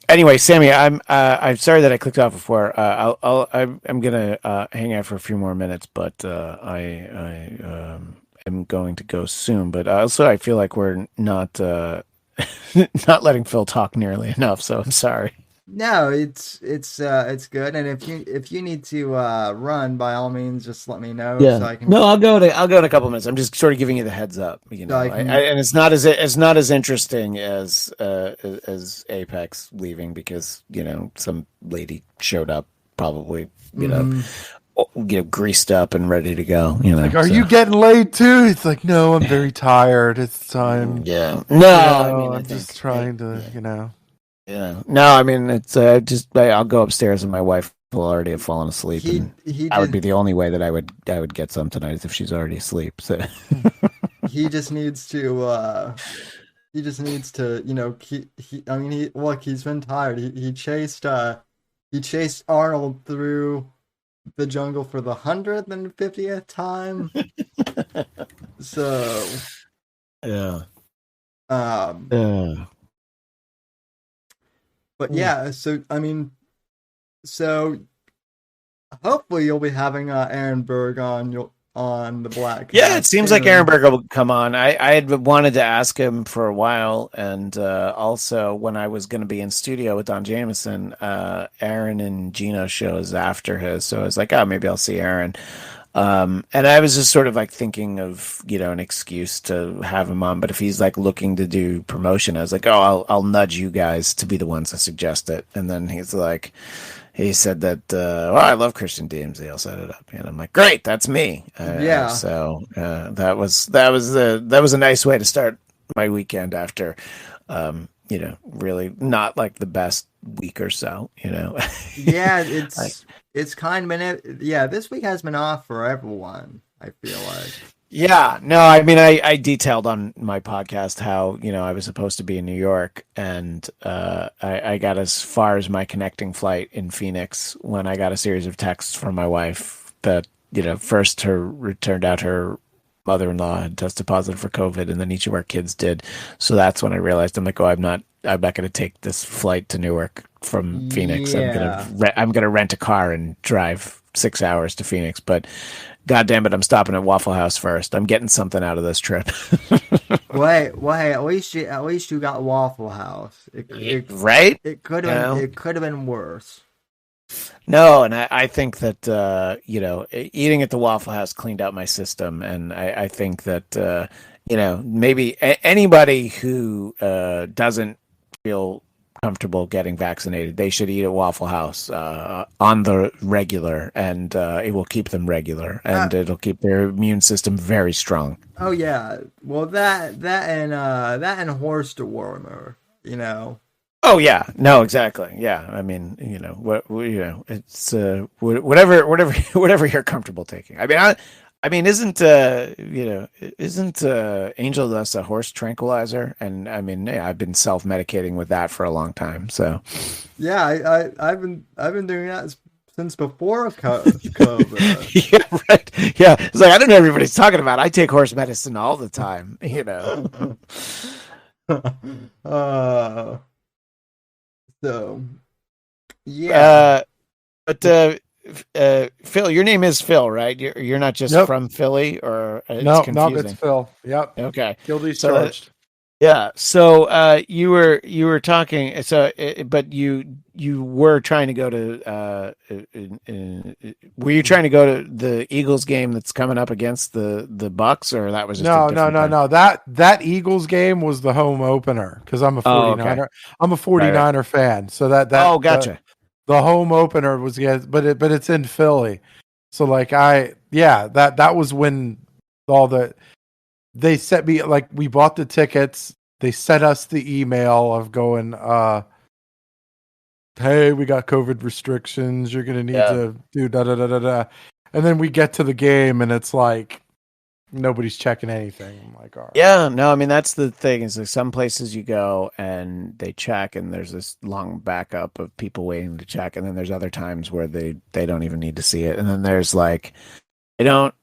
Speaker 5: Anyway, Sammy, I'm sorry that I clicked off before. I'm gonna hang out for a few more minutes, but I am going to go soon. But also, I feel like we're not not letting Phil talk nearly enough. So I'm sorry.
Speaker 2: No, it's good. And if you need to run, by all means, just let me know.
Speaker 5: Yeah.
Speaker 2: So I can.
Speaker 5: No, I'll go in a couple minutes. I'm just sort of giving you the heads up. You know, and it's not as interesting as Apex leaving because some lady showed up probably greased up and ready to go.
Speaker 4: Like, are you getting laid too? It's like, no, I'm very tired. It's time.
Speaker 5: Yeah. No,
Speaker 4: I'm just trying to.
Speaker 5: Yeah. No, I mean it's I'll go upstairs and my wife will already have fallen asleep. That would be the only way that I would get some tonight is if she's already asleep. So
Speaker 2: he just needs to he's been tired. He chased Arnold through the jungle for the 150th time. So
Speaker 5: yeah.
Speaker 2: But yeah, so hopefully you'll be having Aaron Berg on the Black.
Speaker 5: Yeah, it seems like Aaron Berg will come on. I had wanted to ask him for a while, and also when I was going to be in studio with Don Jameson, Aaron and Gino shows after his, so I was like, oh, maybe I'll see Aaron. And I was just sort of like thinking of, an excuse to have him on. But if he's like looking to do promotion, I was like, oh, I'll nudge you guys to be the ones to suggest it. And then he said that, I love Christian DMZ. I'll set it up. And I'm like, great, that's me.
Speaker 2: Yeah.
Speaker 5: So that was a nice way to start my weekend after, really not like the best week or so,
Speaker 2: Yeah, it's kind of been this week has been off for everyone, I feel like.
Speaker 5: Yeah, no, I mean I detailed on my podcast how, I was supposed to be in New York and I got as far as my connecting flight in Phoenix when I got a series of texts from my wife that, first turned out her mother-in-law had tested positive for COVID, and then each of our kids did. So that's when I realized I'm like, I'm not going to take this flight to Newark from Phoenix.
Speaker 2: Yeah.
Speaker 5: I'm gonna rent a car and drive 6 hours to Phoenix. But God damn it, I'm stopping at Waffle House first. I'm getting something out of this trip.
Speaker 2: Wait, at least you got Waffle House.
Speaker 5: Right?
Speaker 2: It could have been worse.
Speaker 5: No, and I think that eating at the Waffle House cleaned out my system, and I think that maybe anybody who doesn't feel comfortable getting vaccinated, they should eat at Waffle House on the regular, and it will keep them regular, and it'll keep their immune system very strong.
Speaker 2: Oh yeah, well that and horse dewormer,
Speaker 5: Oh yeah, no, exactly. Yeah, I mean, it's whatever you're comfortable taking. I mean, isn't Angel Dust a horse tranquilizer? And I mean, I've been self-medicating with that for a long time. So
Speaker 2: yeah, I've been doing that since before COVID.
Speaker 5: Yeah, right. Yeah, it's like I don't know what everybody's talking about. I take horse medicine all the time.
Speaker 2: So, yeah.
Speaker 5: But Phil, your name is Phil, right? You're not just from Philly, or
Speaker 4: no, it's Phil. Yep.
Speaker 5: Okay.
Speaker 4: Guilty charged.
Speaker 5: Yeah. So you were talking. So, but you were trying to go to. Were you trying to go to the Eagles game that's coming up against the Bucks, or that was just
Speaker 4: no. That Eagles game was the home opener because I'm a 49er.
Speaker 5: Okay.
Speaker 4: I'm a 49er fan. So that
Speaker 5: gotcha.
Speaker 4: The home opener was but it's in Philly. So like that was when they set me, like, we bought the tickets. They sent us the email of going, hey, we got COVID restrictions. You're going to need to do da-da-da-da-da. And then we get to the game, and it's like nobody's checking anything. I'm like, all right.
Speaker 5: Yeah, no, I mean that's the thing is like some places you go and they check and there's this long backup of people waiting to check, and then there's other times where they don't even need to see it, and then there's like they don't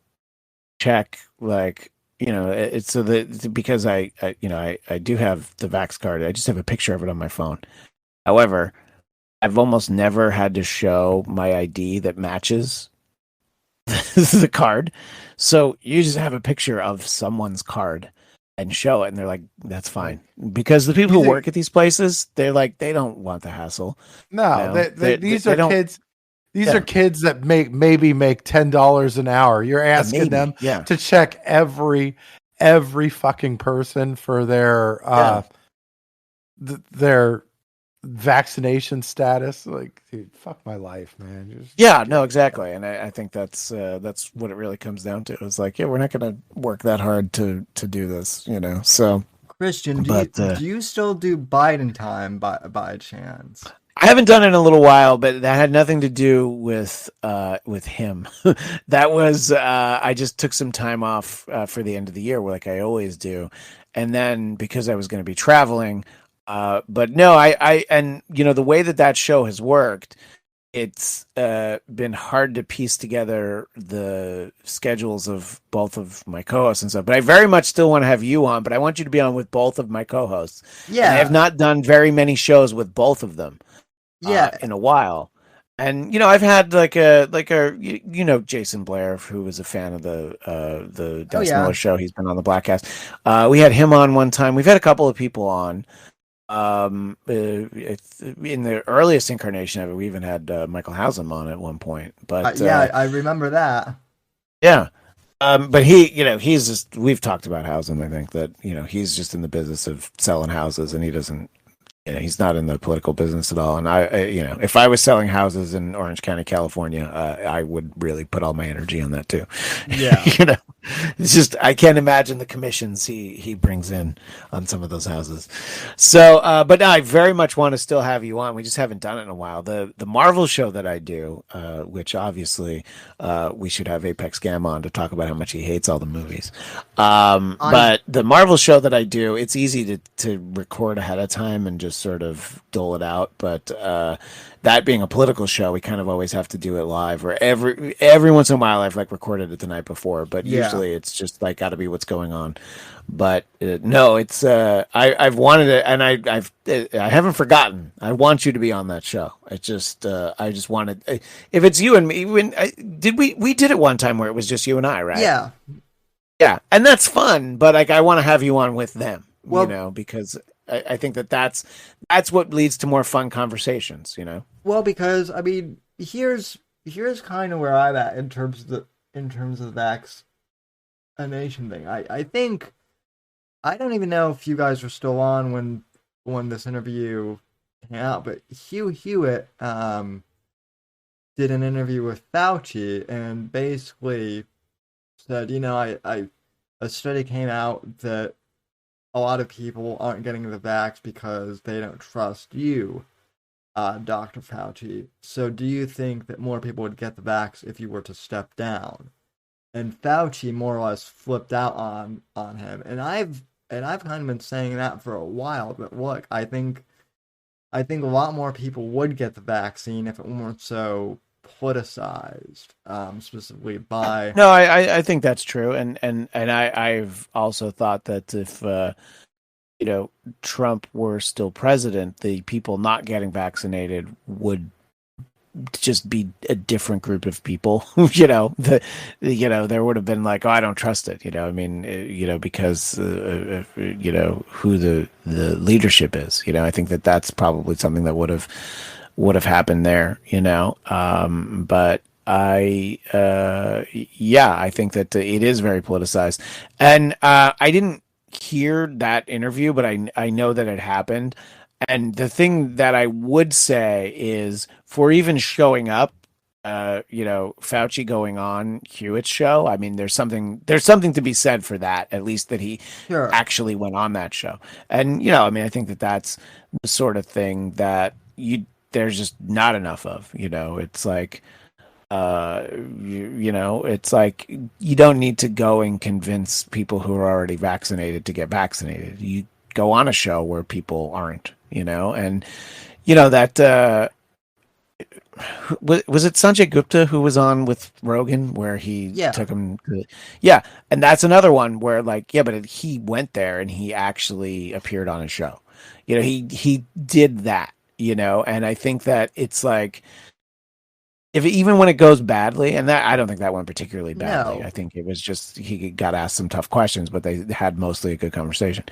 Speaker 5: check like it's so that because I do have the Vax card. I just have a picture of it on my phone. However, I've almost never had to show my ID that matches the card. So you just have a picture of someone's card and show it, and they're like, that's fine. Because the people who work at these places, they're like, they don't want the hassle.
Speaker 4: No, these are kids. These are kids that maybe make $10 an hour. You're asking them to check every fucking person for their vaccination status. Like, dude, fuck my life, man.
Speaker 5: No, exactly. And I think that's what it really comes down to. It's like, we're not going to work that hard to do this, So,
Speaker 2: Christian, do you still do Biden time by chance?
Speaker 5: I haven't done it in a little while, but that had nothing to do with him. That was I just took some time off for the end of the year, like I always do, and then because I was going to be traveling. But no, I the way that show has worked, it's been hard to piece together the schedules of both of my co-hosts and stuff. But I very much still want to have you on, but I want you to be on with both of my co-hosts. Yeah, and I have not done very many shows with both of them. In a while. And I've had like a Jason Blair, who was a fan of the Dennis Miller show. He's been on the Blackcast. We had him on one time. We've had a couple of people on. In the earliest incarnation of it, we even had Michael Hausum on at one point. But
Speaker 2: I remember that.
Speaker 5: Yeah. But he's just, we've talked about Hausum. I think that he's just in the business of selling houses, and he doesn't. He's not in the political business at all. And I if I was selling houses in Orange County, California, I would really put all my energy on that too.
Speaker 2: Yeah.
Speaker 5: It's just, I can't imagine the commissions he brings in on some of those houses. So, but I very much want to still have you on. We just haven't done it in a while. The Marvel show that I do, which obviously, we should have Apex Gam on to talk about how much he hates all the movies. But the Marvel show that I do, it's easy to record ahead of time and just sort of dole it out, but that being a political show, we kind of always have to do it live, or every once in a while I've like recorded it the night before, but usually it's just like got to be what's going on. But no, it's I've wanted it, and I haven't forgotten. I want you to be on that show. It's just I just wanted, if it's you and me, we did it one time where it was just you and I, right? Yeah, and that's fun, but like I want to have you on with them, because I think that's what leads to more fun conversations,
Speaker 2: Well, because I mean, here's kind of where I'm at in terms of the vaccination thing. I think, I don't even know if you guys were still on when this interview came out, but Hugh Hewitt did an interview with Fauci and basically said, a study came out that a lot of people aren't getting the vax because they don't trust you, Dr. Fauci. So do you think that more people would get the vax if you were to step down? And Fauci more or less flipped out on him. And I've kind of been saying that for a while, but look, I think a lot more people would get the vaccine if it weren't so politicized, specifically by.
Speaker 5: No, I think that's true, and I've also thought that if Trump were still president, the people not getting vaccinated would just be a different group of people. There would have been like, oh, I don't trust it. Because who the leadership is. I think that's probably something that would have happened there. But I think that it is very politicized, and I didn't hear that interview, but I know that it happened. And the thing that I would say is, for even showing up, Fauci going on Hewitt's show, I mean, there's something to be said for that, at least that he actually went on that show. And, I think that's the sort of thing that there's just not enough of, it's like, You know, it's like you don't need to go and convince people who are already vaccinated to get vaccinated. You go on a show where people aren't, you know, and you know that was it Sanjay Gupta who was on with Rogan where he
Speaker 2: Yeah.
Speaker 5: took him to, yeah, and that's another one where like, yeah, but he went there and he actually appeared on a show. You know, he did that, you know, and I think that it's like if even when it goes badly, and that I don't think that went particularly badly.
Speaker 2: No.
Speaker 5: I think it was just he got asked some tough questions, but they had mostly a good conversation.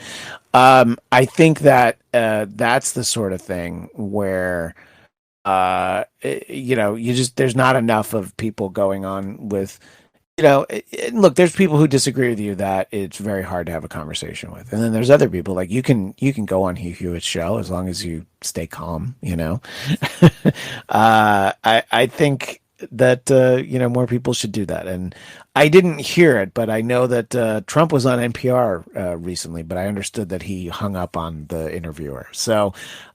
Speaker 5: I think that that's the sort of thing where you know, you just there's not enough of people going on with, you know, look, there's people who disagree with you that it's very hard to have a conversation with, and then there's other people like you can go on Hugh Hewitt's show as long as you stay calm, you know. I think that you know, more people should do that, and I didn't hear it, but I know that Trump was on NPR recently, but I understood that he hung up on the interviewer, so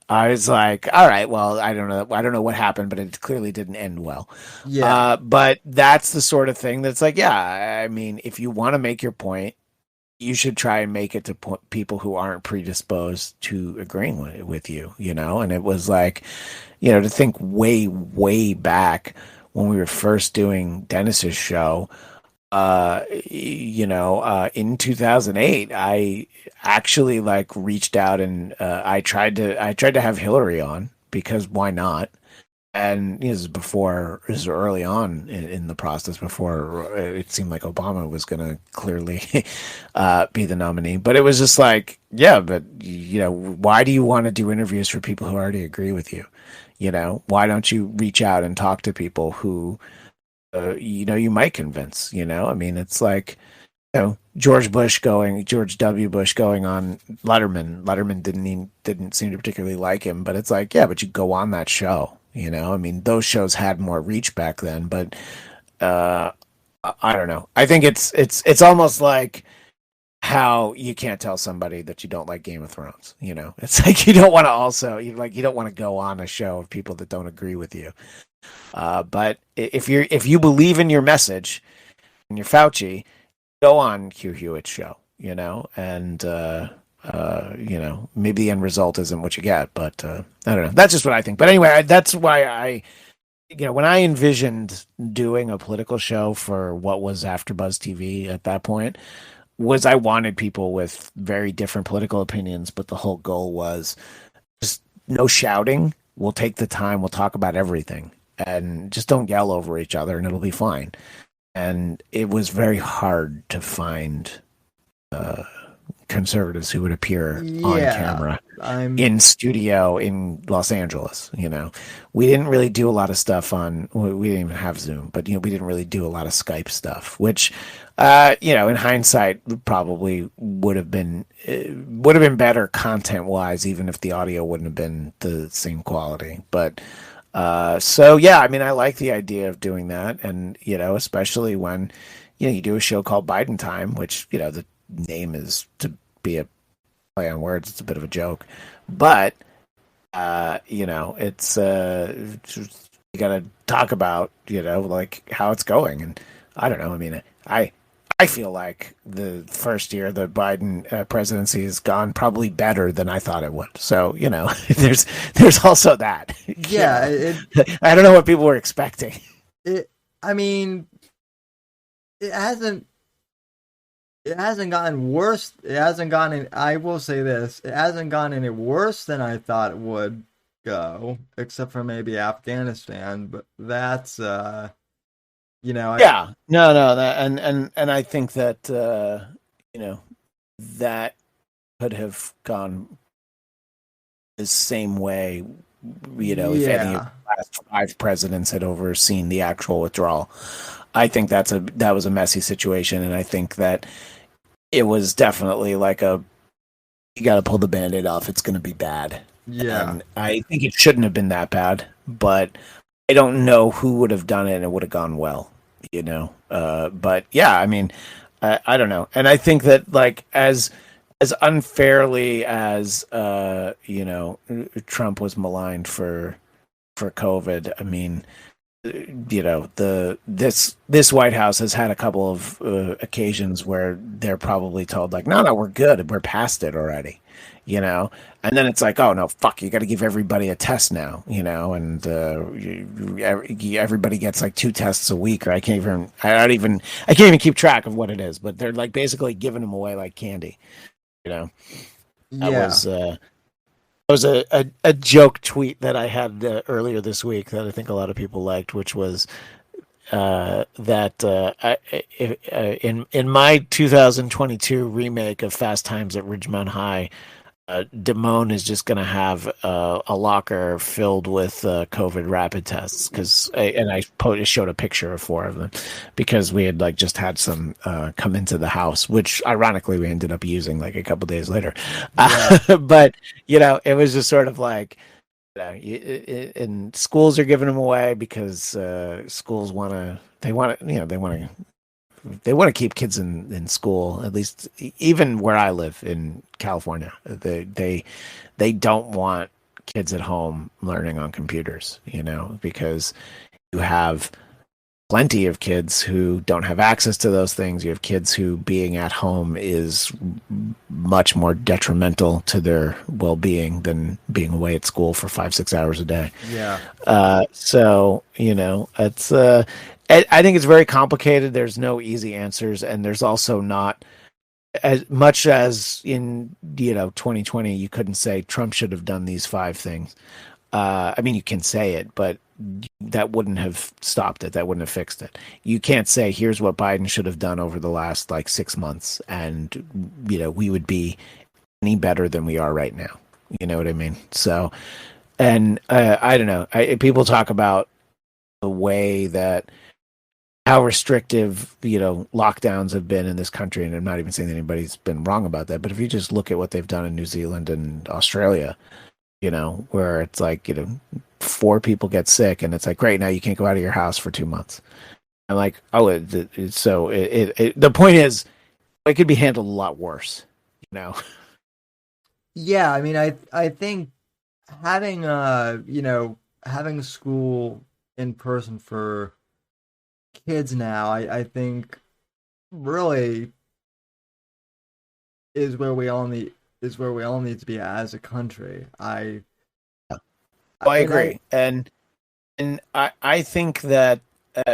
Speaker 5: I was like, all right, well, I don't know what happened, but it clearly didn't end well.
Speaker 2: Yeah.
Speaker 5: But that's the sort of thing that's like, yeah, I mean, if you want to make your point, you should try and make it to people who aren't predisposed to agreeing with you, you know? And it was like, you know, to think way, way back when we were first doing Dennis's show, you know, in 2008, I actually like reached out and I tried to have Hillary on because why not? And this is early on in the process before it seemed like Obama was going to clearly be the nominee. But it was just like, yeah, but you know, why do you want to do interviews for people who already agree with you? You know, why don't you reach out and talk to people who you know, you might convince, you know? I mean, it's like, you know, George W. Bush going on Letterman. Letterman didn't seem to particularly like him, but it's like, yeah, but you go on that show, you know? I mean, those shows had more reach back then, but I don't know. I think it's almost like how you can't tell somebody that you don't like Game of Thrones, you know? It's like you don't want to you don't want to go on a show of people that don't agree with you. But if you believe in your message and you're Fauci, go on Hugh Hewitt's show, you know, and you know, maybe the end result isn't what you get, but I don't know. That's just what I think. But anyway, that's why you know, when I envisioned doing a political show for what was AfterBuzz TV at that point, was I wanted people with very different political opinions, but the whole goal was just no shouting. We'll take the time. We'll talk about everything. And just don't yell over each other and it'll be fine. And it was very hard to find conservatives who would appear on camera in studio in Los Angeles. You know, we didn't really do a lot of stuff we didn't even have Zoom, but, you know, we didn't really do a lot of Skype stuff, which, you know, in hindsight probably would have been better content wise, even if the audio wouldn't have been the same quality. But, so yeah, I mean, I like the idea of doing that. And, you know, especially when, you know, you do a show called Biden Time, which, you know, the name is to be a play on words. It's a bit of a joke, but, you know, it's, you got to talk about, you know, like how it's going. And I don't know. I mean, I feel like the first year the Biden presidency has gone probably better than I thought it would. So, you know, there's also that.
Speaker 2: Yeah.
Speaker 5: I don't know what people were expecting.
Speaker 2: I mean, it hasn't gotten worse. I will say this. It hasn't gone any worse than I thought it would go, except for maybe Afghanistan. But that's, you know,
Speaker 5: and I think that you know, that could have gone the same way. You know, if any of the last 5 presidents had overseen the actual withdrawal, I think that was a messy situation, and I think that it was definitely like you got to pull the Band-Aid off. It's going to be bad.
Speaker 2: Yeah,
Speaker 5: and I think it shouldn't have been that bad, but I don't know who would have done it and it would have gone well. You know, but yeah, I mean, I don't know, and I think that like as unfairly as you know, Trump was maligned for COVID. I mean, this White House has had a couple of occasions where they're probably told like, no, we're good, we're past it already, and then it's like, oh no, fuck, you got to give everybody a test now, and everybody gets like 2 tests a week, or I can't even keep track of what it is, but they're like basically giving them away like candy, That
Speaker 2: Yeah.
Speaker 5: was a joke tweet that I had earlier this week that I think a lot of people liked, which was in my 2022 remake of Fast Times at Ridgemont High, Damone is just going to have a locker filled with COVID rapid tests and I showed a picture of 4 of them because we had like just had some come into the house, which ironically we ended up using like a couple days later.
Speaker 2: Yeah.
Speaker 5: But it was just sort of like, and schools are giving them away because schools want to keep kids in school, at least even where I live in California. They don't want kids at home learning on computers, because you have plenty of kids who don't have access to those things. You have kids who being at home is much more detrimental to their well-being than being away at school for 5-6 hours a day.
Speaker 2: Yeah.
Speaker 5: So, it's I think it's very complicated. There's no easy answers, and there's also not as much as in 2020. You couldn't say Trump should have done these 5 things. I mean, you can say it, but that wouldn't have stopped it. That wouldn't have fixed it. You can't say here's what Biden should have done over the last like 6 months, and we would be any better than we are right now. You know what I mean? So, and I don't know. People talk about the way that how restrictive, lockdowns have been in this country. And I'm not even saying that anybody's been wrong about that. But if you just look at what they've done in New Zealand and Australia, where it's like, 4 people get sick and it's like, great, now you can't go out of your house for 2 months. I'm like, oh, the point is it could be handled a lot worse,
Speaker 2: Yeah, I mean, I think having having school in person for kids now, I think really is where we all need to be as a country. I
Speaker 5: agree, and I think that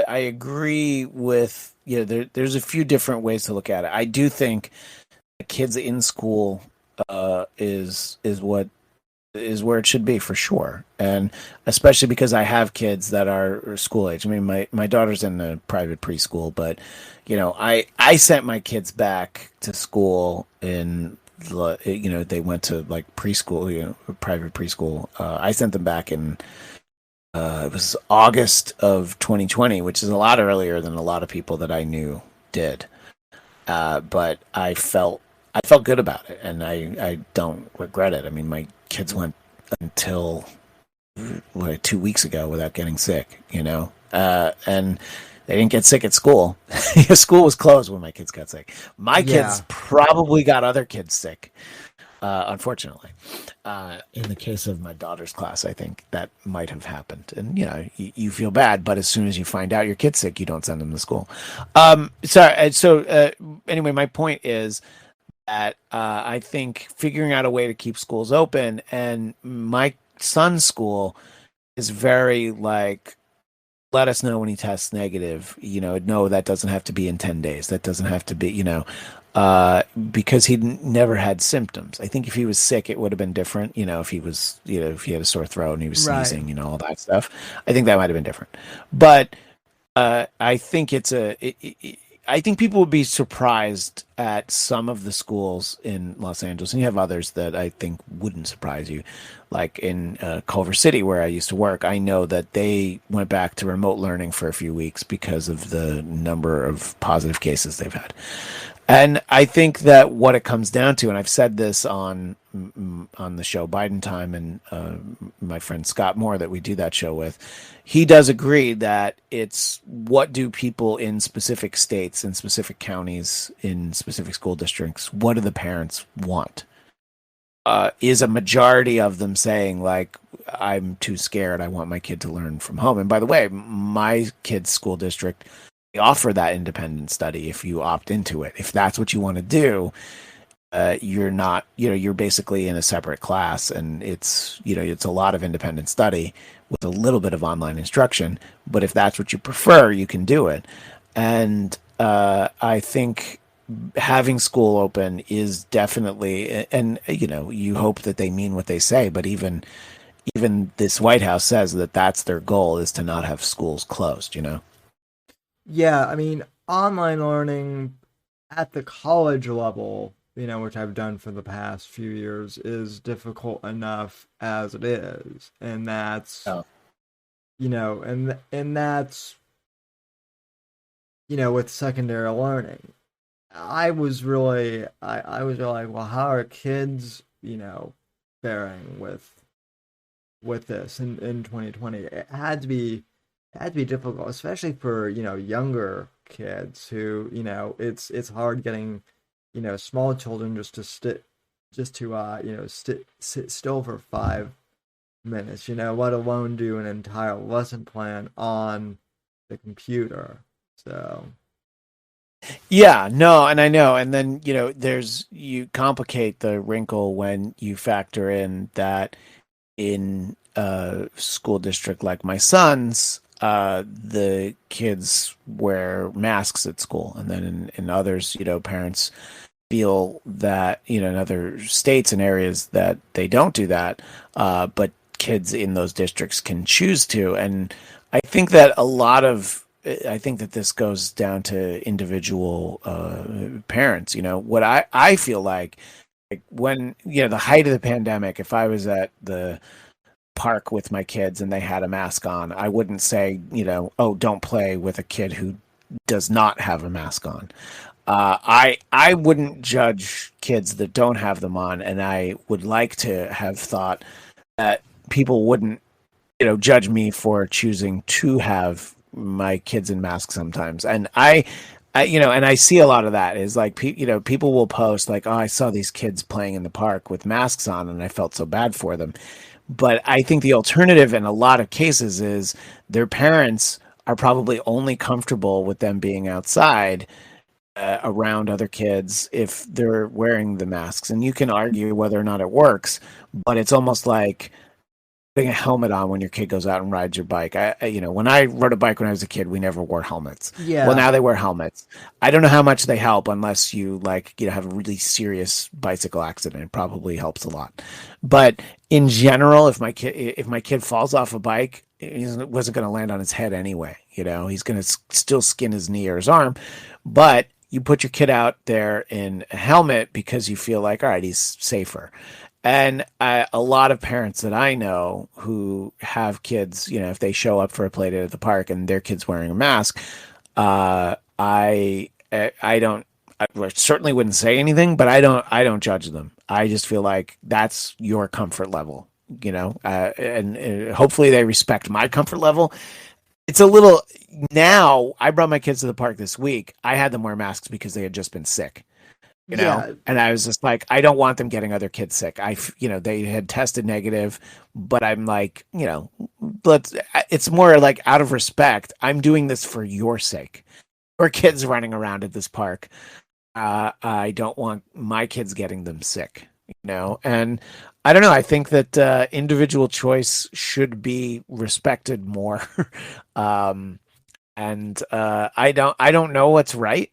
Speaker 5: I agree with there's a few different ways to look at it. I do think kids in school is where it should be for sure, and especially because I have kids that are school age. I mean, my daughter's in a private preschool, but I sent my kids back to school in they went to like preschool, private preschool. I sent them back in it was August of 2020, which is a lot earlier than a lot of people that I knew did. But I felt good about it, and I don't regret it. I mean, my kids went until 2 weeks ago without getting sick, and they didn't get sick at school. School was closed when my kids got sick. My kids probably got other kids sick, unfortunately. In the case of my daughter's class, I think that might have happened. And, you feel bad, but as soon as you find out your kid's sick, you don't send them to school. So anyway, my point is that I think figuring out a way to keep schools open, and my son's school is very like, let us know when he tests negative. No, that doesn't have to be in 10 days. That doesn't have to be, because he never had symptoms. I think if he was sick, it would have been different. If he was, if he had a sore throat and he was sneezing, all that stuff. I think that might have been different. But I think I think people would be surprised at some of the schools in Los Angeles, and you have others that I think wouldn't surprise you. Like in Culver City, where I used to work, I know that they went back to remote learning for a few weeks because of the number of positive cases they've had. And I think that what it comes down to, and I've said this on the show Biden Time, and my friend Scott Moore that we do that show with, he does agree that it's what do people in specific states, in specific counties, in specific school districts, what do the parents want? is a majority of them saying like, I'm too scared. I want my kid to learn from home. And by the way, my kid's school district, they offer that independent study if you opt into it. If that's what you want to do, you're not, you're basically in a separate class, and it's a lot of independent study with a little bit of online instruction. But if that's what you prefer, you can do it. And I think having school open is definitely, and you hope that they mean what they say, but even this White House says that that's their goal, is to not have schools closed.
Speaker 2: Yeah, I mean, online learning at the college level, which I've done for the past few years, is difficult enough as it is, and that's,
Speaker 5: Oh.
Speaker 2: and that's, with secondary learning. I was really like, well, how are kids, faring with this in 2020? It had to be difficult, especially for younger kids who it's hard getting small children sit still for 5 minutes, let alone do an entire lesson plan on the computer. So
Speaker 5: Yeah, no, and I know. And then, you complicate the wrinkle when you factor in that in a school district like my son's, the kids wear masks at school. And then in others, parents feel that, in other states and areas that they don't do that. But kids in those districts can choose to. And I think that this goes down to individual parents. What I feel like when, the height of the pandemic, if I was at the park with my kids and they had a mask on, I wouldn't say, oh, don't play with a kid who does not have a mask on. I wouldn't judge kids that don't have them on, and I would like to have thought that people wouldn't, judge me for choosing to have my kids in masks sometimes. And I and I see a lot of that is like, people will post like, oh, I saw these kids playing in the park with masks on and I felt so bad for them. But I think the alternative in a lot of cases is their parents are probably only comfortable with them being outside around other kids if they're wearing the masks. And you can argue whether or not it works, but it's almost like putting a helmet on when your kid goes out and rides your bike. When I rode a bike when I was a kid, we never wore helmets.
Speaker 2: yeah,
Speaker 5: Well, now they wear helmets. I don't know how much they help unless you have a really serious bicycle accident. It probably helps a lot. But in general, if my kid falls off a bike, he wasn't going to land on his head anyway. He's going to still skin his knee or his arm. But you put your kid out there in a helmet because you feel like, all right, he's safer. And a lot of parents that I know who have kids, if they show up for a play date at the park and their kid's wearing a mask, I certainly wouldn't say anything, but I don't judge them. I just feel like that's your comfort level, and hopefully they respect my comfort level. It's a little, now I brought my kids to the park this week. I had them wear masks because they had just been sick.
Speaker 2: Yeah.
Speaker 5: And I was just like, I don't want them getting other kids sick. They had tested negative, but I'm like, it's more like out of respect. I'm doing this for your sake. Or kids running around at this park. I don't want my kids getting them sick, and I don't know. I think that individual choice should be respected more. And I don't know what's right.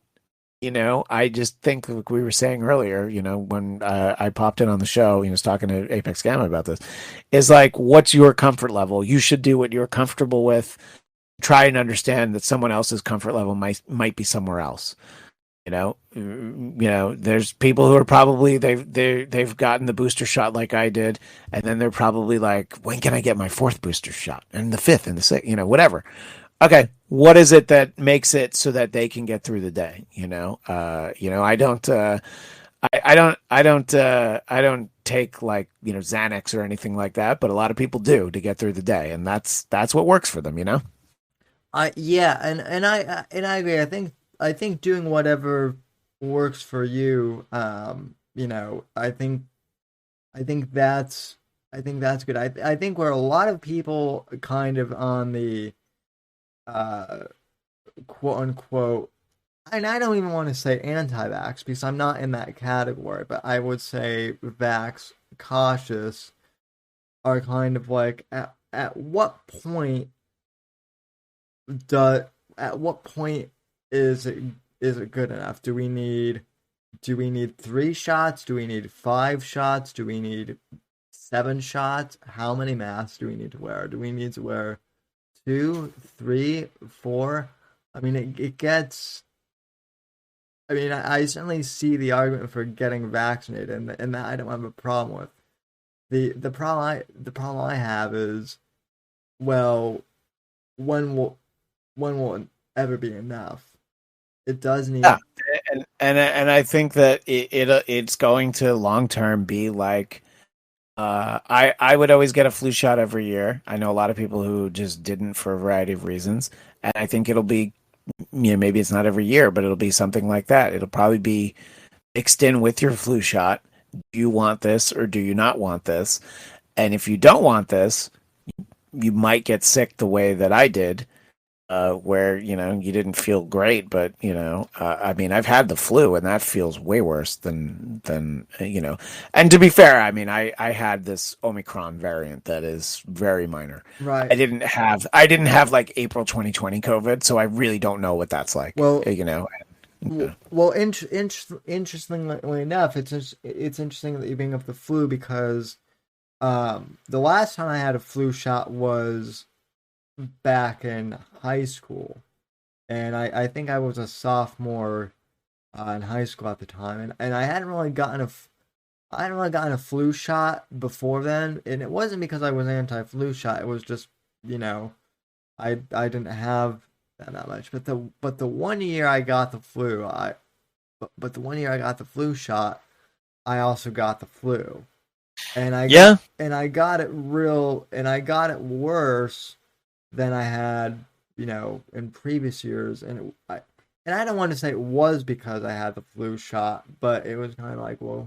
Speaker 5: I just think, like we were saying earlier, when I popped in on the show, was talking to Apex Gamma about this, is like, what's your comfort level? You should do what you're comfortable with. Try and understand that someone else's comfort level might be somewhere else. There's people who are probably they've gotten the booster shot like I did, and then they're probably like, when can I get my 4th booster shot, and the 5th, and the 6th, whatever. Okay, what is it that makes it so that they can get through the day? I don't take like, Xanax or anything like that, but a lot of people do to get through the day, and that's what works for them.
Speaker 2: Yeah, and I agree. I think doing whatever works for you. I think I think that's good. I think where a lot of people kind of on the uh quote unquote, and I don't even want to say anti-vax because I'm not in that category, but I would say vax cautious are kind of like at what point do at what point is it good enough? Do we need 3 shots? Do we need 5 shots? Do we need 7 shots? How many masks do we need to wear? Do we need to wear 2, 3, 4? I mean, it gets. I mean, I certainly see the argument for getting vaccinated, and that I don't have a problem with. The problem I have is, well, when will it ever be enough? It does need.
Speaker 5: Yeah, and I think that it's going to long term be like. I would always get a flu shot every year. I know a lot of people who just didn't for a variety of reasons, and I think it'll be, maybe it's not every year, but it'll be something like that. It'll probably be mixed in with your flu shot. Do you want this or do you not want this? And if you don't want this, you might get sick the way that I did. Where you didn't feel great, but I mean, I've had the flu, and that feels way worse than. And to be fair, I mean, I had this Omicron variant that is very minor.
Speaker 2: Right.
Speaker 5: I didn't have like April 2020 COVID, so I really don't know what that's like.
Speaker 2: Well, interestingly enough, it's interesting that you bring up the flu because the last time I had a flu shot was back in high school, and I think I was a sophomore in high school at the time, and I hadn't really gotten a flu shot before then, and it wasn't because I was anti-flu shot. It was just I didn't have that much. But the 1 year I got the flu, but the 1 year I got the flu shot, I also got the flu, and I got it worse than I had, in previous years, and I don't want to say it was because I had the flu shot, but it was kind of like, well,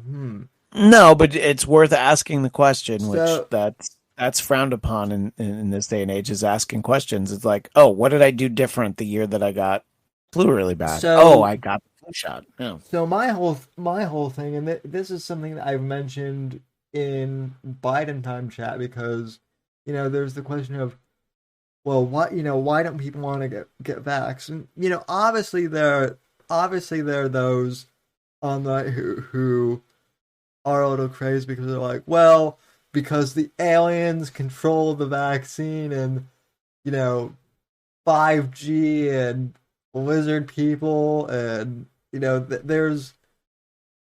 Speaker 5: No, but it's worth asking the question,
Speaker 2: So-
Speaker 5: which that's frowned upon in this day and age, is asking questions. It's like, oh, what did I do different the year that I got flu really bad? I got the flu shot. Yeah.
Speaker 2: So my whole thing, and this is something that I've mentioned in Biden time chat, because there's the question of, well, why don't people want to get vaxxed? And obviously there are those online who are a little crazy because they're like, well, because the aliens control the vaccine, and 5G and lizard people, and there's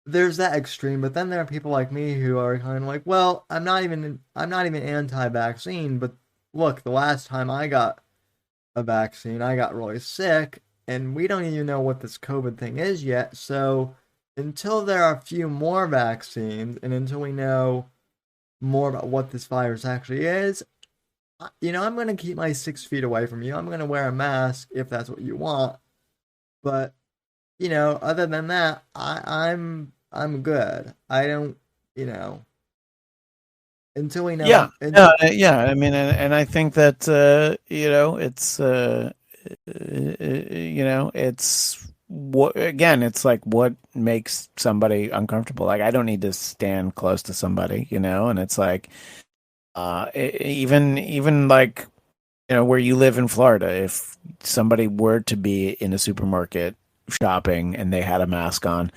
Speaker 2: that extreme. But then there are people like me who are kind of like, well, I'm not even anti-vaccine, but look, the last time I got a vaccine, I got really sick, and we don't even know what this COVID thing is yet. So until there are a few more vaccines, and until we know more about what this virus actually is, I'm going to keep my 6 feet away from you. I'm going to wear a mask if that's what you want. But, other than that, I'm good. I don't, until we know.
Speaker 5: Yeah. I mean, and I think that it's it's like what makes somebody uncomfortable. Like, I don't need to stand close to somebody, and it's like, even like, where you live in Florida, if somebody were to be in a supermarket shopping and they had a mask on,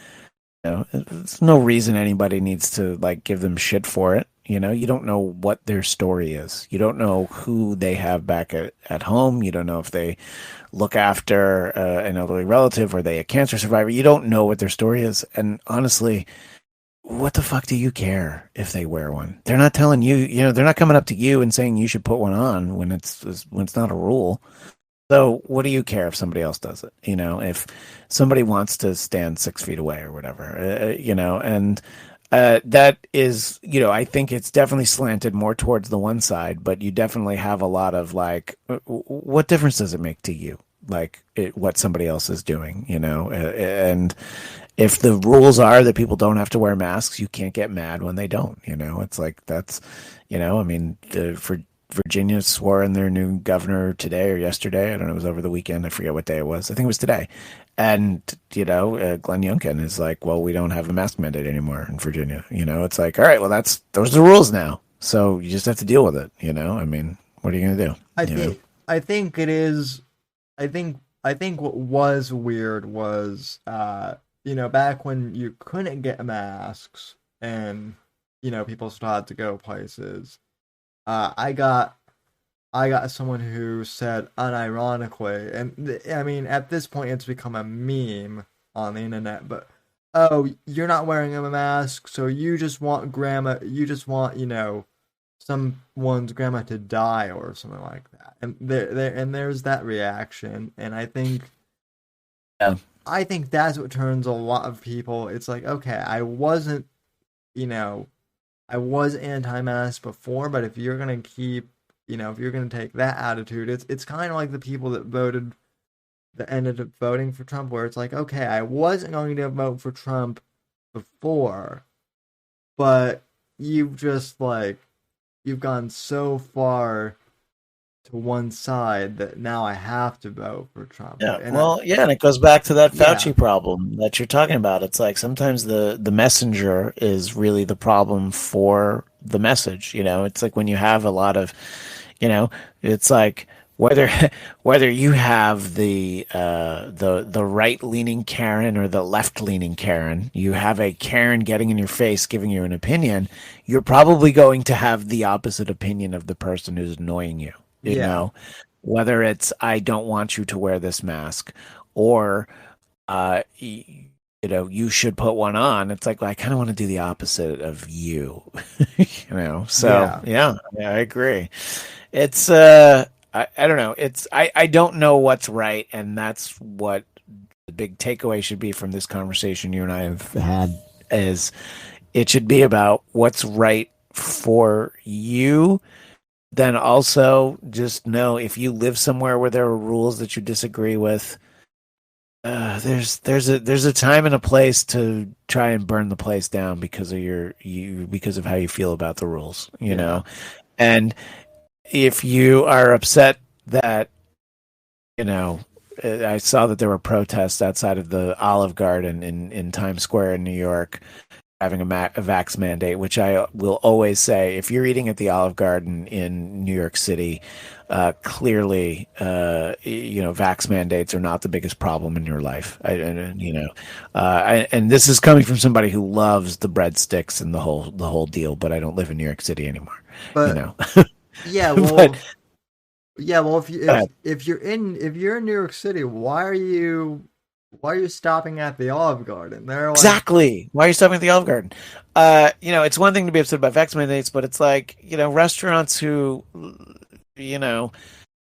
Speaker 5: there's no reason anybody needs to like give them shit for it. You don't know what their story is. You don't know who they have back at home. You don't know if they look after an elderly relative, or are they a cancer survivor. You don't know what their story is. And honestly, what the fuck do you care if they wear one? They're not telling you, they're not coming up to you and saying you should put one on when it's not a rule. So what do you care if somebody else does it? If somebody wants to stand 6 feet away or whatever, and that is, I think it's definitely slanted more towards the one side, but you definitely have a lot of like, what difference does it make to you? what somebody else is doing, and if the rules are that people don't have to wear masks, you can't get mad when they don't. It's like that's, I mean, for Virginia swore in their new governor today or yesterday. I don't know. It was over the weekend. I forget what day it was. I think it was today. And, Glenn Youngkin is like, well, we don't have a mask mandate anymore in Virginia. It's like, all right, well, those are the rules now. So you just have to deal with it. I mean, what are you going to do?
Speaker 2: I think it is. I think what was weird was, back when you couldn't get masks and, people still had to go places. I got someone who said unironically, and I mean, at this point it's become a meme on the internet, but, oh, you're not wearing a mask, so you just want someone's grandma to die or something like that. And there's that reaction, and I think that's what turns a lot of people. It's like, okay, I was anti-mask before, but if you're gonna keep, if you're gonna take that attitude, it's kind of like the people that ended up voting for Trump, where it's like, okay, I wasn't going to vote for Trump before, but you've gone so far to one side that now I have to vote for Trump.
Speaker 5: Yeah, and it goes back to that Fauci problem that you're talking about. It's like sometimes the messenger is really the problem for the message. It's like when you have a lot of, it's like whether you have the right leaning Karen or the left leaning Karen, you have a Karen getting in your face, giving you an opinion. You're probably going to have the opposite opinion of the person who's annoying you. You know, whether it's I don't want you to wear this mask, or you should put one on. It's like, well, I kind of want to do the opposite of you. So yeah, I agree. It's I don't know. I don't know what's right, and that's what the big takeaway should be from this conversation you and I have had. Is it should be about what's right for you. Then also just know if you live somewhere where there are rules that you disagree with, there's a time and a place to try and burn the place down because of how you feel about the rules, know. And if you are upset that, I saw that there were protests outside of the Olive Garden in Times Square in New York, having a vax mandate, which I will always say, if you're eating at the Olive Garden in New York City, clearly, vax mandates are not the biggest problem in your life. And this is coming from somebody who loves the breadsticks and the whole deal, but I don't live in New York City anymore.
Speaker 2: But yeah, well, if you're in New York City, why are you stopping at the Olive Garden?
Speaker 5: Exactly. Why are you stopping at the Olive Garden? It's one thing to be upset about vax mandates, but it's like, restaurants who,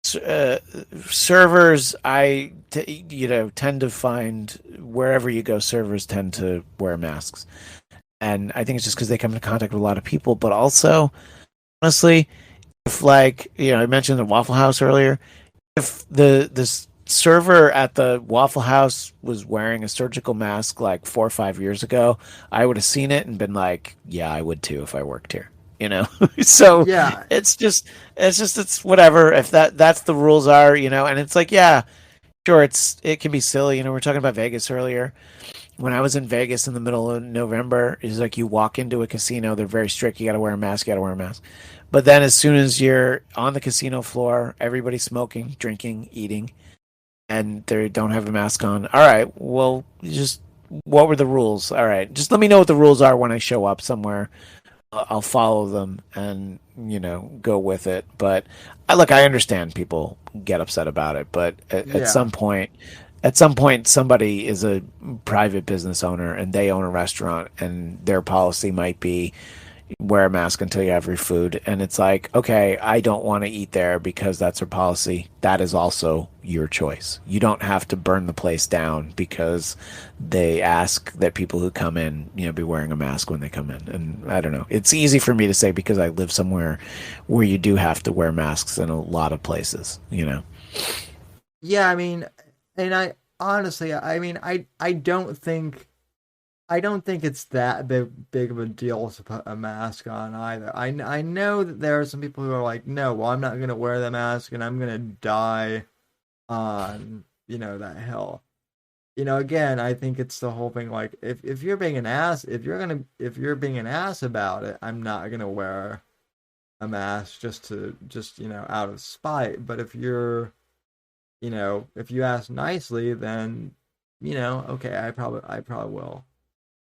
Speaker 5: servers, tend to find wherever you go, servers tend to wear masks. And I think it's just because they come into contact with a lot of people, but also, honestly, if I mentioned the Waffle House earlier, if the server at the Waffle House was wearing a surgical mask like 4 or 5 years ago, I would have seen it and been like, yeah, I would too if I worked here, So
Speaker 2: yeah,
Speaker 5: it's whatever. If that's the rules are, and it's like, yeah, sure, it can be silly. We were talking about Vegas earlier. When I was in Vegas in the middle of November, it's like you walk into a casino, they're very strict. You got to wear a mask. But then as soon as you're on the casino floor, everybody's smoking, drinking, eating, and they don't have a mask on. All right, well, what were the rules? All right, just let me know what the rules are when I show up somewhere. I'll follow them and, go with it. But I understand people get upset about it, but at some point, somebody is a private business owner and they own a restaurant and their policy might be wear a mask until you have your food. And it's like, okay, I don't want to eat there because that's their policy. That is also your choice. You don't have to burn the place down because they ask that people who come in, be wearing a mask when they come in. And I don't know. It's easy for me to say because I live somewhere where you do have to wear masks in a lot of places,
Speaker 2: Yeah, I mean, and I honestly, I don't think it's that big of a deal to put a mask on either. I know that there are some people who are like, no, well, I'm not gonna wear the mask and I'm gonna die on, that hill. Again, I think it's the whole thing. Like, if you're being an ass, if you're being an ass about it, I'm not gonna wear a mask just out of spite. But if you ask nicely, then okay, I probably will.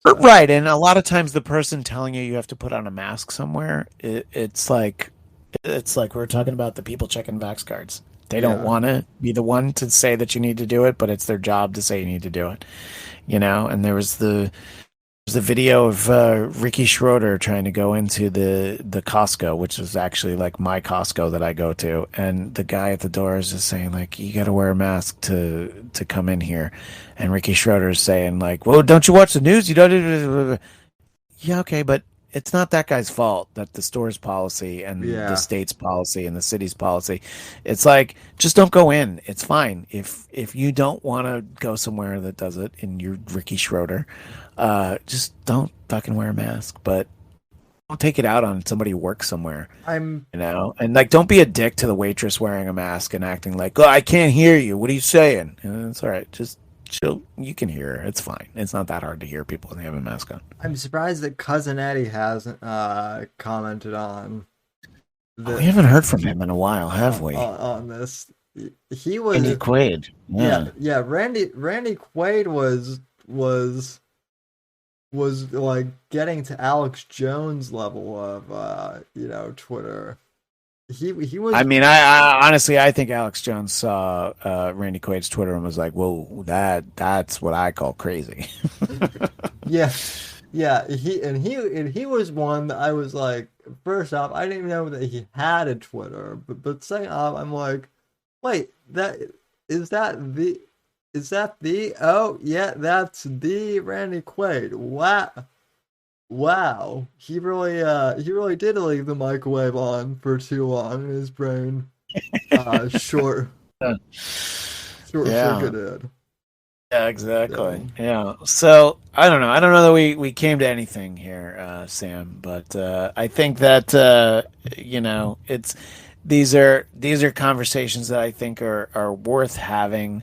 Speaker 2: So,
Speaker 5: Right, and a lot of times the person telling you have to put on a mask somewhere, it's like we are talking about the people checking Vax cards. They don't
Speaker 2: yeah,
Speaker 5: want to be the one to say that you need to do it, but it's their job to say you need to do it. And there's the video of Ricky Schroeder trying to go into the Costco, which is actually like my Costco that I go to, and the guy at the door is just saying like, "You got to wear a mask to come in here," and Ricky Schroeder is saying like, "Well, don't you watch the news? You don't." Yeah, okay, but it's not that guy's fault that the store's policy and the
Speaker 2: yeah.
Speaker 5: state's policy and the city's policy. It's like just don't go in. It's fine if you don't want to go somewhere that does it. And you're Ricky Schroeder, just don't fucking wear a mask. But don't take it out on somebody who works somewhere,
Speaker 2: I'm
Speaker 5: and like don't be a dick to the waitress wearing a mask and acting like, oh, I can't hear you. What are you saying? And it's all right. Just chill. You can hear her. It's fine. It's not that hard to hear people when they have a mask on.
Speaker 2: I'm surprised that Cousin Eddie hasn't commented on
Speaker 5: We
Speaker 2: the
Speaker 5: haven't heard from him in a while, have we?
Speaker 2: on this. He was
Speaker 5: Andy Quaid.
Speaker 2: yeah,
Speaker 5: Yeah.
Speaker 2: yeah. Randy Quaid was like getting to Alex Jones level of Twitter. He was
Speaker 5: I mean, I honestly, I think Alex Jones saw Randy Quaid's Twitter and was like, "Whoa, that's what I call crazy."
Speaker 2: yeah, yeah. He was one that I was like, first off, I didn't even know that he had a Twitter, but second off, I'm like, wait, is that the oh yeah, that's the Randy Quaid. Wow. He really did leave the microwave on for too long in his brain. Short
Speaker 5: Yeah.
Speaker 2: circuited.
Speaker 5: Yeah, exactly.
Speaker 2: So
Speaker 5: Yeah. So I don't know. I don't know that we came to anything here, Sam, but I think that it's these are conversations that I think are worth having,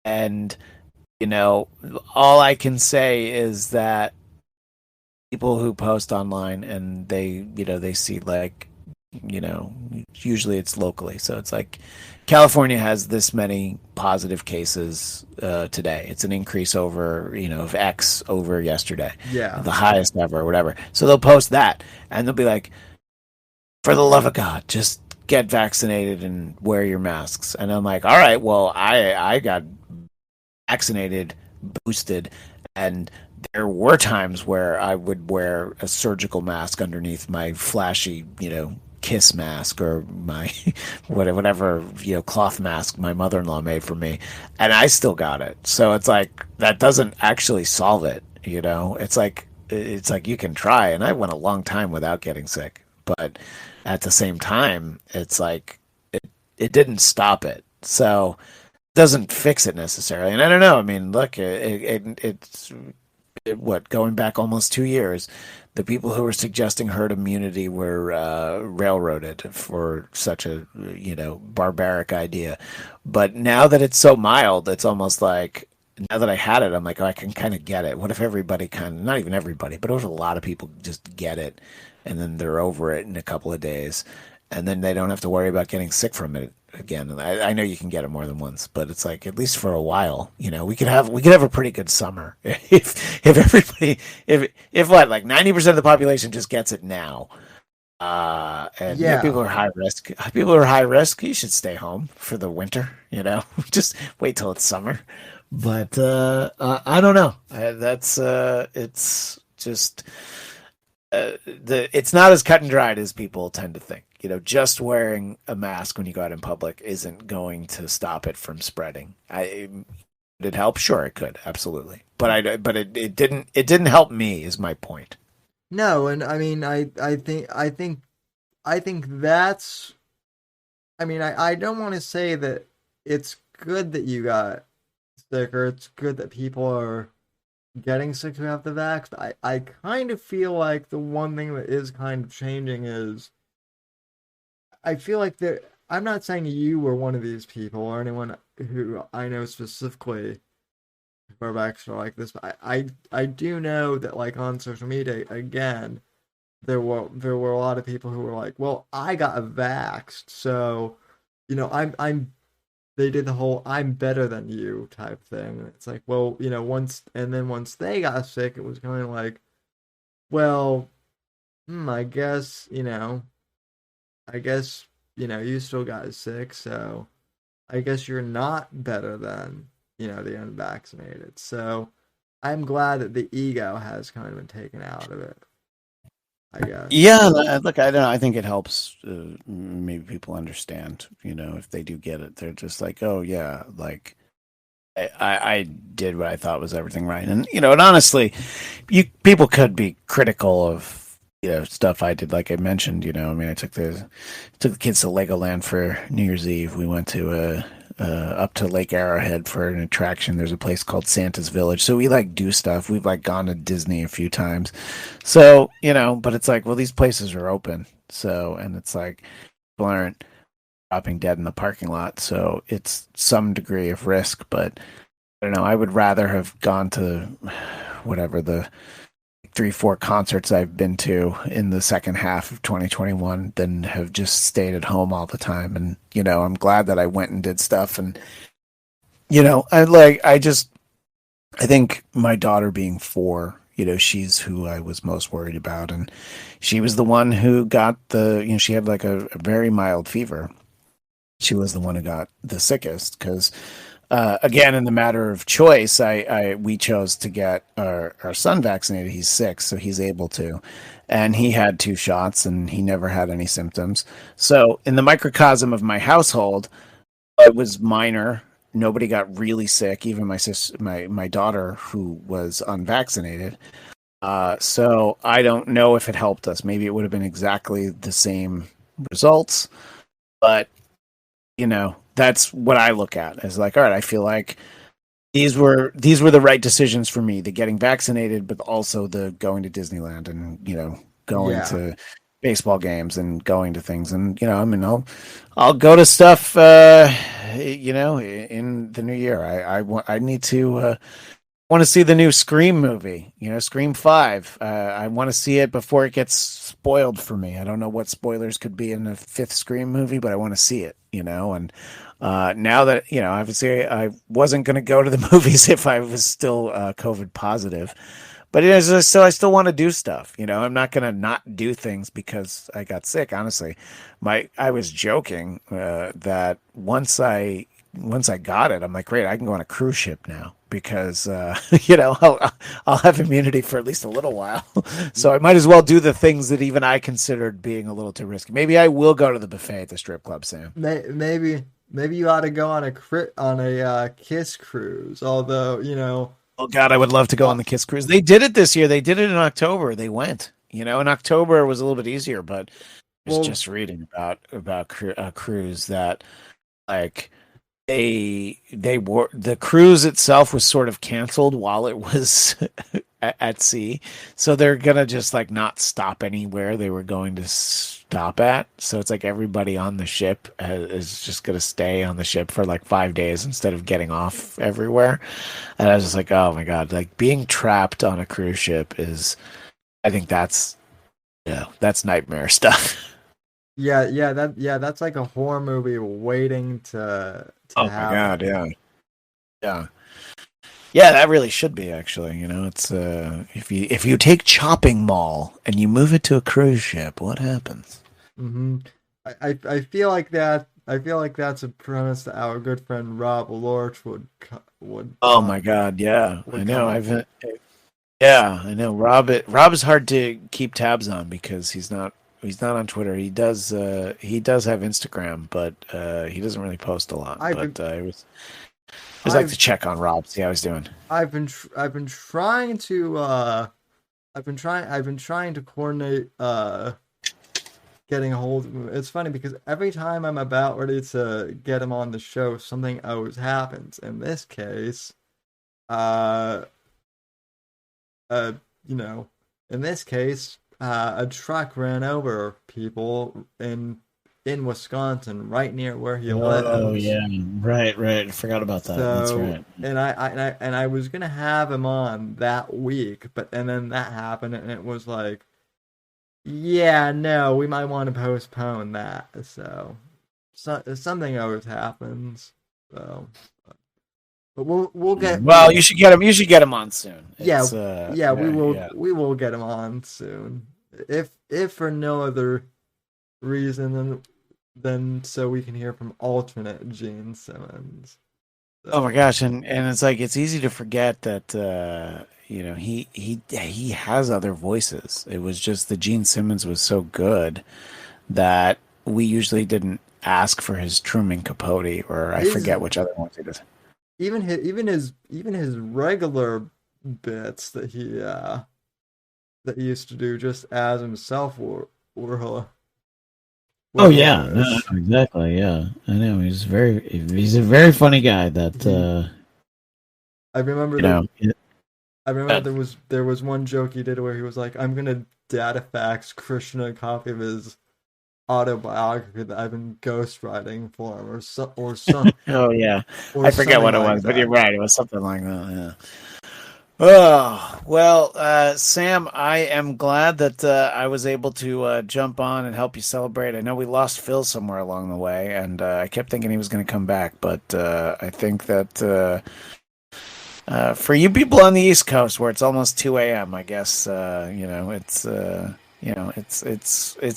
Speaker 5: and all I can say is that people who post online and they see like usually it's locally, so it's like California has this many positive cases today. It's an increase over of X over yesterday,
Speaker 2: yeah.
Speaker 5: the highest ever or whatever. So they'll post that and they'll be like, for the love of God, just get vaccinated and wear your masks. And I'm like, all right, well, I got vaccinated, boosted, and there were times where I would wear a surgical mask underneath my flashy, kiss mask or my whatever cloth mask my mother-in-law made for me, and I still got it. So it's like that doesn't actually solve it. It's like you can try, and I went a long time without getting sick, but at the same time, it's like it didn't stop it. So doesn't fix it necessarily. And I don't know. I mean, look, it's what, going back almost 2 years, the people who were suggesting herd immunity were railroaded for such a barbaric idea. But now that it's so mild, it's almost like now that I had it, I'm like, oh, I can kind of get it. What if everybody not even everybody, but what if a lot of people just get it and then they're over it in a couple of days, and then they don't have to worry about getting sick from it again. And I know you can get it more than once, but it's like at least for a while, we could have a pretty good summer if everybody if what, like 90% of the population just gets it now. And
Speaker 2: Yeah.
Speaker 5: people are high risk. People who are high risk, you should stay home for the winter. Just wait till it's summer. But I don't know. It's just it's not as cut and dried as people tend to think. Just wearing a mask when you go out in public isn't going to stop it from spreading. Could it help? Sure, it could, absolutely. But it didn't. It didn't help me. Is my point.
Speaker 2: No, and I mean, I think that's. I mean, I don't want to say that it's good that you got sick, or it's good that people are getting sick who have the vax. But I kind of feel like the one thing that is kind of changing is I feel like there. I'm not saying you were one of these people or anyone who I know specifically who are vaxxed like this, but I do know that like on social media again there were a lot of people who were like, well, I got vaxxed, so I'm they did the whole "I'm better than you" type thing. It's like, well, once they got sick, it was kind of like, well, I guess you still got sick, so I guess you're not better than the unvaccinated. So I'm glad that the ego has kind of been taken out of it, I guess.
Speaker 5: Yeah, look, I don't know. I think it helps. Maybe people understand. If they do get it, they're just like, oh yeah, like I did what I thought was everything right, and and honestly, people could be critical of stuff I did. Like I mentioned, I mean, I took the kids to Legoland for New Year's Eve. We went to up to Lake Arrowhead for an attraction. There's a place called Santa's Village. So we like do stuff. We've like gone to Disney a few times. So, but it's like, well, these places are open. So, and it's like people aren't dropping dead in the parking lot. So it's some degree of risk, but I don't know. I would rather have gone to whatever the 3-4 concerts I've been to in the second half of 2021 than have just stayed at home all the time. And, I'm glad that I went and did stuff. And, I think my daughter being 4, she's who I was most worried about. And she was the one who got she had like a very mild fever. She was the one who got the sickest because, again, in the matter of choice, we chose to get our son vaccinated. He's 6, so he's able to. And he had 2 shots, and he never had any symptoms. So in the microcosm of my household, it was minor. Nobody got really sick, even my daughter, who was unvaccinated. So I don't know if it helped us. Maybe it would have been exactly the same results. But, that's what I look at as like, all right, I feel like these were the right decisions for me, the getting vaccinated, but also the going to Disneyland and, going to baseball games and going to things. And, I mean, I'll go to stuff, in the new year. I need to, want to see the new Scream movie, Scream 5. I want to see it before it gets spoiled for me. I don't know what spoilers could be in the 5th Scream movie, but I want to see it, and now that, obviously I wasn't going to go to the movies if I was still COVID positive, but so I still want to do stuff, I'm not going to not do things because I got sick. Honestly, I was joking that once I got it, I'm like, great, I can go on a cruise ship now because, I'll have immunity for at least a little while. So I might as well do the things that even I considered being a little too risky. Maybe I will go to the buffet at the strip club, Sam.
Speaker 2: Maybe you ought to go on a Kiss cruise. Although,
Speaker 5: oh God, I would love to go on the Kiss cruise. They did it this year. They did it in October. They went. In October was a little bit easier, but I was just reading about a cruise that like. The cruise itself was sort of canceled while it was at sea, so they're gonna just like not stop anywhere they were going to stop at. So it's like everybody on the ship is just gonna stay on the ship for like 5 days instead of getting off everywhere. And I was just like, oh my God, like being trapped on a cruise ship I think that's nightmare stuff.
Speaker 2: That's like a horror movie waiting to
Speaker 5: oh
Speaker 2: happen.
Speaker 5: My God, yeah, that really should be actually. It's if you take Chopping Mall and you move it to a cruise ship, what happens?
Speaker 2: Mm-hmm. I feel like that. I feel like that's a premise that our good friend Rob Lorch would.
Speaker 5: Oh my God, yeah, I know. I know. Rob is hard to keep tabs on because he's not on Twitter. He does have Instagram, but he doesn't really post a lot. I always like to check on Rob, see how he's doing.
Speaker 2: I've been trying to coordinate getting a hold of him. It's funny because every time I'm about ready to get him on the show, something always happens. In this case, uh, uh, you know, in this case, a truck ran over people in Wisconsin, right near where he
Speaker 5: Oh
Speaker 2: lives.
Speaker 5: yeah, right. I forgot about that. That's
Speaker 2: So,
Speaker 5: right.
Speaker 2: and I was gonna have him on that week, and then that happened, and it was like, yeah, no, we might want to postpone that. So something always happens. So, but we'll get
Speaker 5: Well, you should get him. You should get him on soon.
Speaker 2: yeah,
Speaker 5: It's
Speaker 2: yeah, we will
Speaker 5: yeah.
Speaker 2: we will get him on soon. If for no other reason than so we can hear from alternate Gene Simmons. So,
Speaker 5: Oh my gosh, and it's like it's easy to forget that he has other voices. It was just the Gene Simmons was so good that we usually didn't ask for his Truman Capote, or I
Speaker 2: his
Speaker 5: forget which other ones he does.
Speaker 2: even his regular bits that he used to do just as himself were
Speaker 5: Oh yeah, no,
Speaker 2: hilarious.
Speaker 5: exactly. Yeah, I know. He's a very funny guy. That
Speaker 2: I remember
Speaker 5: you
Speaker 2: that
Speaker 5: know.
Speaker 2: I remember there was one joke he did where he was like, "I'm gonna data fax Christian a copy of his autobiography that I've been ghostwriting for him,
Speaker 5: Oh yeah,
Speaker 2: or
Speaker 5: I forget
Speaker 2: something
Speaker 5: what it
Speaker 2: like
Speaker 5: was, but you're
Speaker 2: that."
Speaker 5: right. It was something like that. Yeah. Oh, well, Sam, I am glad that I was able to jump on and help you celebrate. I know we lost Phil somewhere along the way, and I kept thinking he was going to come back, but I think that for you people on the East Coast, where it's almost 2 a.m., I guess it's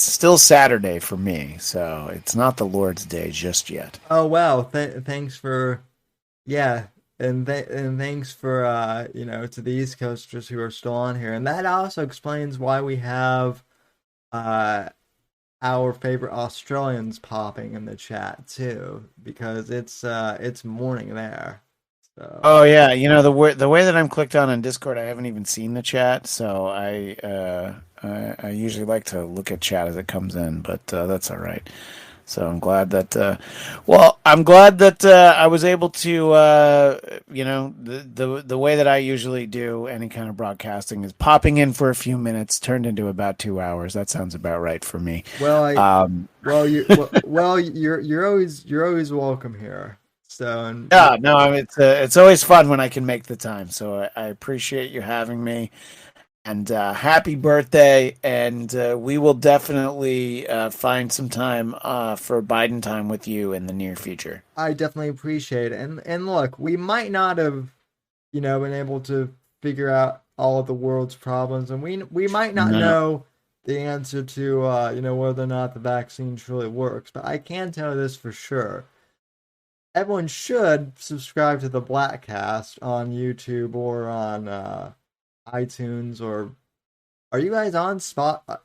Speaker 5: still Saturday for me, so it's not the Lord's Day just yet.
Speaker 2: Oh wow! Thanks for yeah, and thanks for to the East Coasters who are still on here, and that also explains why we have uh our favorite Australians popping in the chat too, because it's morning there. So
Speaker 5: Oh yeah, the way that I'm clicked on Discord, I haven't even seen the chat, so I usually like to look at chat as it comes in, but that's all right. So I'm glad that I was able to the way that I usually do any kind of broadcasting is popping in for a few minutes, turned into about 2 hours. That sounds about right for me.
Speaker 2: well,
Speaker 5: Um,
Speaker 2: you're always welcome here. So and
Speaker 5: yeah, no, I mean, it's always fun when I can make the time. So I appreciate you having me. And happy birthday! And we will definitely find some time for Biden time with you in the near future.
Speaker 2: I definitely appreciate it. And look, we might not have been able to figure out all of the world's problems, and we might not
Speaker 5: No,
Speaker 2: know the answer to whether or not the vaccine truly works. But I can tell you this for sure: everyone should subscribe to the Blackcast on YouTube or on iTunes. Or are you guys on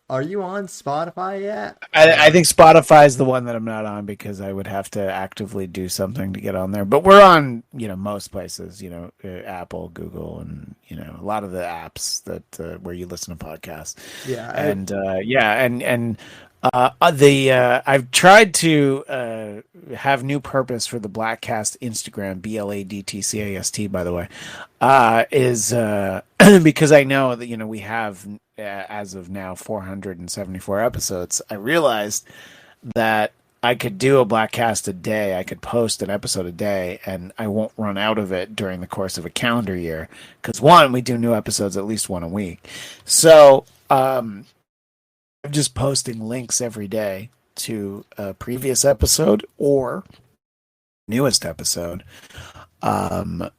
Speaker 2: Are you on Spotify yet?
Speaker 5: I think Spotify is the one that I'm not on because I would have to actively do something to get on there. But we're on, most places, Apple, Google, and a lot of the apps that where you listen to podcasts.
Speaker 2: Yeah,
Speaker 5: And I've tried to have new purpose for the Blackcast Instagram, BLADTCAST, by the way, is because I know that we have as of now 474 episodes. I realized that I could do a Blackcast a day. I could post an episode a day, and I won't run out of it during the course of a calendar year. Because one, we do new episodes at least one a week, so I'm just posting links every day to a previous episode or newest episode.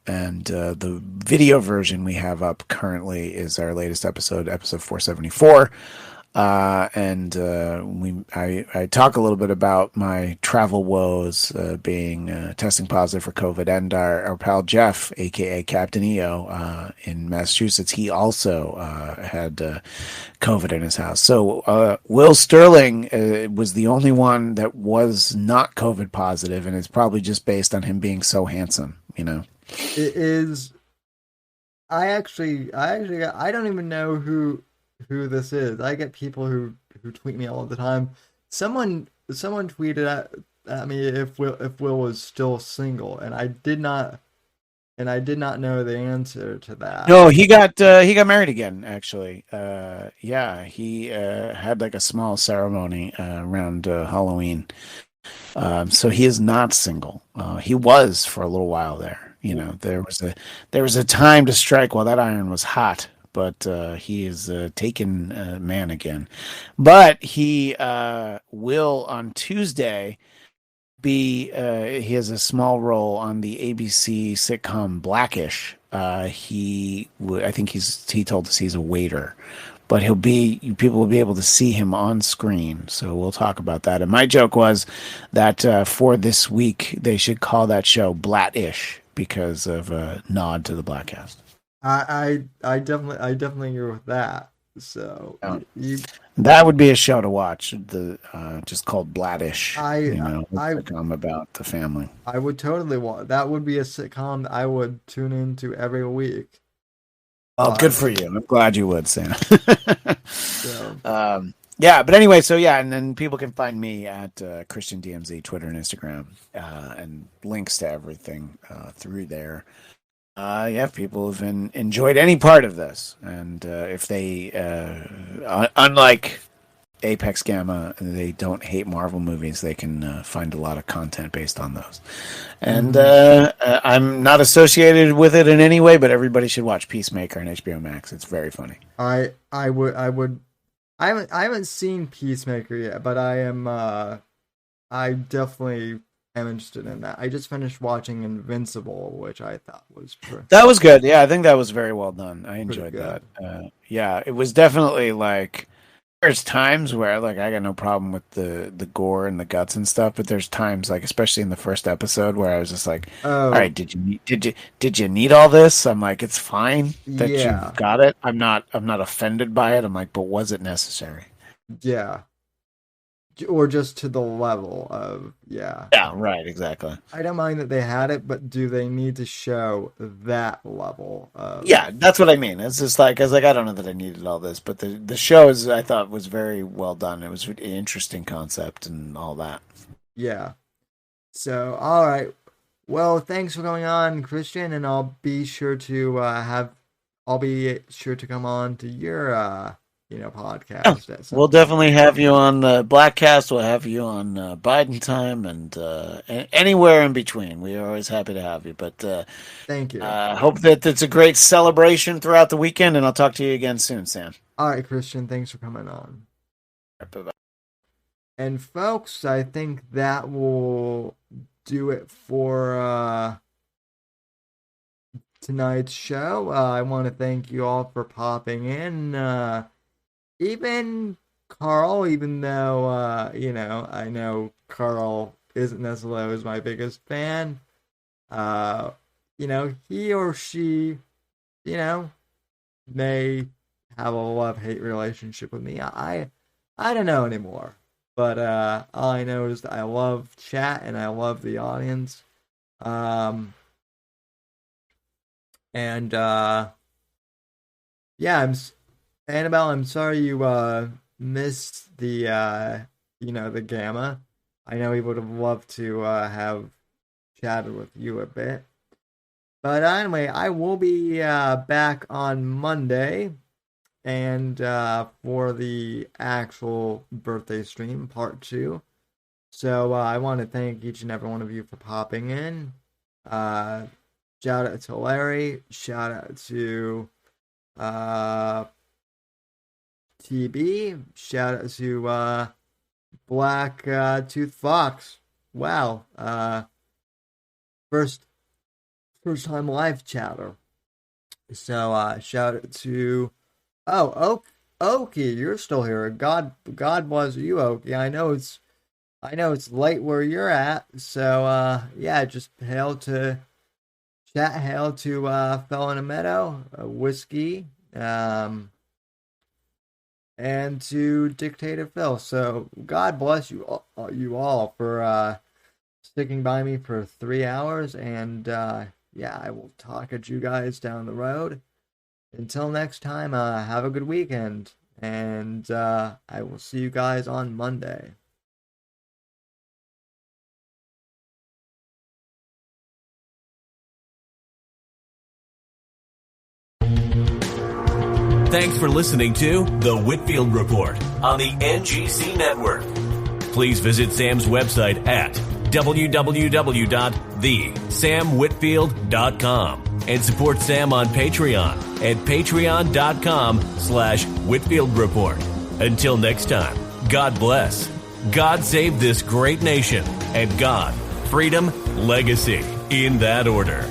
Speaker 5: And the video version we have up currently is our latest episode 474. I talk a little bit about my travel woes, being testing positive for COVID, and our pal Jeff, aka Captain EO, in Massachusetts. He also had COVID in his house. So Will Sterling was the only one that was not COVID positive, and it's probably just based on him being so handsome.
Speaker 2: it is. I don't even know who this is. I get people who tweet me all the time. someone tweeted at me if Will was still single, and I did not know the answer to that.
Speaker 5: No, he got married again. Actually, yeah, he had like a small ceremony around Halloween. So he is not single. He was for a little while there. You know, there was a time to strike while that iron was hot. But he is a taken man again. But he will on Tuesday be. He has a small role on the ABC sitcom Blackish. I think he told us he's a waiter, but people will be able to see him on screen. So we'll talk about that. And my joke was that for this week they should call that show Blatt-ish because of a nod to the Blackcast.
Speaker 2: I definitely agree with that. So
Speaker 5: that would be a show to watch. Just called Blatt-ish.
Speaker 2: I
Speaker 5: sitcom about the family.
Speaker 2: I would totally want that. Would be a sitcom I would tune into every week.
Speaker 5: Oh, good for you. I'm glad you would, Sam.
Speaker 2: So.
Speaker 5: Yeah, but anyway, so yeah, and then people can find me at Christian DMZ, Twitter and Instagram, and links to everything through there. If people have enjoyed any part of this, and if they, unlike Apex Gamma, they don't hate Marvel movies, they can find a lot of content based on those. And I'm not associated with it in any way, but everybody should watch Peacemaker on HBO Max. It's very funny.
Speaker 2: I haven't seen Peacemaker yet, but I definitely am interested in that. I just finished watching Invincible, which I thought was
Speaker 5: that was good. Yeah, I think that was very well done. I enjoyed that. Yeah, it was definitely like there's times where like I got no problem with the gore and the guts and stuff, but there's times like especially in the first episode where I was just like, all right, did you need all this? I'm like, it's fine that you've got it. I'm not offended by it. I'm like, but was it necessary?
Speaker 2: Yeah. Or just to the level of yeah,
Speaker 5: right, exactly.
Speaker 2: I don't mind that they had it, but do they need to show that level of...
Speaker 5: Yeah, that's what I mean. It's just like I was like, I don't know that I needed all this, but the show I thought was very well done. It was an interesting concept and all that.
Speaker 2: Yeah. So all right, well, thanks for coming on, Christian, and I'll be sure to come on to your podcast.
Speaker 5: We'll definitely have you on the Blackcast. We'll have you on Biden time and anywhere in between. We are always happy to have you. But
Speaker 2: thank you.
Speaker 5: Hope that it's a great celebration throughout the weekend, and I'll talk to you again soon, Sam.
Speaker 2: All right, Christian. Thanks for coming on.
Speaker 5: Bye-bye.
Speaker 2: And folks, I think that will do it for tonight's show. I want to thank you all for popping in. Even Carl, even though, I know Carl isn't necessarily my biggest fan, he or she, may have a love-hate relationship with me. I don't know anymore. But all I know is that I love chat and I love the audience. Annabelle, I'm sorry you missed the the Gamma. I know he would have loved to have chatted with you a bit. But anyway, I will be back on Monday and for the actual birthday stream, part 2. So I want to thank each and every one of you for popping in. Shout out to Larry. Shout out to TB. Shout out to Black Tooth Fox. Wow. First time live chatter. So shout out to Oki, you're still here. God bless you, Oki. I know it's late where you're at. So just hail to chat, hail to Fell in a Meadow, Whiskey, and to Dictator Phil. So God bless you all for sticking by me for 3 hours, and I will talk at you guys down the road. Until next time, have a good weekend, and I will see you guys on Monday.
Speaker 1: Thanks for listening to The Whitfield Report on the NGC Network. Please visit Sam's website at www.thesamwhitfield.com and support Sam on Patreon at patreon.com/Whitfield Report. Until next time, God bless, God save this great nation, and God, freedom, legacy, in that order.